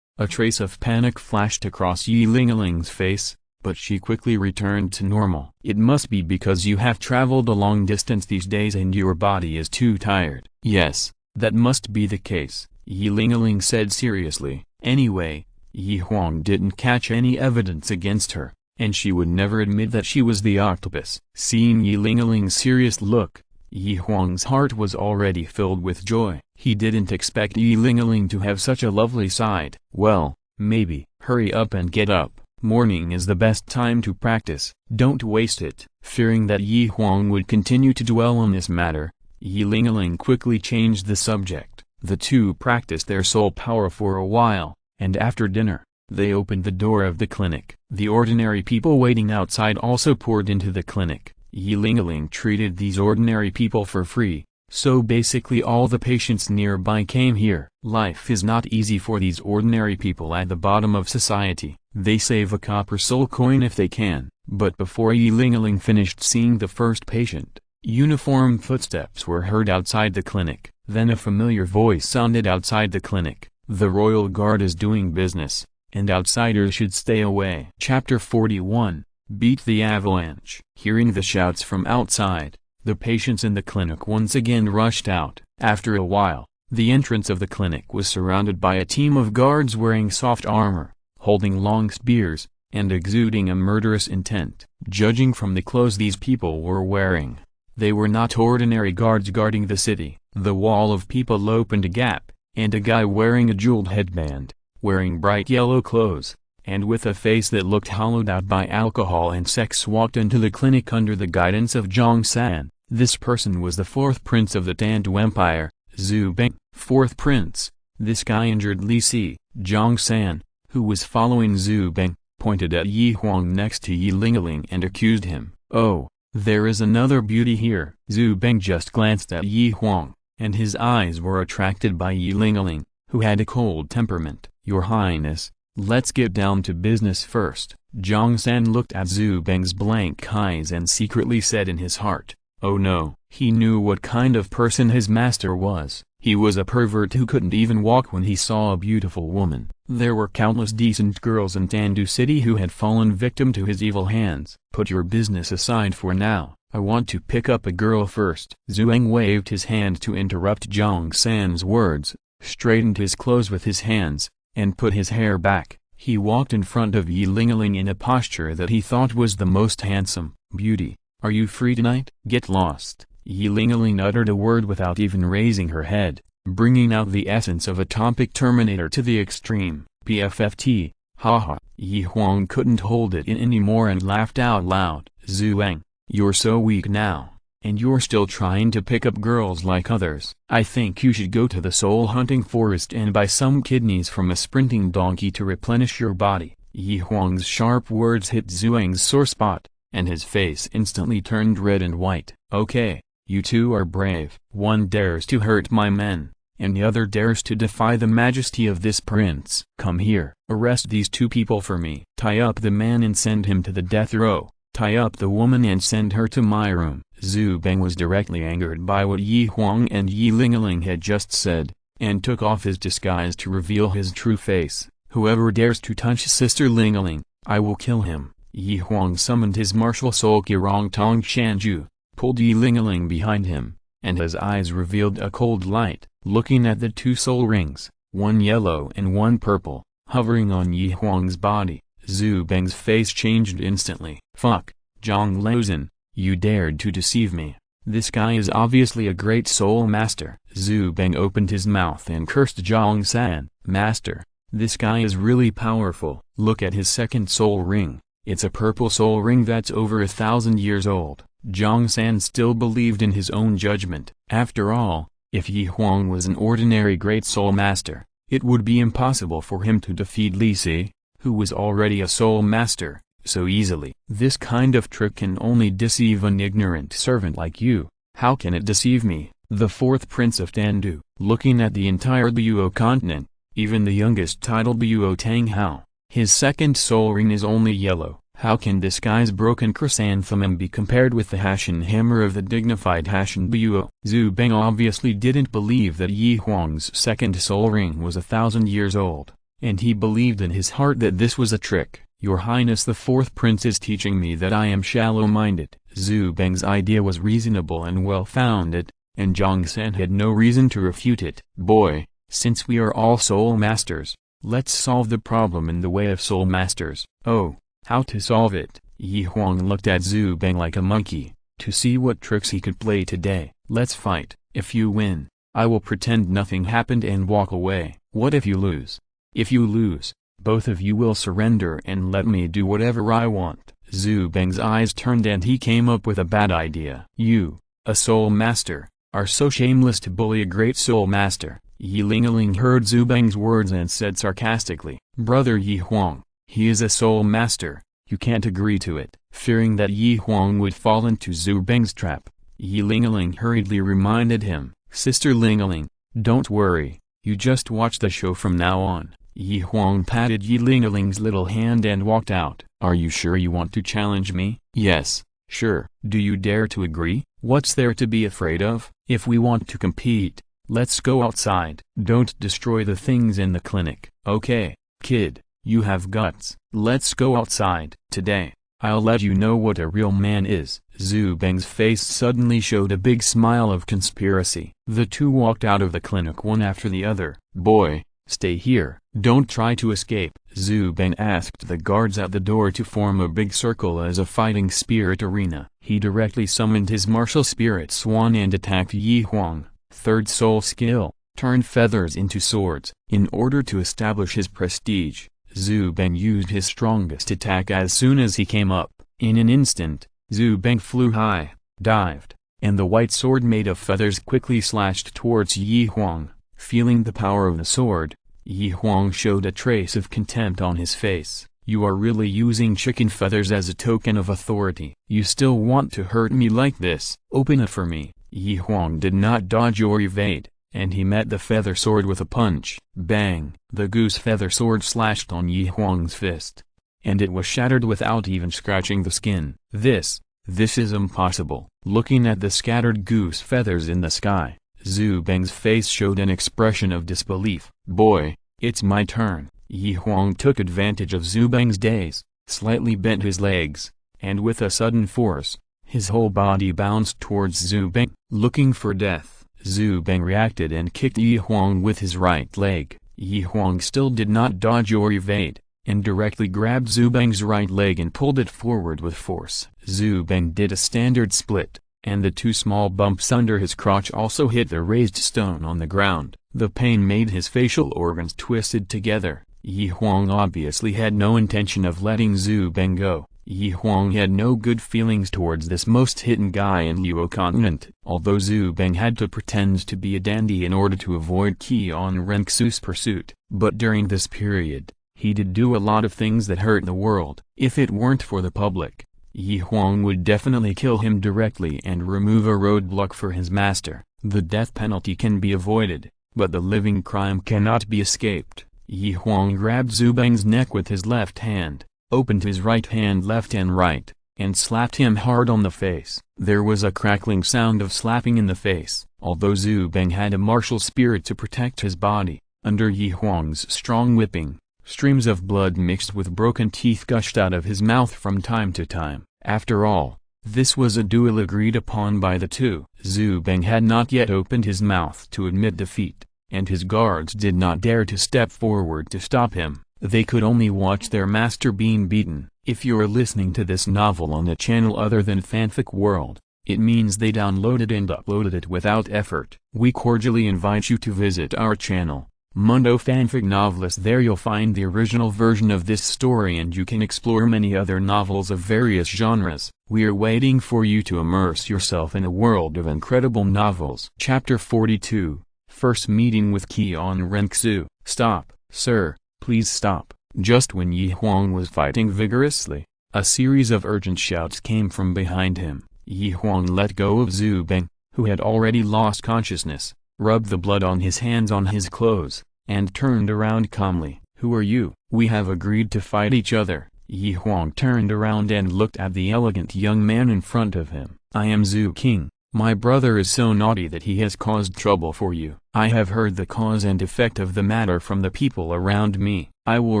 A trace of panic flashed across Yilingling's face, but she quickly returned to normal. It must be because you have traveled a long distance these days and your body is too tired. Yes, that must be the case, Yilingling said seriously. Anyway, Yi Huang didn't catch any evidence against her, and she would never admit that she was the octopus. Seeing Yilingling's serious look, Yi Huang's heart was already filled with joy. He didn't expect Yilingling to have such a lovely side. Well, maybe. Hurry up and get up. Morning is the best time to practice. Don't waste it. Fearing that Yi Huang would continue to dwell on this matter, Yilingling quickly changed the subject. The two practiced their soul power for a while, and after dinner, they opened the door of the clinic. The ordinary people waiting outside also poured into the clinic. Yilingling treated these ordinary people for free, so basically all the patients nearby came here. Life is not easy for these ordinary people at the bottom of society. They save a copper soul coin if they can. But before Yilingling finished seeing the first patient, uniformed footsteps were heard outside the clinic. Then a familiar voice sounded outside the clinic. The royal guard is doing business, and outsiders should stay away. Chapter 41. Beat the avalanche. Hearing the shouts from outside, the patients in the clinic once again rushed out. After a while, the entrance of the clinic was surrounded by a team of guards wearing soft armor, holding long spears, and exuding a murderous intent. Judging from the clothes these people were wearing, they were not ordinary guards guarding the city. The wall of people opened a gap, and a guy wearing a jeweled headband, wearing bright yellow clothes, and with a face that looked hollowed out by alcohol and sex walked into the clinic under the guidance of Tang San. This person was the fourth prince of the Tandu Empire, Zhu Beng. Fourth prince. This guy injured Li Si. Tang San, who was following Zhu Beng, pointed at Yi Huang next to Yilingling and accused him. Oh, there is another beauty here. Zhu Beng just glanced at Yi Huang, and his eyes were attracted by Yilingling, who had a cold temperament. Your Highness, let's get down to business first. Tang San looked at Zhu Beng's blank eyes and secretly said in his heart, oh no. He knew what kind of person his master was. He was a pervert who couldn't even walk when he saw a beautiful woman. There were countless decent girls in Tandu City who had fallen victim to his evil hands. Put your business aside for now. I want to pick up a girl first. Huang waved his hand to interrupt Tang San's words, straightened his clothes with his hands, and put his hair back. He walked in front of Yi Lingling in a posture that he thought was the most handsome. Beauty, are you free tonight? Get lost. Yi Lingling uttered a word without even raising her head, bringing out the essence of a topic terminator to the extreme. PFFT, haha. Yi Huang couldn't hold it in anymore and laughed out loud. Huang, you're so weak now, and you're still trying to pick up girls like others. I think you should go to the soul-hunting forest and buy some kidneys from a sprinting donkey to replenish your body. Yi Huang's sharp words hit Huang's sore spot, and his face instantly turned red and white. Okay, you two are brave. One dares to hurt my men, and the other dares to defy the majesty of this prince. Come here. Arrest these two people for me. Tie up the man and send him to the death row. Tie up the woman and send her to my room. Huang was directly angered by what Yi Huang and Yi Lingling had just said, and took off his disguise to reveal his true face. Whoever dares to touch Sister Lingling, I will kill him. Yi Huang summoned his martial soul Qirong Tong Shanju, pulled Yi Lingling behind him, and his eyes revealed a cold light. Looking at the two soul rings, one yellow and one purple, hovering on Yi Huang's body, Huang's face changed instantly. Fuck, Zhang Laozhen, you dared to deceive me. This guy is obviously a great soul master. Huang opened his mouth and cursed Tang San. Master, this guy is really powerful. Look at his second soul ring. It's a purple soul ring that's over 1,000 years old. Tang San still believed in his own judgment. After all, if Yi Huang was an ordinary great soul master, it would be impossible for him to defeat Li Si, who was already a soul master, so easily. This kind of trick can only deceive an ignorant servant like you. How can it deceive me, the fourth prince of Tandu? Looking at the entire Douluo continent, even the youngest titled Douluo Tang Hao, his second soul ring is only yellow. How can this guy's broken chrysanthemum be compared with the Hashan hammer of the dignified Hashan Douluo? Huang obviously didn't believe that Yi Huang's second soul ring was 1,000 years old, and he believed in his heart that this was a trick. Your Highness, the fourth prince is teaching me that I am shallow-minded. Huang's idea was reasonable and well-founded, and Tang San had no reason to refute it. Boy, since we are all soul masters, let's solve the problem in the way of soul masters. Oh, how to solve it? Yi Huang looked at Huang like a monkey, to see what tricks he could play today. Let's fight. If you win, I will pretend nothing happened and walk away. What if you lose? If you lose, both of you will surrender and let me do whatever I want. Huang's eyes turned and he came up with a bad idea. You, a soul master, are so shameless to bully a great soul master. Yi Lingling heard Huang's words and said sarcastically, Brother Yi Huang, he is a soul master, you can't agree to it. Fearing that Yi Huang would fall into Huang's trap, Yi Lingling hurriedly reminded him, Sister Lingling, don't worry, you just watch the show from now on. Yi Huang patted Yi Lingling's little hand and walked out. Are you sure you want to challenge me? Yes, sure. Do you dare to agree? What's there to be afraid of? If we want to compete, let's go outside. Don't destroy the things in the clinic. Okay, kid, you have guts. Let's go outside. Today, I'll let you know what a real man is. Huang's face suddenly showed a big smile of conspiracy. The two walked out of the clinic one after the other. Boy, stay here. Don't try to escape. Huang asked the guards at the door to form a big circle as a fighting spirit arena. He directly summoned his martial spirit swan and attacked Yi Huang. Third soul skill, turn feathers into swords. In order to establish his prestige, Huang used his strongest attack as soon as he came up. In an instant, Huang flew high, dived, and the white sword made of feathers quickly slashed towards Yi Huang. Feeling the power of the sword, Yi Huang showed a trace of contempt on his face. You are really using chicken feathers as a token of authority. You still want to hurt me like this? Open it for me. Yi Huang did not dodge or evade, and he met the feather sword with a punch. Bang! The goose feather sword slashed on Yi Huang's fist, and it was shattered without even scratching the skin. This is impossible. Looking at the scattered goose feathers in the sky, Zhu Beng's face showed an expression of disbelief. "Boy, it's my turn." Huang took advantage of Zhu Beng's daze, slightly bent his legs, and with a sudden force, his whole body bounced towards Zhu Beng. Looking for death, Zhu Beng reacted and kicked Huang with his right leg. Huang still did not dodge or evade, and directly grabbed Zhu Beng's right leg and pulled it forward with force. Zhu Beng did a standard split, and the two small bumps under his crotch also hit the raised stone on the ground. The pain made his facial organs twisted together. Huang obviously had no intention of letting Zhu Beng go. Huang had no good feelings towards this most hidden guy in Luo continent. Although Zhu Beng had to pretend to be a dandy in order to avoid Qian Renxu's pursuit, but during this period, he did do a lot of things that hurt the world. If it weren't for the public, Huang would definitely kill him directly and remove a roadblock for his master. The death penalty can be avoided, but the living crime cannot be escaped. Huang grabbed Zhu Beng's neck with his left hand, opened his right hand left and right, and slapped him hard on the face. There was a crackling sound of slapping in the face. Although Zhu Beng had a martial spirit to protect his body, under Huang's strong whipping, streams of blood mixed with broken teeth gushed out of his mouth from time to time. After all, this was a duel agreed upon by the two. Zhu Beng had not yet opened his mouth to admit defeat, and his guards did not dare to step forward to stop him. They could only watch their master being beaten. If you're listening to this novel on a channel other than Fanfic World, it means they downloaded and uploaded it without effort. We cordially invite you to visit our channel, Mundo Fanfic Novelist. There you'll find the original version of this story and you can explore many other novels of various genres. We're waiting for you to immerse yourself in a world of incredible novels. Chapter 42, First Meeting with Qian Renxu. "Stop, sir. Please stop." Just when Huang was fighting vigorously, a series of urgent shouts came from behind him. Huang let go of Zhu Beng, who had already lost consciousness, rubbed the blood on his hands on his clothes, and turned around calmly. "Who are you?" "We have agreed to fight each other." Huang turned around and looked at the elegant young man in front of him. "I am Zhu King. My brother is so naughty that he has caused trouble for you. I have heard the cause and effect of the matter from the people around me. I will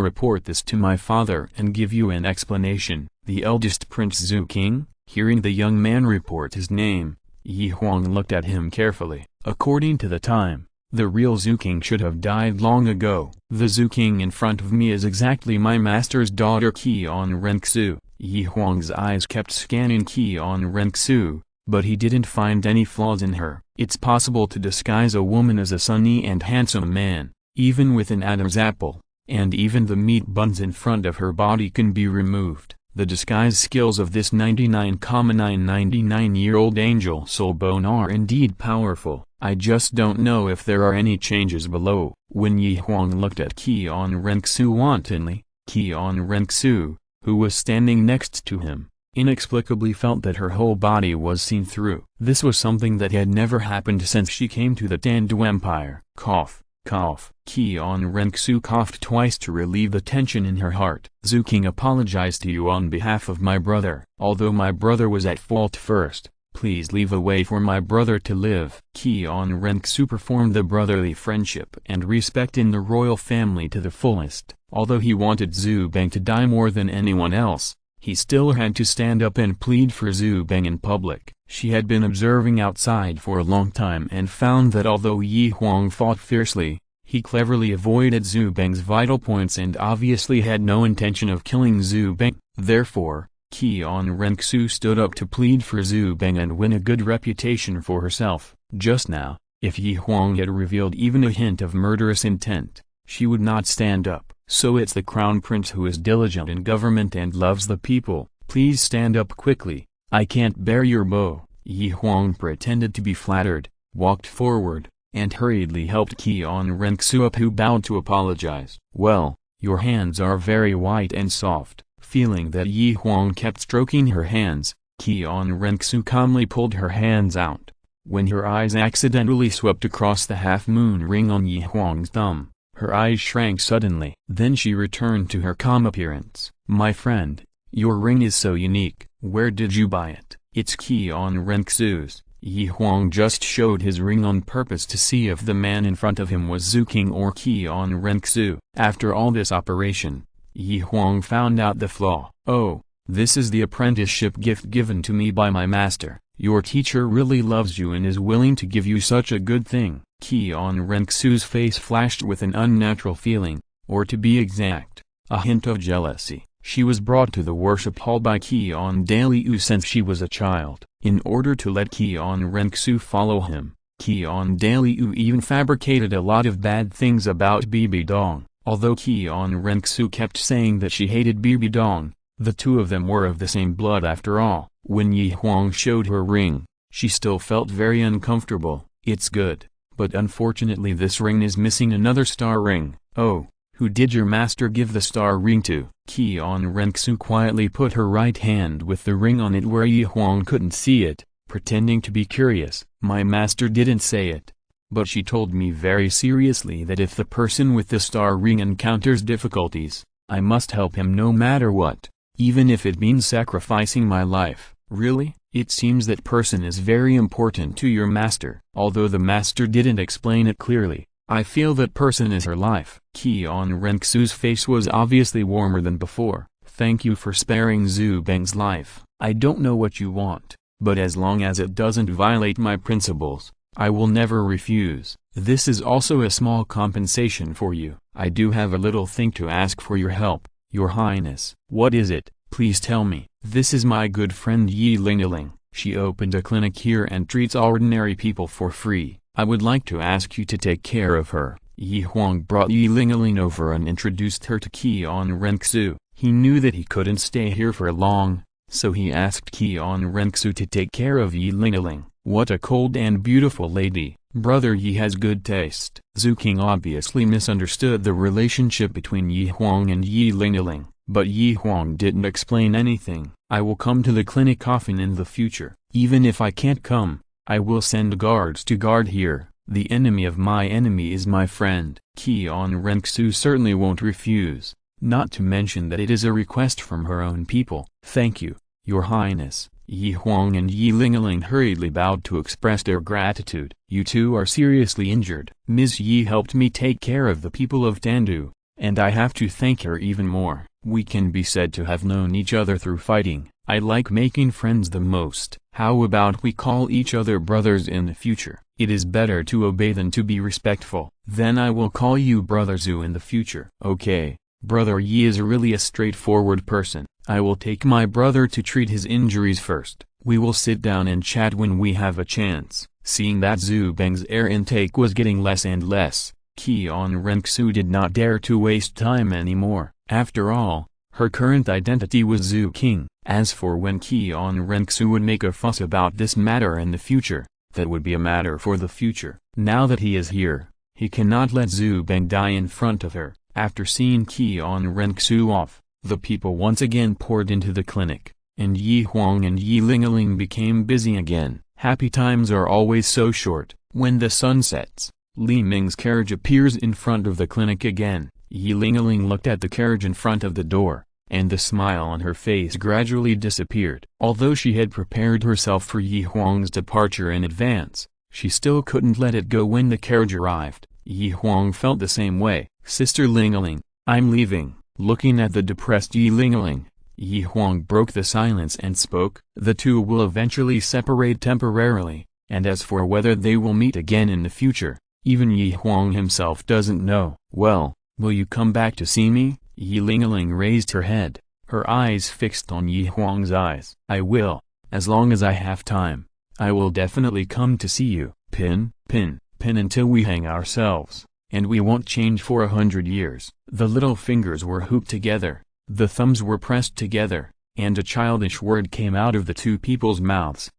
report this to my father and give you an explanation." The eldest Prince Zhu King, hearing the young man report his name, Huang looked at him carefully. According to the time, the real Zhu King should have died long ago. The Zhu King in front of me is exactly my master's daughter Qian Renxu. Huang's eyes kept scanning Qian Renxu, but he didn't find any flaws in her. It's possible to disguise a woman as a sunny and handsome man, even with an Adam's apple, and even the meat buns in front of her body can be removed. The disguise skills of this 99,999-year-old angel soulbone are indeed powerful. I just don't know if there are any changes below. When Huang looked at Qian Renxu wantonly, Qian Renxu, who was standing next to him, inexplicably felt that her whole body was seen through. This was something that had never happened since she came to the Tandu Empire. Cough, cough. Qian Renxu coughed twice to relieve the tension in her heart. "Zhu King apologized to you on behalf of my brother. Although my brother was at fault first, please leave a way for my brother to live." Qian Renxu performed the brotherly friendship and respect in the royal family to the fullest. Although he wanted Zhu Beng to die more than anyone else, he still had to stand up and plead for Zhu Beng in public. She had been observing outside for a long time and found that although Huang fought fiercely, he cleverly avoided Zhu Beng's vital points and obviously had no intention of killing Zhu Beng. Therefore, Qian Renxu stood up to plead for Zhu Beng and win a good reputation for herself. Just now, if Huang had revealed even a hint of murderous intent, she would not stand up. "So it's the crown prince who is diligent in government and loves the people. Please stand up quickly. I can't bear your bow." Huang pretended to be flattered, walked forward, and hurriedly helped Qian Renxu up, who bowed to apologize. "Well, your hands are very white and soft." Feeling that Huang kept stroking her hands, Qian Renxu calmly pulled her hands out. When her eyes accidentally swept across the half-moon ring on Huang's thumb, her eyes shrank suddenly. Then she returned to her calm appearance. "My friend, your ring is so unique. Where did you buy it?" "It's Qian Renxu's." Yi Huang just showed his ring on purpose to see if the man in front of him was Zhu King or Qian Renxu. After all this operation, Yi Huang found out the flaw. "Oh, this is the apprenticeship gift given to me by my master. Your teacher really loves you and is willing to give you such a good thing." Qian Renxu's face flashed with an unnatural feeling, or to be exact, a hint of jealousy. She was brought to the worship hall by Qian Douluo since she was a child. In order to let Qian Renxu follow him, Qian Douluo even fabricated a lot of bad things about Bibi Dong. Although Qian Renxu kept saying that she hated Bibi Dong, the two of them were of the same blood after all. When Yi Huang showed her ring, she still felt very uncomfortable. "It's good, but unfortunately this ring is missing another star ring." "Oh, who did your master give the star ring to?" Qian Renxu quietly put her right hand with the ring on it where Yi Huang couldn't see it, pretending to be curious. "My master didn't say it, but she told me very seriously that if the person with the star ring encounters difficulties, I must help him no matter what, even if it means sacrificing my life." "Really? It seems that person is very important to your master." Although the master didn't explain it clearly, I feel that person is her life. Qian Renxu's face was obviously warmer than before. "Thank you for sparing Zhu Beng's life. I don't know what you want, but as long as it doesn't violate my principles, I will never refuse. This is also a small compensation for you. I do have a little thing to ask for your help, Your Highness." "What is it? Please tell me." "This is my good friend Yi Lingaling. She opened a clinic here and treats ordinary people for free. I would like to ask you to take care of her." Yi Huang brought Yi Lingaling over and introduced her to Qian Renxu. He knew that he couldn't stay here for long, so he asked Qian Renxu to take care of Yi Lingaling. "What a cold and beautiful lady. Brother Yi has good taste." Zhu King obviously misunderstood the relationship between Yi Huang and Yi Lingaling, but Yi Huang didn't explain anything. "I will come to the clinic often in the future. Even if I can't come, I will send guards to guard here. The enemy of my enemy is my friend." Qian Renxu certainly won't refuse, not to mention that it is a request from her own people. "Thank you, Your Highness." Yi Huang and Yi Lingaling hurriedly bowed to express their gratitude. "You two are seriously injured. Ms. Yi helped me take care of the people of Tandu, and I have to thank her even more. We can be said to have known each other through fighting. I like making friends the most. How about we call each other brothers in the future? It is better to obey than to be respectful." "Then I will call you Brother Zhu in the future." "Okay, Brother Yi is really a straightforward person. I will take my brother to treat his injuries first. We will sit down and chat when we have a chance." Seeing that Zhu Beng's air intake was getting less and less, Qian Renxu did not dare to waste time anymore. After all, her current identity was Zhu King. As for when Qian Renxu would make a fuss about this matter in the future, that would be a matter for the future. Now that he is here, he cannot let Zhu Beng die in front of her. After seeing Qian Renxu off, the people once again poured into the clinic, and Yi Huang and Yi Lingaling became busy again. Happy times are always so short. When the sun sets, Li Ming's carriage appears in front of the clinic again. Yi Lingaling looked at the carriage in front of the door, and the smile on her face gradually disappeared. Although she had prepared herself for Yi Huang's departure in advance, she still couldn't let it go when the carriage arrived. Yi Huang felt the same way. "Sister Lingaling, I'm leaving." Looking at the depressed Yi Lingaling, Yi Huang broke the silence and spoke. "The two will eventually separate temporarily, and as for whether they will meet again in the future, even Yi Huang himself doesn't know." "Well, will you come back to see me?" Yi Lingaling raised her head, her eyes fixed on Yi Huang's eyes. "I will, as long as I have time. I will definitely come to see you. Pin until we hang ourselves, and we won't change for 100 years." The little fingers were hooked together, the thumbs were pressed together, and a childish word came out of the two people's mouths.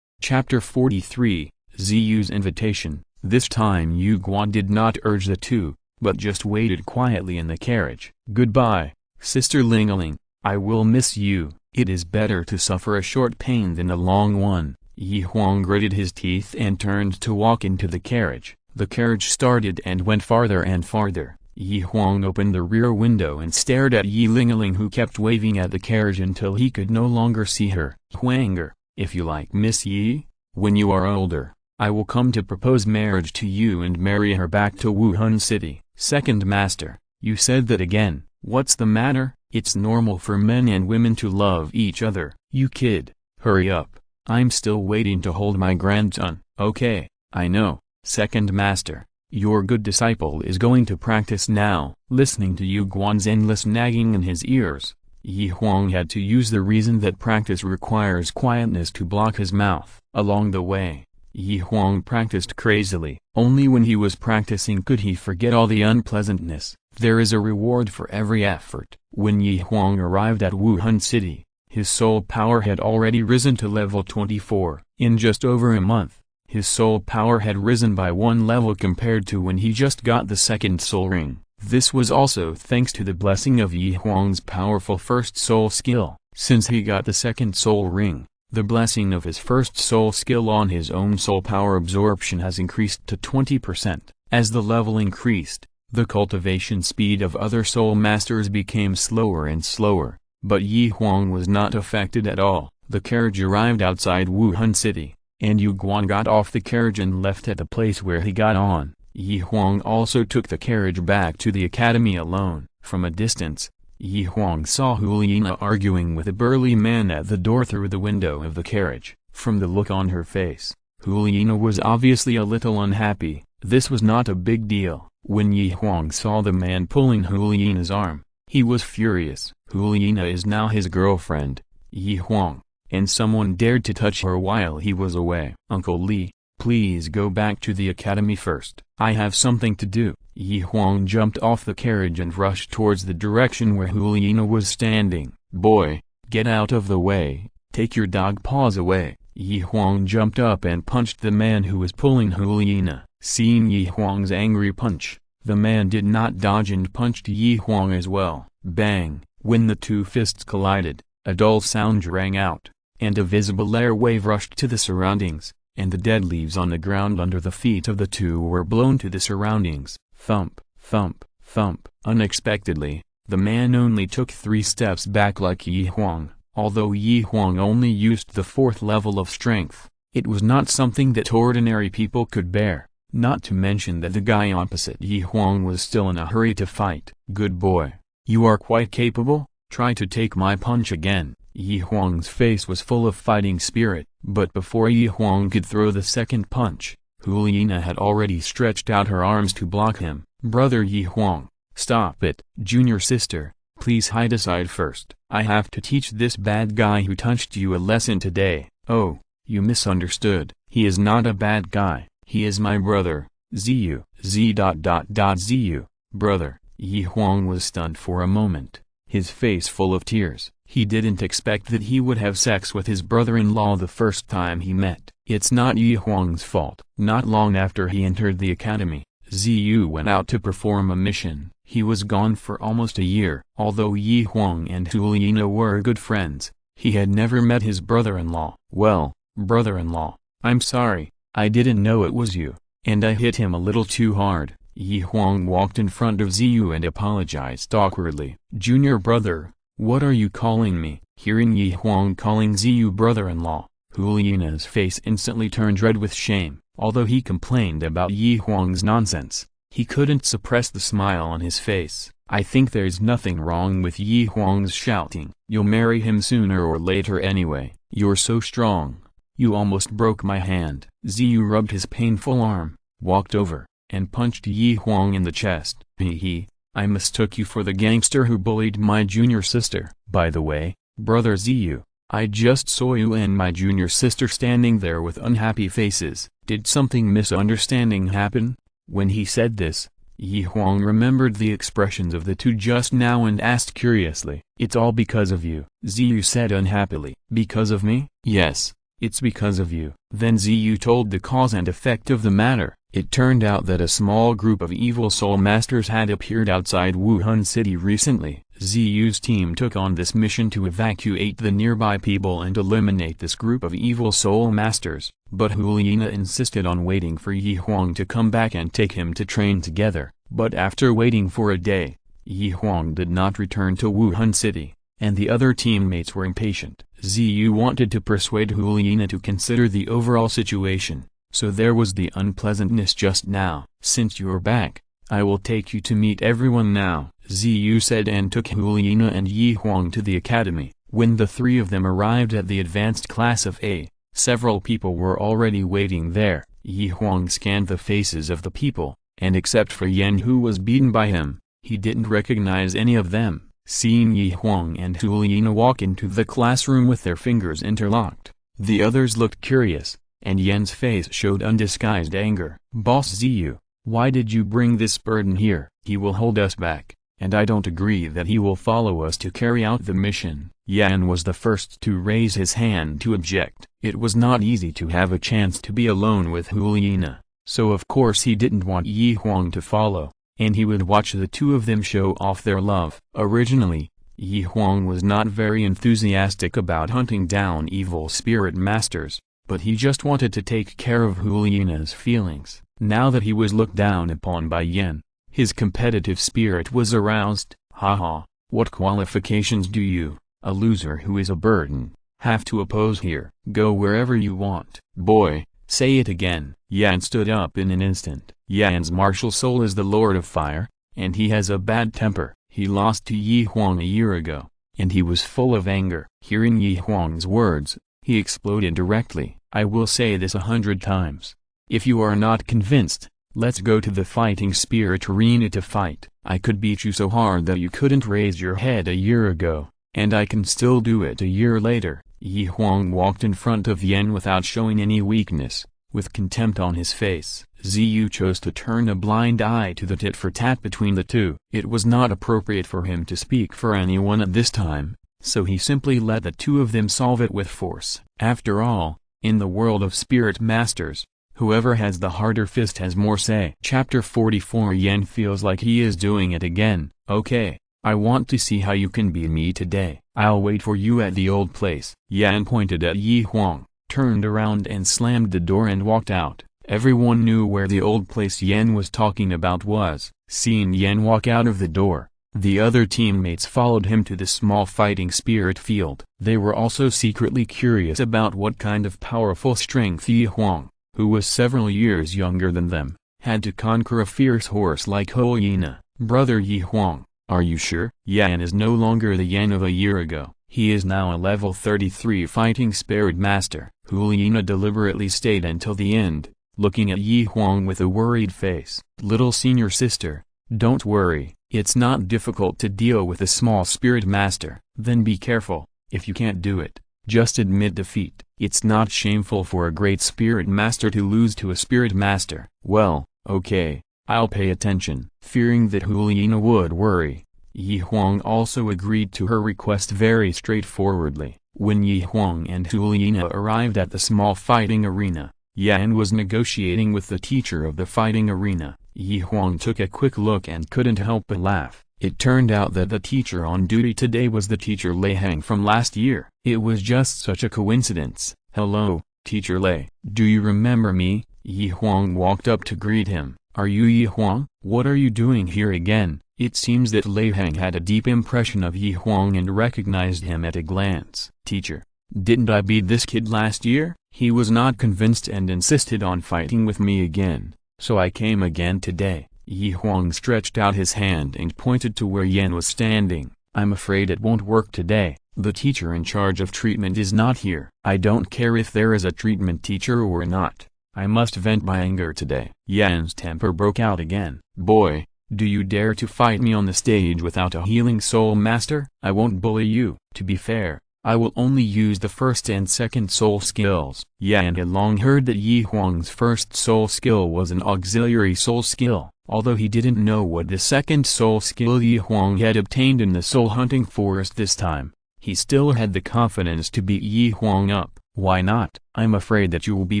Chapter 43, Ziyu's Invitation. This time Yu Guan did not urge the two, but just waited quietly in the carriage. "Goodbye, Sister Lingaling, I will miss you. It is better to suffer a short pain than a long one." Yi Huang gritted his teeth and turned to walk into the carriage. The carriage started and went farther and farther. Yi Huang opened the rear window and stared at Yi Lingaling, who kept waving at the carriage until he could no longer see her. "Huanger, if you like Miss Yi, When you are older, I will come to propose marriage to you and marry her back to Wuhan City. Second Master, you said that again. What's the matter? It's normal for men and women to love each other. You kid, hurry up. I'm still waiting to hold my grandson. Okay, I know, Second Master. Your good disciple is going to practice now. Listening to Yu Guan's endless nagging in his ears, Yi Huang had to use the reason that practice requires quietness to block his mouth. Along the way, Yi Huang practiced crazily. Only when he was practicing could he forget all the unpleasantness. There is a reward for every effort. When Yi Huang arrived at Wuhan City, his soul power had already risen to level 24. In just over a month, his soul power had risen by 1 level compared to when he just got the second soul ring. This was also thanks to the blessing of Yi Huang's powerful first soul skill. Since he got the second soul ring, the blessing of his first soul skill on his own soul power absorption has increased to 20%. As the level increased, the cultivation speed of other soul masters became slower and slower, but Yi Huang was not affected at all. The carriage arrived outside Wuhan City, and Yu Guan got off the carriage and left at the place where he got on. Yi Huang also took the carriage back to the academy alone. From a distance, Yi Huang saw Huliina arguing with a burly man at the door through the window of the carriage. From the look on her face, Huliina was obviously a little unhappy. This was not a big deal. When Yi Huang saw the man pulling Huliina's arm, he was furious. Huliina is now his girlfriend, Yi Huang, and someone dared to touch her while he was away. Uncle Li, please go back to the academy first. I have something to do. Yi Huang jumped off the carriage and rushed towards the direction where Huliina was standing. Boy, get out of the way, take your dog paws away. Yi Huang jumped up and punched the man who was pulling Huliina. Seeing Yi Huang's angry punch, the man did not dodge and punched Yi Huang as well. Bang! When the two fists collided, a dull sound rang out, and a visible air wave rushed to the surroundings, and the dead leaves on the ground under the feet of the two were blown to the surroundings. Thump, thump, thump. Unexpectedly, the man only took 3 steps back like Yi Huang. Although Yi Huang only used the 4th level of strength, it was not something that ordinary people could bear, not to mention that the guy opposite Yi Huang was still in a hurry to fight. Good boy. You are quite capable, try to take my punch again. Yi Huang's face was full of fighting spirit, but before Yi Huang could throw the second punch, Huliina had already stretched out her arms to block him. Brother Yi Huang, stop it. Junior sister, please hide aside first. I have to teach this bad guy who touched you a lesson today. Oh, you misunderstood. He is not a bad guy. He is my brother, Ziyu. Ziyu. Brother. Yi Huang was stunned for a moment, his face full of tears. He didn't expect that he would have sex with his brother-in-law the first time he met. It's not Yi Huang's fault. Not long after he entered the academy, Ziyu went out to perform a mission. He was gone for almost a year. Although Yi Huang and Huliina were good friends, he had never met his brother-in-law. Well, brother-in-law, I'm sorry, I didn't know it was you, and I hit him a little too hard. Yi Huang walked in front of Ziyu and apologized awkwardly. Junior brother, what are you calling me? Hearing Yi Huang calling Ziyu brother-in-law, Huliina's face instantly turned red with shame. Although he complained about Yi Huang's nonsense, he couldn't suppress the smile on his face. I think there's nothing wrong with Yi Huang's shouting. You'll marry him sooner or later anyway. You're so strong. You almost broke my hand. Ziyu rubbed his painful arm, walked over, and punched Yi Huang in the chest. Hee, I mistook you for the gangster who bullied my junior sister. By the way, brother Ziyu, I just saw you and my junior sister standing there with unhappy faces. Did something misunderstanding happen? When he said this, Yi Huang remembered the expressions of the two just now and asked curiously. It's all because of you, Ziyu said unhappily. Because of me? Yes, it's because of you. Then Ziyu told the cause and effect of the matter. It turned out that a small group of evil soul masters had appeared outside Wuhan City recently. Ziyu's team took on this mission to evacuate the nearby people and eliminate this group of evil soul masters, but Huliina insisted on waiting for Yi Huang to come back and take him to train together. But after waiting for a day, Yi Huang did not return to Wuhan City, and the other teammates were impatient. Ziyu wanted to persuade Huang to consider the overall situation, so there was the unpleasantness just now. Since you're back, I will take you to meet everyone now, Ziyu said, and took Huang and Huang to the academy. When the three of them arrived at the advanced class of A, several people were already waiting there. Huang scanned the faces of the people, and except for Yan, who was beaten by him, he didn't recognize any of them. Seeing Huang and Huang walk into the classroom with their fingers interlocked, the others looked curious, and Yan's face showed undisguised anger. Boss Ziyu, why did you bring this burden here? He will hold us back, and I don't agree that he will follow us to carry out the mission. Yan was the first to raise his hand to object. It was not easy to have a chance to be alone with Huang, so of course he didn't want Huang to follow, and he would watch the two of them show off their love. Originally, Huang was not very enthusiastic about hunting down evil spirit masters, but he just wanted to take care of Huang's feelings. Now that he was looked down upon by Yan, his competitive spirit was aroused. Haha, what qualifications do you, a loser who is a burden, have to oppose here? Go wherever you want. Boy, say it again. Yan stood up in an instant. Yan's martial soul is the Lord of Fire, and he has a bad temper. He lost to Huang a year ago, and he was full of anger. Hearing Huang's words, he exploded directly. I will say this 100 times. If you are not convinced, let's go to the fighting spirit arena to fight. I could beat you so hard that you couldn't raise your head a year ago, and I can still do it a year later. Huang walked in front of Yan without showing any weakness, with contempt on his face. Ziyu chose to turn a blind eye to the tit-for-tat between the two. It was not appropriate for him to speak for anyone at this time, so he simply let the two of them solve it with force. After all, in the world of spirit masters, whoever has the harder fist has more say. Chapter 44. Yan feels like he is doing it again. Okay, I want to see how you can beat me today. I'll wait for you at the old place. Yan pointed at Huang, turned around and slammed the door and walked out. Everyone knew where the old place Yan was talking about was. Seeing Yan walk out of the door, the other teammates followed him to the small fighting spirit field. They were also secretly curious about what kind of powerful strength Huang, who was several years younger than them, had to conquer a fierce horse like Huang. Brother Huang, are you sure? Yan is no longer the Yan of a year ago. He is now a level 33 fighting spirit master. Huang deliberately stayed until the end, looking at Huang with a worried face. Little senior sister, don't worry, it's not difficult to deal with a small spirit master. Then be careful, if you can't do it, just admit defeat. It's not shameful for a great spirit master to lose to a spirit master. Well, okay, I'll pay attention. Fearing that Huang would worry, Huang also agreed to her request very straightforwardly. When Huang and Huang arrived at the small fighting arena, Yan was negotiating with the teacher of the fighting arena. Huang took a quick look and couldn't help but laugh. It turned out that the teacher on duty today was the teacher Lei Hang from last year. It was just such a coincidence. Hello, Teacher Lei. Do you remember me? Huang walked up to greet him. Are you Huang? What are you doing here again? It seems that Lei Hang had a deep impression of Huang and recognized him at a glance. Teacher, didn't I beat this kid last year? He was not convinced and insisted on fighting with me again, so I came again today. Huang stretched out his hand and pointed to where Yan was standing. I'm afraid it won't work today. The teacher in charge of treatment is not here. I don't care if there is a treatment teacher or not. I must vent my anger today. Yan's temper broke out again. Boy, do you dare to fight me on the stage without a healing soul master? I won't bully you. To be fair, I will only use the first and second soul skills. Yan had long heard that Huang's first soul skill was an auxiliary soul skill. Although he didn't know what the second soul skill Huang had obtained in the soul hunting forest this time, he still had the confidence to beat Huang up. Why not? I'm afraid that you will be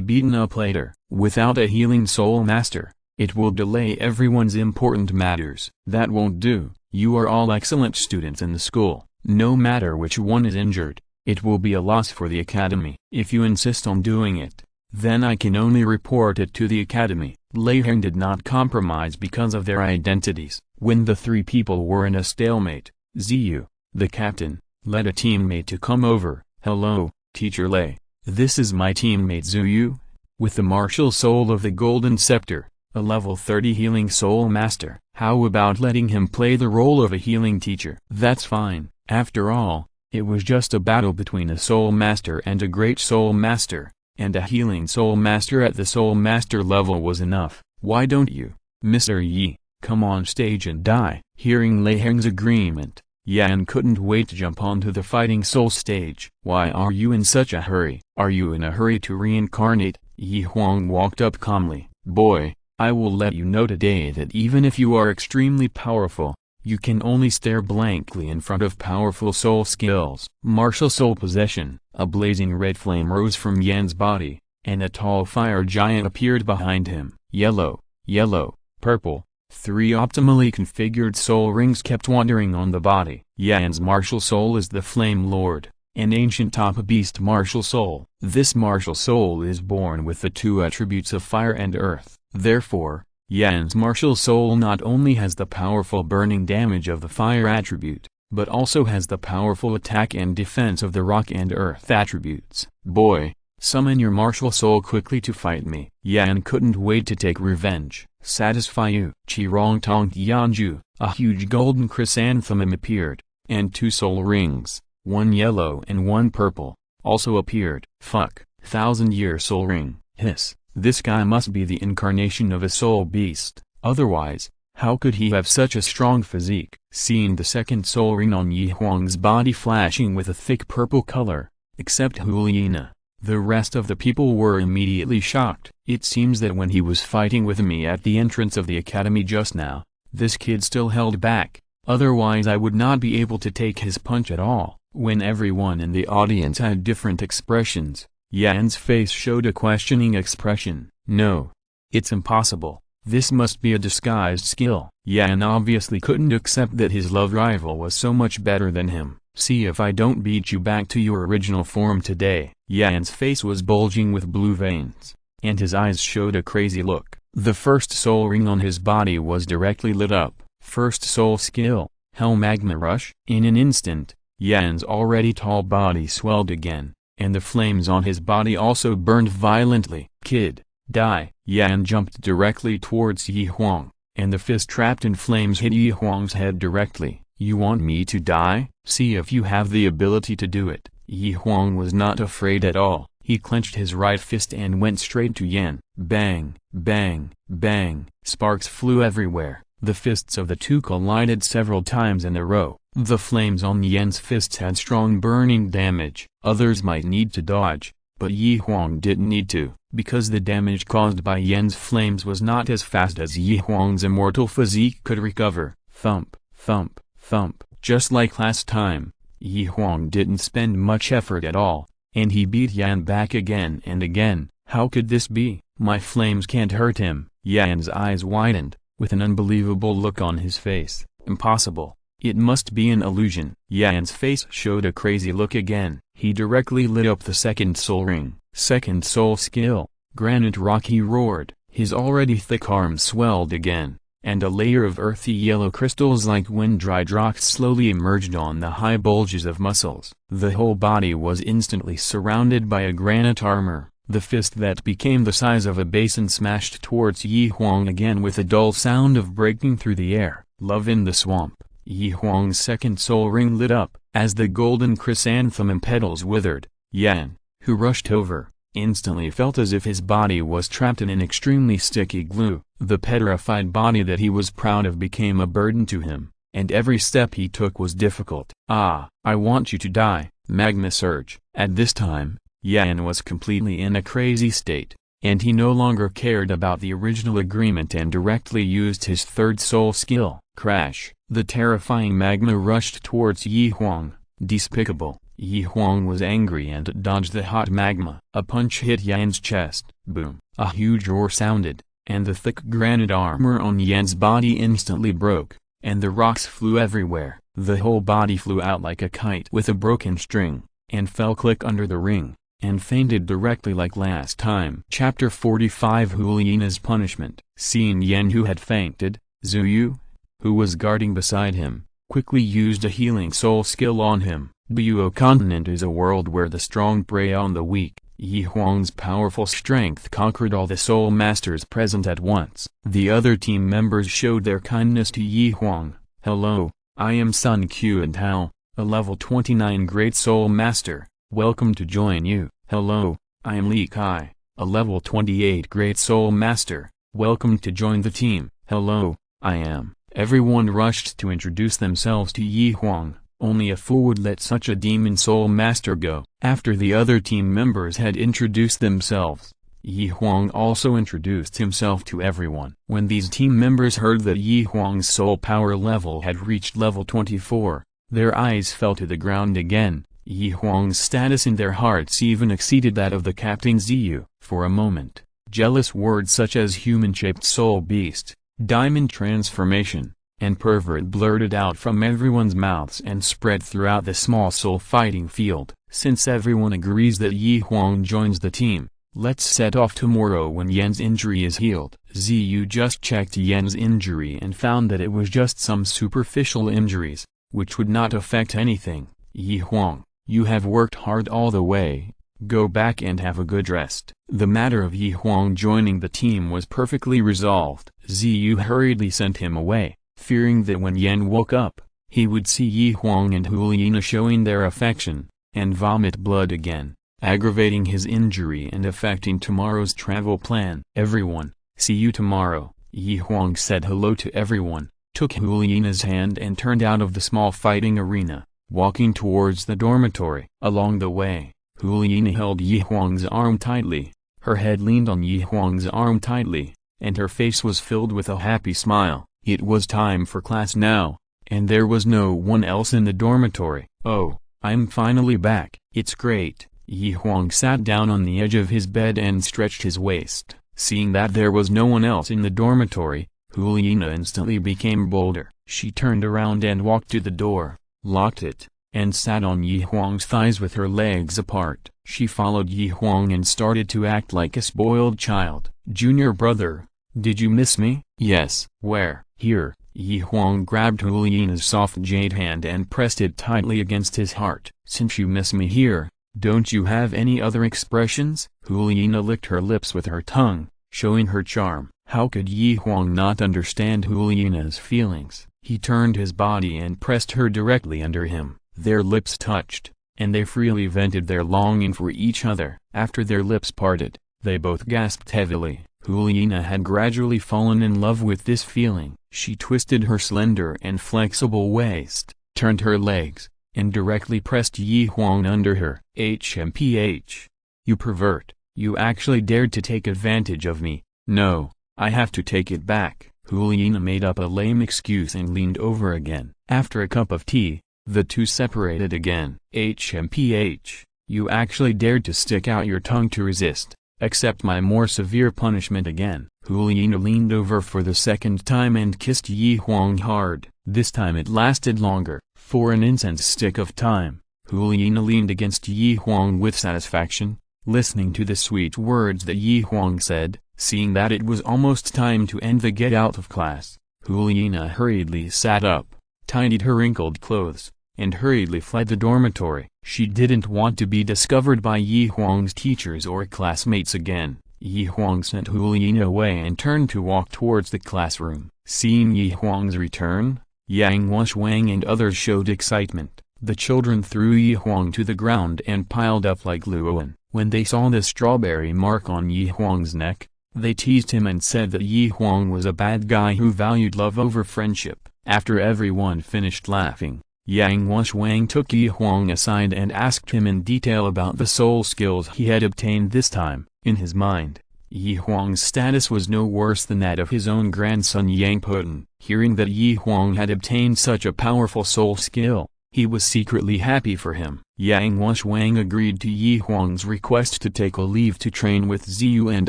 beaten up later. Without a healing soul master, it will delay everyone's important matters. That won't do. You are all excellent students in the school. No matter which one is injured, it will be a loss for the academy. If you insist on doing it, then I can only report it to the academy. Lei Hang did not compromise because of their identities. When the three people were in a stalemate, Ziyu, the captain, Let a teammate to come over. Hello, Teacher Lei. This is my teammate Zuyu. With the martial soul of the Golden Scepter, a level 30 healing soul master. How about letting him play the role of a healing teacher? That's fine. After all, it was just a battle between a soul master and a great soul master, and a healing soul master at the soul master level was enough. Why don't you, Mr. Yi, come on stage and die? Hearing Lei Heng's agreement, Yan couldn't wait to jump onto the fighting soul stage. Why are you in such a hurry? Are you in a hurry to reincarnate? Yi Huang walked up calmly. Boy, I will let you know today that even if you are extremely powerful, you can only stare blankly in front of powerful soul skills. Martial soul possession. A blazing red flame rose from Yan's body, and a tall fire giant appeared behind him. Yellow, yellow, purple. 3 optimally configured soul rings kept wandering on the body. Yan's martial soul is the Flame Lord, an ancient top beast martial soul. This martial soul is born with the 2 attributes of fire and earth. Therefore, Yan's martial soul not only has the powerful burning damage of the fire attribute, but also has the powerful attack and defense of the rock and earth attributes. Boy, summon your martial soul quickly to fight me. Yan couldn't wait to take revenge. Satisfy you. Qirong Tong Tianju, a huge golden chrysanthemum appeared, and 2 soul rings, 1 yellow and 1 purple, also appeared. Fuck, 1000-year soul ring. Hiss, this guy must be the incarnation of a soul beast, otherwise, how could he have such a strong physique? Seeing the 2nd soul ring on Yi Huang's body flashing with a thick purple color, except Huliina, the rest of the people were immediately shocked. It seems that when he was fighting with me at the entrance of the academy just now, this kid still held back, otherwise I would not be able to take his punch at all. When everyone in the audience had different expressions, Yan's face showed a questioning expression. No. It's impossible. This must be a disguised skill. Yan obviously couldn't accept that his love rival was so much better than him. See if I don't beat you back to your original form today. Yan's face was bulging with blue veins, and his eyes showed a crazy look. The 1st soul ring on his body was directly lit up. 1st soul skill, Hell Magma Rush. In an instant, Yan's already tall body swelled again, and the flames on his body also burned violently. Kid, die. Yan jumped directly towards Yi Huang, and the fist trapped in flames hit Yi Huang's head directly. You want me to die? See if you have the ability to do it. Yi Huang was not afraid at all. He clenched his right fist and went straight to Yan. Bang, bang, bang. Sparks flew everywhere. The fists of the 2 collided several times in a row. The flames on Yan's fists had strong burning damage. Others might need to dodge, but Yi Huang didn't need to, because the damage caused by Yan's flames was not as fast as Yi Huang's immortal physique could recover. Thump, thump, thump. Just like last time, Yi Huang didn't spend much effort at all, and he beat Yan back again and again. How could this be? My flames can't hurt him. Yan's eyes widened, with an unbelievable look on his face. Impossible. It must be an illusion. Yan's face showed a crazy look again. He directly lit up the 2nd soul ring. 2nd soul skill, Granite Rock. He roared. His already thick arms swelled again, and a layer of earthy yellow crystals like wind-dried rocks slowly emerged on the high bulges of muscles. The whole body was instantly surrounded by a granite armor. The fist that became the size of a basin smashed towards Yi Huang again with a dull sound of breaking through the air. Love in the swamp. Yi Huang's 2nd soul ring lit up. As the golden chrysanthemum petals withered, Yan, who rushed over, instantly felt as if his body was trapped in an extremely sticky glue. The petrified body that he was proud of became a burden to him, and every step he took was difficult. Ah, I want you to die. Magma surge. At this time, Yan was completely in a crazy state, and he no longer cared about the original agreement and directly used his 3rd soul skill. Crash. The terrifying magma rushed towards Yi Huang. Despicable. Yi Huang was angry and dodged the hot magma. A punch hit Yan's chest. Boom. A huge roar sounded, and the thick granite armor on Yan's body instantly broke, and the rocks flew everywhere. The whole body flew out like a kite with a broken string, and fell click under the ring, and fainted directly like last time. Chapter 45. Huliina's punishment. Seeing Yan who had fainted, Zuyu, who was guarding beside him, quickly used a healing soul skill on him. Douluo continent is a world where the strong prey on the weak. Huang's powerful strength conquered all the soul masters present at once. The other team members showed their kindness to Huang. "Hello, I am Sun Qiantao, a level 29 Great Soul Master, welcome to join you." "Hello, I am Li Kai, a level 28 Great Soul Master, welcome to join the team." "Hello, I am." Everyone rushed to introduce themselves to Huang. Only a fool would let such a demon soul master go. After the other team members had introduced themselves, Huang also introduced himself to everyone. When these team members heard that Huang's soul power level had reached level 24, their eyes fell to the ground again. Huang's status in their hearts even exceeded that of the Captain Ziyu. For a moment, jealous words such as human-shaped soul beast, diamond transformation, and pervert blurted out from everyone's mouths and spread throughout the small soul fighting field. Since everyone agrees that Huang joins the team, let's set off tomorrow when Yan's injury is healed. Ziyu just checked Yan's injury and found that it was just some superficial injuries, which would not affect anything. "Huang, you have worked hard all the way, go back and have a good rest." The matter of Huang joining the team was perfectly resolved. Ziyu hurriedly sent him away, fearing that when Yan woke up, he would see Huang and Huliina showing their affection, and vomit blood again, aggravating his injury and affecting tomorrow's travel plan. "Everyone, see you tomorrow." Huang said hello to everyone, took Huliina's hand and turned out of the small fighting arena, walking towards the dormitory. Along the way, Huliina held Huang's arm tightly, her head leaned on Huang's arm tightly, and her face was filled with a happy smile. It was time for class now, and there was no one else in the dormitory. "Oh, I'm finally back. It's great." Huang sat down on the edge of his bed and stretched his waist. Seeing that there was no one else in the dormitory, Huliina instantly became bolder. She turned around and walked to the door, locked it, and sat on Huang's thighs with her legs apart. She followed Huang and started to act like a spoiled child. "Junior brother, did you miss me?" "Yes." "Where?" "Here." Huang grabbed Huliina's soft jade hand and pressed it tightly against his heart. "Since you miss me here, don't you have any other expressions?" Huliina licked her lips with her tongue, showing her charm. How could Huang not understand Huliina's feelings? He turned his body and pressed her directly under him. Their lips touched, and they freely vented their longing for each other. After their lips parted, they both gasped heavily. Huliina had gradually fallen in love with this feeling. She twisted her slender and flexible waist, turned her legs, and directly pressed Huang under her. "HMPH. You pervert, you actually dared to take advantage of me." "No, I have to take it back." Huliina made up a lame excuse and leaned over again. After a cup of tea, the two separated again. "HMPH. You actually dared to stick out your tongue to resist. Accept my more severe punishment again." Huliina leaned over for the second time and kissed Huang hard. This time it lasted longer. For an incense stick of time, Huliina leaned against Huang with satisfaction, listening to the sweet words that Huang said. Seeing that it was almost time to end the get out of class, Huliina hurriedly sat up, tidied her wrinkled clothes, and hurriedly fled the dormitory. She didn't want to be discovered by Huang's teachers or classmates again. Huang sent Huliina away and turned to walk towards the classroom. Seeing Huang's return, Yang Wang and others showed excitement. The children threw Huang to the ground and piled up like Luoan. When they saw the strawberry mark on Huang's neck, they teased him and said that Huang was a bad guy who valued love over friendship. After everyone finished laughing, Yang Wang took Huang aside and asked him in detail about the soul skills he had obtained this time. In his mind, Huang's status was no worse than that of his own grandson Yang Poten. Hearing that Huang had obtained such a powerful soul skill, he was secretly happy for him. Yang Wang agreed to Huang's request to take a leave to train with Ziyu and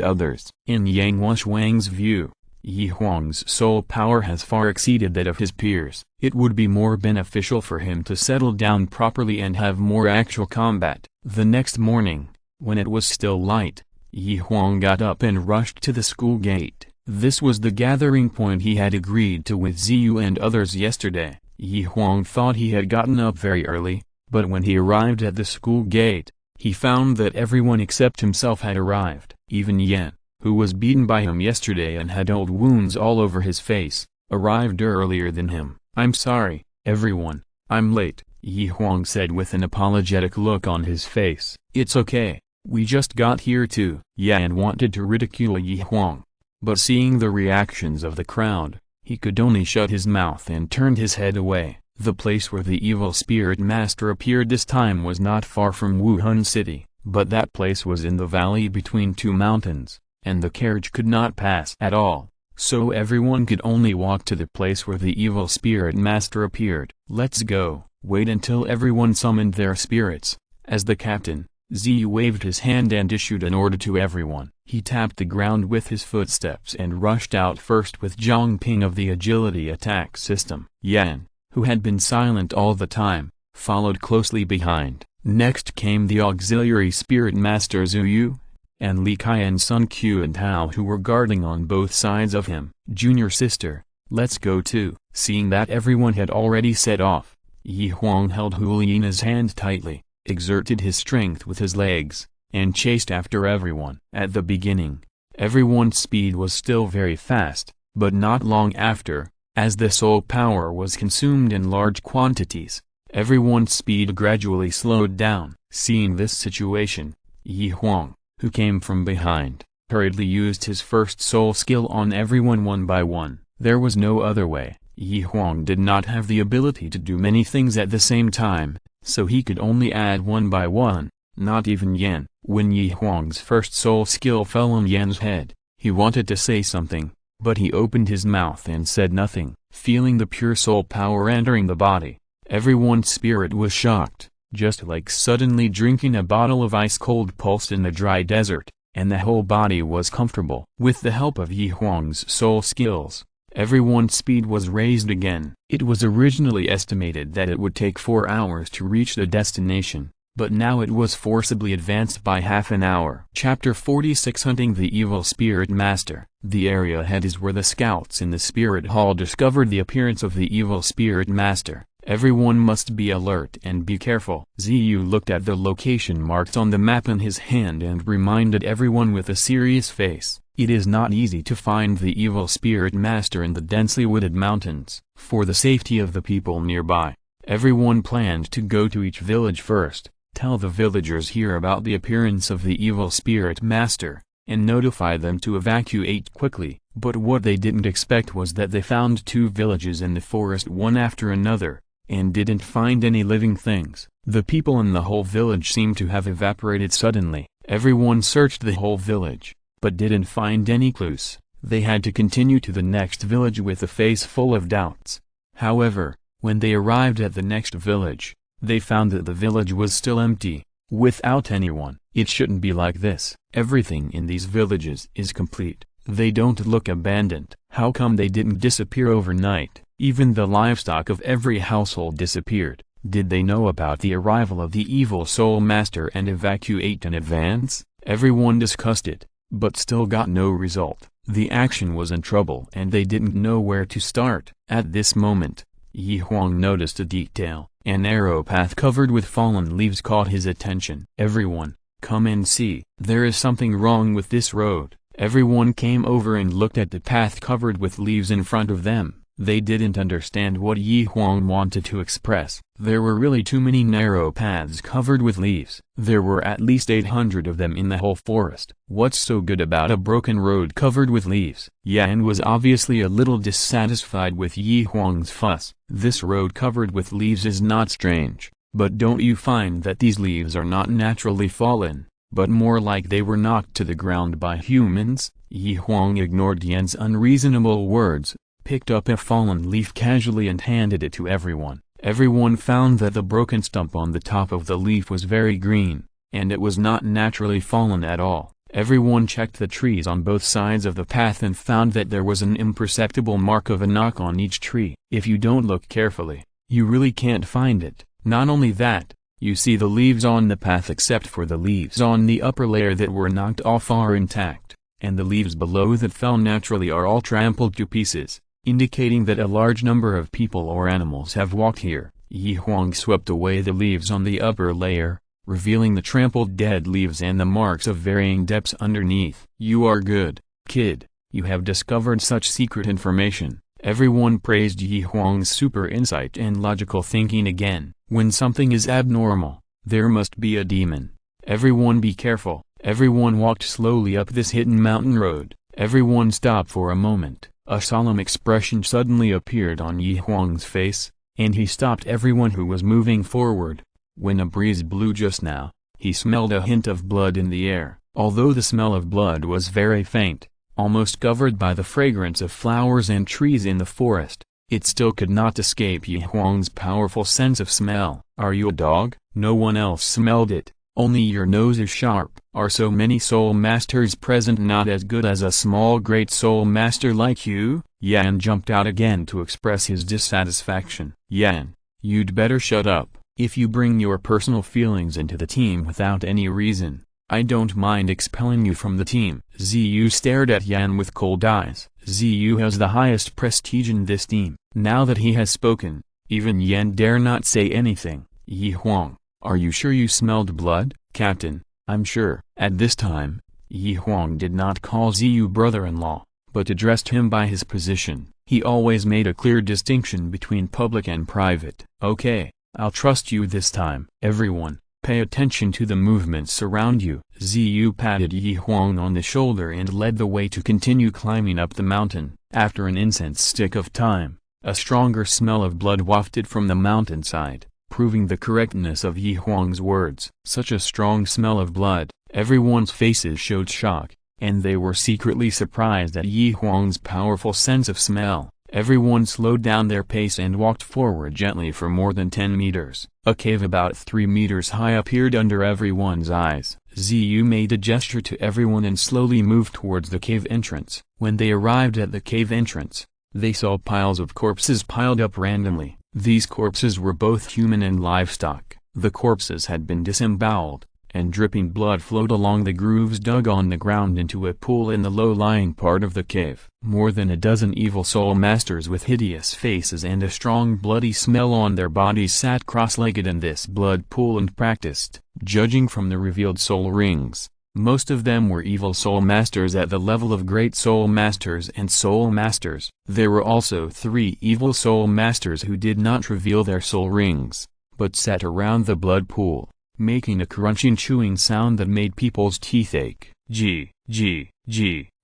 others. In Yang Wang's view, Huang's soul power has far exceeded that of his peers. It would be more beneficial for him to settle down properly and have more actual combat. The next morning, when it was still light, Huang got up and rushed to the school gate. This was the gathering point he had agreed to with Ziyu and others yesterday. Huang thought he had gotten up very early, but when he arrived at the school gate, he found that everyone except himself had arrived. Even Yan, who was beaten by him yesterday and had old wounds all over his face, arrived earlier than him. "I'm sorry, everyone, I'm late," Huang said with an apologetic look on his face. "It's okay, we just got here too." Yan wanted to ridicule Huang, but seeing the reactions of the crowd, he could only shut his mouth and turned his head away. The place where the evil spirit master appeared this time was not far from Wuhan City, but that place was in the valley between two mountains, and the carriage could not pass at all, so everyone could only walk to the place where the evil spirit master appeared. "Let's go, wait until everyone summoned their spirits." As the captain, Ziyu waved his hand and issued an order to everyone. He tapped the ground with his footsteps and rushed out first with Zhongping of the agility attack system. Yan, who had been silent all the time, followed closely behind. Next came the auxiliary spirit master Zuyu, and Li Kai and Sun Q and Hao, who were guarding on both sides of him. "Junior sister, let's go too." Seeing that everyone had already set off, Huang held Hulina's hand tightly, exerted his strength with his legs, and chased after everyone. At the beginning, everyone's speed was still very fast, but not long after, as the soul power was consumed in large quantities, everyone's speed gradually slowed down. Seeing this situation, Huang, who came from behind, hurriedly used his first soul skill on everyone one by one. There was no other way. Huang did not have the ability to do many things at the same time, so he could only add one by one, not even Yan. When Huang's first soul skill fell on Yan's head, he wanted to say something, but he opened his mouth and said nothing. Feeling the pure soul power entering the body, everyone's spirit was shocked, just like suddenly drinking a bottle of ice-cold pulse in the dry desert, and the whole body was comfortable. With the help of Huang's soul skills, everyone's speed was raised again. It was originally estimated that it would take 4 hours to reach the destination, but now it was forcibly advanced by half an hour. Chapter 46 Hunting the Evil Spirit Master. The area ahead is where the scouts in the Spirit Hall discovered the appearance of the Evil Spirit Master. Everyone must be alert and be careful. Ziyu looked at the location marked on the map in his hand and reminded everyone with a serious face. It is not easy to find the Evil Spirit Master in the densely wooded mountains. For the safety of the people nearby, everyone planned to go to each village first, tell the villagers here about the appearance of the Evil Spirit Master, and notify them to evacuate quickly. But what they didn't expect was that they found 2 villages in the forest one after another, and didn't find any living things. The people in the whole village seemed to have evaporated suddenly. Everyone searched the whole village, but didn't find any clues. They had to continue to the next village with a face full of doubts. However, when they arrived at the next village, they found that the village was still empty, without anyone. It shouldn't be like this. Everything in these villages is complete. They don't look abandoned. How come they didn't disappear overnight? Even the livestock of every household disappeared. Did they know about the arrival of the Evil Soul Master and evacuate in advance? Everyone discussed it, but still got no result. The action was in trouble and they didn't know where to start. At this moment, Huang noticed a detail. An arrow path covered with fallen leaves caught his attention. "Everyone, come and see. There is something wrong with this road." Everyone came over and looked at the path covered with leaves in front of them. They didn't understand what Huang wanted to express. There were really too many narrow paths covered with leaves. There were at least 800 of them in the whole forest. What's so good about a broken road covered with leaves? Yan was obviously a little dissatisfied with Huang's fuss. This road covered with leaves is not strange, but don't you find that these leaves are not naturally fallen, but more like they were knocked to the ground by humans? Huang ignored Yan's unreasonable words, picked up a fallen leaf casually and handed it to everyone. Everyone found that the broken stump on the top of the leaf was very green, and it was not naturally fallen at all. Everyone checked the trees on both sides of the path and found that there was an imperceptible mark of a knock on each tree. If you don't look carefully, you really can't find it. Not only that, you see the leaves on the path except for the leaves on the upper layer that were knocked off are intact, and the leaves below that fell naturally are all trampled to pieces. indicating that a large number of people or animals have walked here. Huang swept away the leaves on the upper layer, revealing the trampled dead leaves and the marks of varying depths underneath. "You are good, kid. You have discovered such secret information." Everyone praised Huang's super insight and logical thinking again. When something is abnormal, there must be a demon. Everyone be careful. Everyone walked slowly up this hidden mountain road. Everyone stopped for a moment. A solemn expression suddenly appeared on Huang's face, and he stopped everyone who was moving forward. When a breeze blew just now, he smelled a hint of blood in the air. Although the smell of blood was very faint, almost covered by the fragrance of flowers and trees in the forest, it still could not escape Huang's powerful sense of smell. "Are you a dog?" No one else smelled it. "Only your nose is sharp." "Are so many soul masters present not as good as a small great soul master like you?" Yan jumped out again to express his dissatisfaction. "Yan, you'd better shut up. If you bring your personal feelings into the team without any reason, I don't mind expelling you from the team." Ziyu stared at Yan with cold eyes. Ziyu has the highest prestige in this team. Now that he has spoken, even Yan dare not say anything. "Huang, are you sure you smelled blood?" "Captain, I'm sure." At this time, Huang did not call Ziyu brother-in-law, but addressed him by his position. He always made a clear distinction between public and private. "Okay, I'll trust you this time." "Everyone, pay attention to the movements around you." Ziyu patted Huang on the shoulder and led the way to continue climbing up the mountain. After an incense stick of time, a stronger smell of blood wafted from the mountainside, proving the correctness of Huang's words. Such a strong smell of blood, everyone's faces showed shock, and they were secretly surprised at Huang's powerful sense of smell. Everyone slowed down their pace and walked forward gently for more than 10 meters. A cave about 3 meters high appeared under everyone's eyes. Ziyu made a gesture to everyone and slowly moved towards the cave entrance. When they arrived at the cave entrance, they saw piles of corpses piled up randomly. These corpses were both human and livestock. The corpses had been disemboweled, and dripping blood flowed along the grooves dug on the ground into a pool in the low-lying part of the cave. More than a dozen evil soul masters with hideous faces and a strong bloody smell on their bodies sat cross-legged in this blood pool and practiced. Judging from the revealed soul rings, most of them were evil soul masters at the level of great soul masters and soul masters. There were also 3 evil soul masters who did not reveal their soul rings, but sat around the blood pool, making a crunching chewing sound that made people's teeth ache. Gee.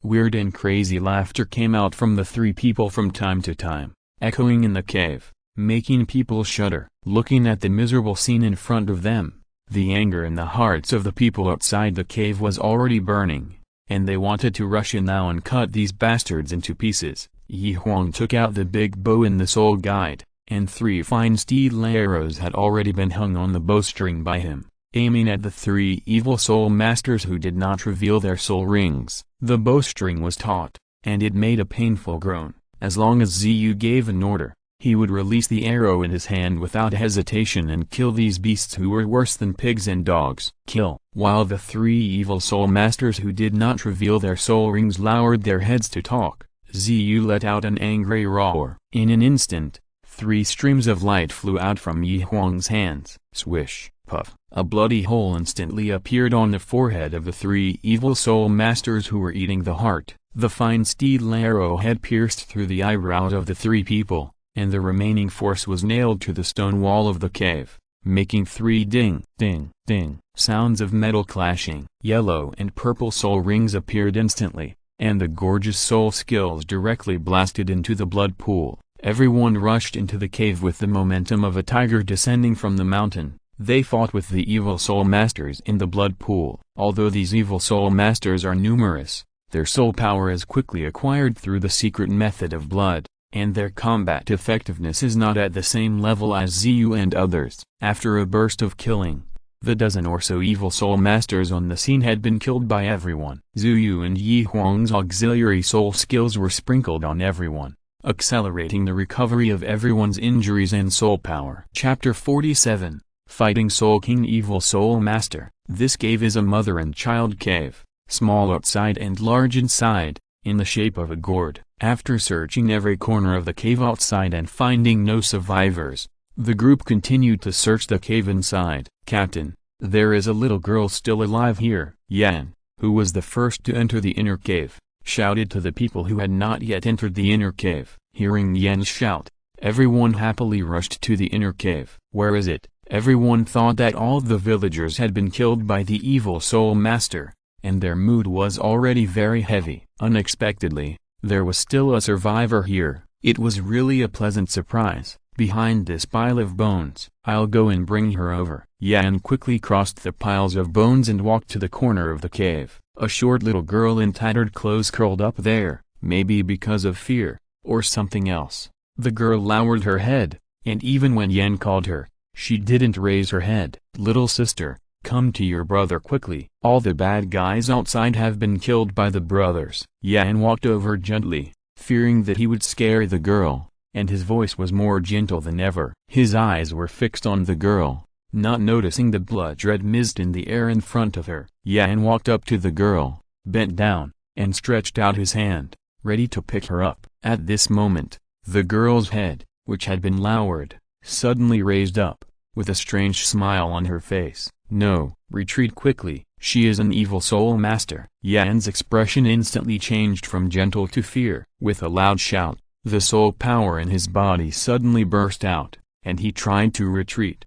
Weird and crazy laughter came out from the 3 people from time to time, echoing in the cave, making people shudder. Looking at the miserable scene in front of them, the anger in the hearts of the people outside the cave was already burning, and they wanted to rush in now and cut these bastards into pieces. Huang took out the big bow in the soul guide, and 3 fine steel arrows had already been hung on the bowstring by him, aiming at the 3 evil soul masters who did not reveal their soul rings. The bowstring was taut, and it made a painful groan. As long as Ziyu gave an order, he would release the arrow in his hand without hesitation and kill these beasts who were worse than pigs and dogs. Kill. While the 3 evil soul masters who did not reveal their soul rings lowered their heads to talk, Ziyu let out an angry roar. In an instant, 3 streams of light flew out from Huang's hands. Swish, puff. A bloody hole instantly appeared on the forehead of the 3 evil soul masters who were eating the heart. The fine steel arrow had pierced through the eyebrows of the 3 people, and the remaining force was nailed to the stone wall of the cave, making 3 ding, ding, ding sounds of metal clashing. Yellow and purple soul rings appeared instantly, and the gorgeous soul skills directly blasted into the blood pool. Everyone rushed into the cave with the momentum of a tiger descending from the mountain. They fought with the evil soul masters in the blood pool. Although these evil soul masters are numerous, their soul power is quickly acquired through the secret method of blood, and their combat effectiveness is not at the same level as Ziyu and others. After a burst of killing, the dozen or so evil soul masters on the scene had been killed by everyone. Ziyu and Huang's auxiliary soul skills were sprinkled on everyone, accelerating the recovery of everyone's injuries and soul power. Chapter 47, Fighting Soul King Evil Soul Master. This cave is a mother and child cave, small outside and large inside. in the shape of a gourd. After searching every corner of the cave outside and finding no survivors, the group continued to search the cave inside. "Captain, there is a little girl still alive here." Yan, who was the first to enter the inner cave, shouted to the people who had not yet entered the inner cave. Hearing Yan's shout, everyone happily rushed to the inner cave. "Where is it?" Everyone thought that all the villagers had been killed by the evil soul master, and their mood was already very heavy. Unexpectedly, there was still a survivor here. It was really a pleasant surprise. "Behind this pile of bones. I'll go and bring her over." Yan quickly crossed the piles of bones and walked to the corner of the cave. A short little girl in tattered clothes curled up there, maybe because of fear, or something else. The girl lowered her head, and even when Yan called her, she didn't raise her head. "Little sister, come to your brother quickly. All the bad guys outside have been killed by the brothers." Yan walked over gently, fearing that he would scare the girl, and his voice was more gentle than ever. His eyes were fixed on the girl, not noticing the blood-red mist in the air in front of her. Yan walked up to the girl, bent down, and stretched out his hand, ready to pick her up. At this moment, the girl's head, which had been lowered, suddenly raised up, with a strange smile on her face. "No, retreat quickly, she is an evil soul master." Yan's expression instantly changed from gentle to fear. With a loud shout, the soul power in his body suddenly burst out, and he tried to retreat.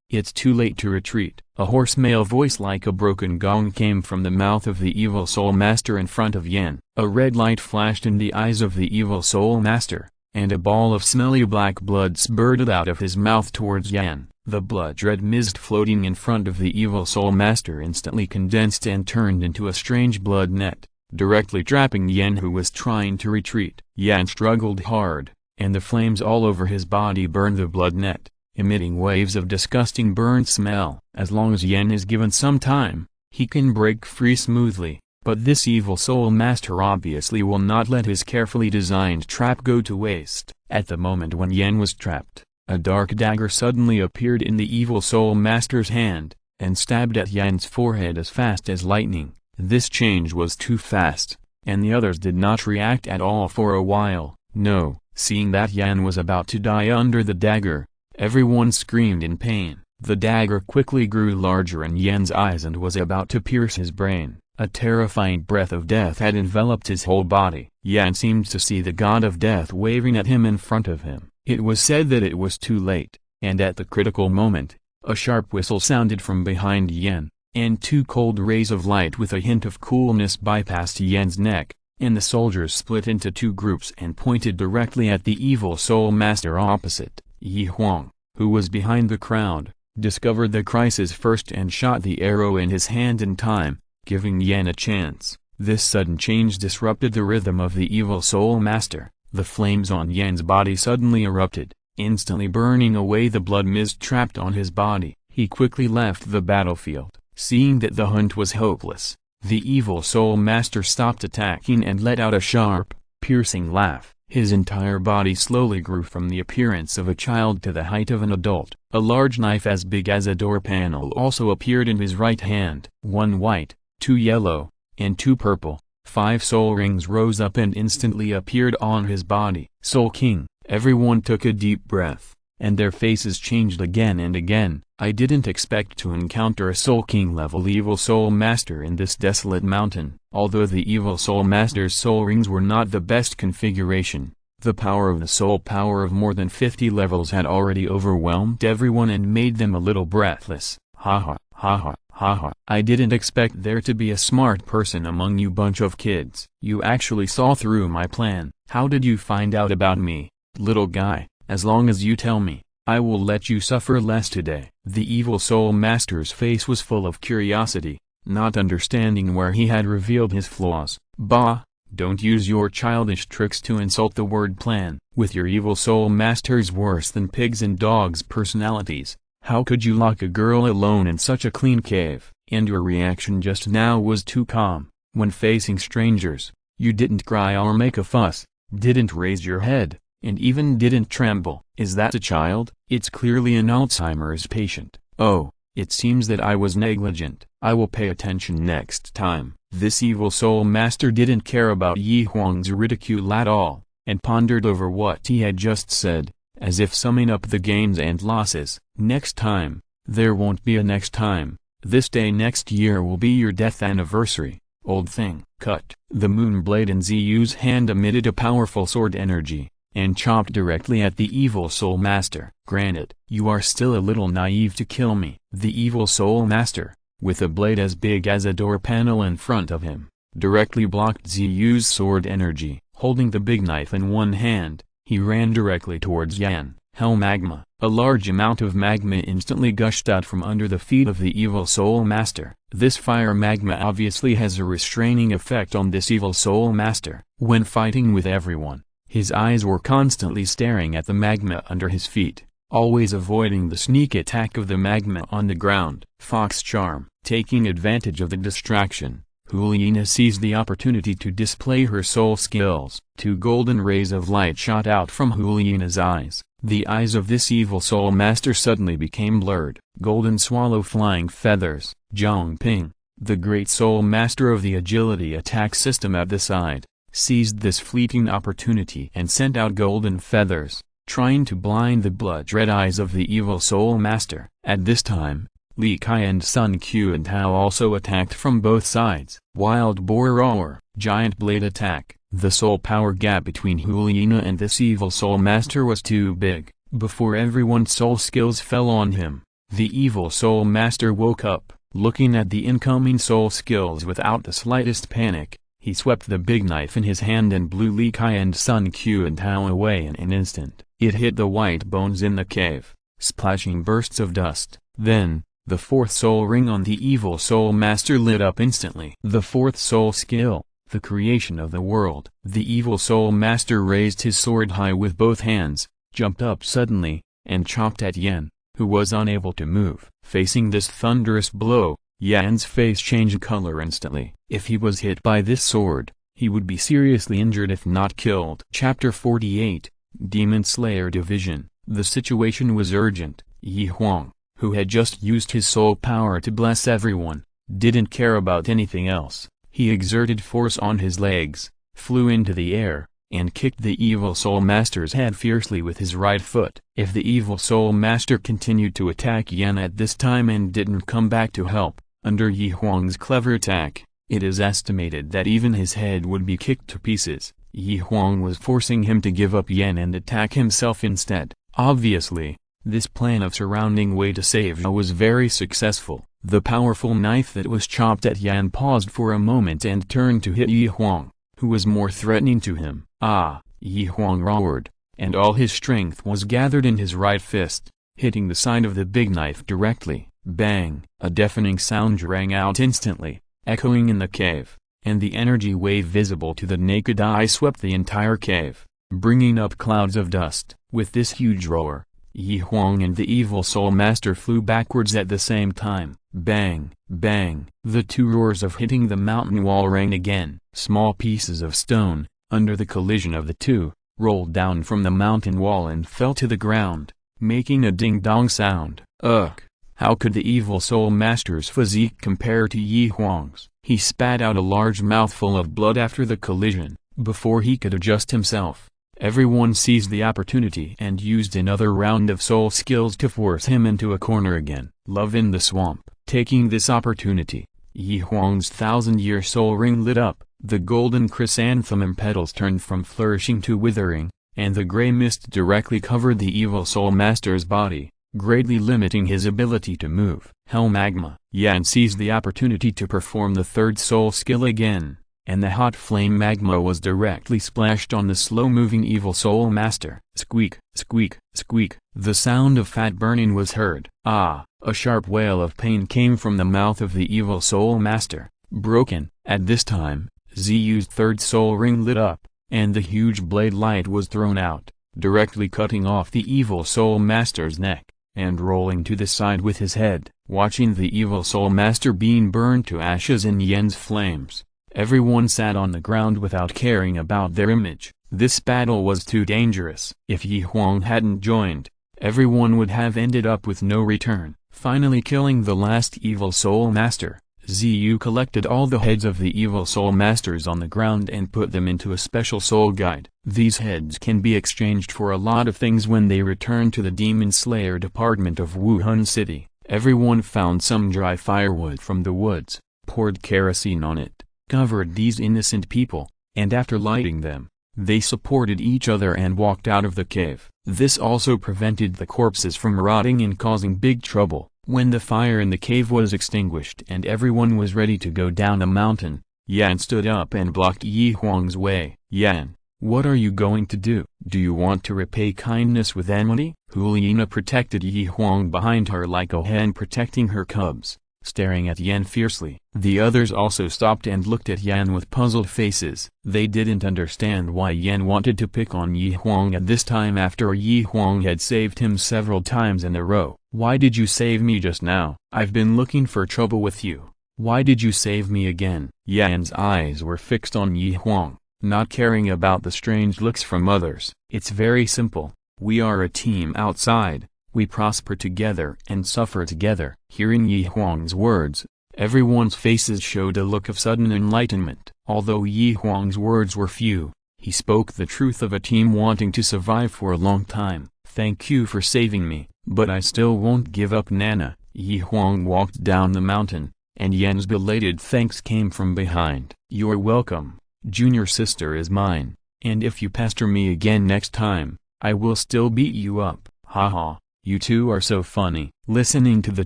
"It's too late to retreat." A hoarse male voice like a broken gong came from the mouth of the evil soul master in front of Yan. A red light flashed in the eyes of the evil soul master, and a ball of smelly black blood spurted out of his mouth towards Yan. The blood-red mist floating in front of the evil soul master instantly condensed and turned into a strange blood net, directly trapping Yan, who was trying to retreat. Yan struggled hard, and the flames all over his body burned the blood net, emitting waves of disgusting burnt smell. As long as Yan is given some time, he can break free smoothly, but this evil soul master obviously will not let his carefully designed trap go to waste. At the moment when Yan was trapped, a dark dagger suddenly appeared in the evil soul master's hand, and stabbed at Yan's forehead as fast as lightning. This change was too fast, and the others did not react at all for a while. No, seeing that Yan was about to die under the dagger, everyone screamed in pain. The dagger quickly grew larger in Yan's eyes and was about to pierce his brain. A terrifying breath of death had enveloped his whole body. Yan seemed to see the god of death waving at him in front of him. It was said that it was too late, and at the critical moment, a sharp whistle sounded from behind Yan, and two cold rays of light with a hint of coolness bypassed Yan's neck, and the soldiers split into two groups and pointed directly at the evil soul master opposite. Huang, who was behind the crowd, discovered the crisis first and shot the arrow in his hand in time, giving Yan a chance. This sudden change disrupted the rhythm of the evil soul master. The flames on Yan's body suddenly erupted, instantly burning away the blood mist trapped on his body. He quickly left the battlefield. Seeing that the hunt was hopeless, the evil soul master stopped attacking and let out a sharp, piercing laugh. His entire body slowly grew from the appearance of a child to the height of an adult. A large knife as big as a door panel also appeared in his right hand. 1 white, 2 yellow, and 2 purple. 5 soul rings rose up and instantly appeared on his body. Soul King. Everyone took a deep breath, and their faces changed again and again. I didn't expect to encounter a Soul King level evil soul master in this desolate mountain. Although the evil soul master's soul rings were not the best configuration, the power of the soul power of more than 50 levels had already overwhelmed everyone and made them a little breathless. Haha, haha. Haha, I didn't expect there to be a smart person among you bunch of kids. You actually saw through my plan. How did you find out about me, little guy? As long as you tell me, I will let you suffer less today. The evil soul master's face was full of curiosity, not understanding where he had revealed his flaws. Bah, don't use your childish tricks to insult the word plan. With your evil soul master's worse than pigs and dogs personalities, how could you lock a girl alone in such a clean cave? And your reaction just now was too calm. When facing strangers, you didn't cry or make a fuss, didn't raise your head, and even didn't tremble. Is that a child? It's clearly an Alzheimer's patient. Oh, it seems that I was negligent. I will pay attention next time. This evil soul master didn't care about Huang's ridicule at all, and pondered over what he had just said, as if summing up the gains and losses. Next time, there won't be a next time. This day next year will be your death anniversary, old thing. Cut. The moon blade in Ziyu's hand emitted a powerful sword energy, and chopped directly at the evil soul master. Granted, you are still a little naive to kill me. The evil soul master, with a blade as big as a door panel in front of him, directly blocked Ziyu's sword energy. Holding the big knife in one hand, he ran directly towards Yan. Hell magma. A large amount of magma instantly gushed out from under the feet of the evil soul master. This fire magma obviously has a restraining effect on this evil soul master. When fighting with everyone, his eyes were constantly staring at the magma under his feet, always avoiding the sneak attack of the magma on the ground. Fox charm. Taking advantage of the distraction, Huang seized the opportunity to display her soul skills. 2 golden rays of light shot out from Huang's eyes. The eyes of this evil soul master suddenly became blurred. Golden swallow flying feathers. Zhongping, the great soul master of the agility attack system at the side, seized this fleeting opportunity and sent out golden feathers, trying to blind the blood-red eyes of the evil soul master. At this time, Li Kai and Sun Q and Tao also attacked from both sides. Wild boar roar. Giant blade attack. The soul power gap between Huang and this evil soul master was too big. Before everyone's soul skills fell on him, the evil soul master woke up. Looking at the incoming soul skills without the slightest panic, he swept the big knife in his hand and blew Li Kai and Sun Q and Tao away in an instant. It hit the white bones in the cave, splashing bursts of dust. Then, the 4th soul ring on the evil soul master lit up instantly. The 4th soul skill, the creation of the world. The evil soul master raised his sword high with both hands, jumped up suddenly, and chopped at Yan, who was unable to move. Facing this thunderous blow, Yan's face changed color instantly. If he was hit by this sword, he would be seriously injured if not killed. Chapter 48, Demon Slayer Division. The situation was urgent. Huang, who had just used his soul power to bless everyone, didn't care about anything else. He exerted force on his legs, flew into the air, and kicked the evil soul master's head fiercely with his right foot. If the evil soul master continued to attack Yan at this time and didn't come back to help, under Huang's clever attack, it is estimated that even his head would be kicked to pieces. Huang was forcing him to give up Yan and attack himself instead. Obviously, this plan of surrounding Wei to save Zhao was very successful. The powerful knife that was chopped at Yan paused for a moment and turned to hit Huang, who was more threatening to him. Ah! Huang roared, and all his strength was gathered in his right fist, hitting the side of the big knife directly. Bang! A deafening sound rang out instantly, echoing in the cave, and the energy wave visible to the naked eye swept the entire cave, bringing up clouds of dust. With this huge roar, Huang and the evil soul master flew backwards at the same time. Bang! Bang! The 2 roars of hitting the mountain wall rang again. Small pieces of stone, under the collision of the 2, rolled down from the mountain wall and fell to the ground, making a ding-dong sound. Ugh! How could the evil soul master's physique compare to Huang's? He spat out a large mouthful of blood after the collision. Before he could adjust himself, everyone seized the opportunity and used another round of soul skills to force him into a corner again. Love in the swamp. Taking this opportunity, Huang's 1,000-year soul ring lit up. The golden chrysanthemum petals turned from flourishing to withering, and the gray mist directly covered the evil soul master's body, greatly limiting his ability to move. Hell magma. Yan seized the opportunity to perform the 3rd soul skill again, and the hot flame magma was directly splashed on the slow-moving evil soul master. Squeak, squeak, squeak. The sound of fat burning was heard. Ah! A sharp wail of pain came from the mouth of the evil soul master. Broken. At this time, Ziyu's 3rd soul ring lit up, and the huge blade light was thrown out, directly cutting off the evil soul master's neck, and rolling to the side with his head. Watching the evil soul master being burned to ashes in Yan's flames, everyone sat on the ground without caring about their image. This battle was too dangerous. If Huang hadn't joined, everyone would have ended up with no return. Finally killing the last evil soul master, Ziyu collected all the heads of the evil soul masters on the ground and put them into a special soul guide. These heads can be exchanged for a lot of things when they return to the Demon Slayer department of Wuhan City. Everyone found some dry firewood from the woods, poured kerosene on it, covered these innocent people, and after lighting them, they supported each other and walked out of the cave. This also prevented the corpses from rotting and causing big trouble. When the fire in the cave was extinguished and everyone was ready to go down the mountain, Yan stood up and blocked Yi Huang's way. "Yan, what are you going to do? Do you want to repay kindness with enmity?" Huliina protected Yi Huang behind her like a hen protecting her cubs, staring at Yan fiercely. The others also stopped and looked at Yan with puzzled faces. They didn't understand why Yan wanted to pick on Yi Huang at this time after Yi Huang had saved him several times in a row. "Why did you save me just now? I've been looking for trouble with you. Why did you save me again?" Yan's eyes were fixed on Yi Huang, not caring about the strange looks from others. "It's very simple. We are a team outside. We prosper together and suffer together." Hearing Yi Huang's words, everyone's faces showed a look of sudden enlightenment. Although Yi Huang's words were few, he spoke the truth of a team wanting to survive for a long time. "Thank you for saving me, but I still won't give up, Nana." Yi Huang walked down the mountain, and Yan's belated thanks came from behind. "You're welcome. Junior sister is mine, and if you pester me again next time, I will still beat you up. Haha. You two are so funny." Listening to the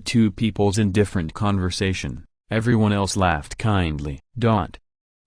two people's indifferent conversation, everyone else laughed kindly.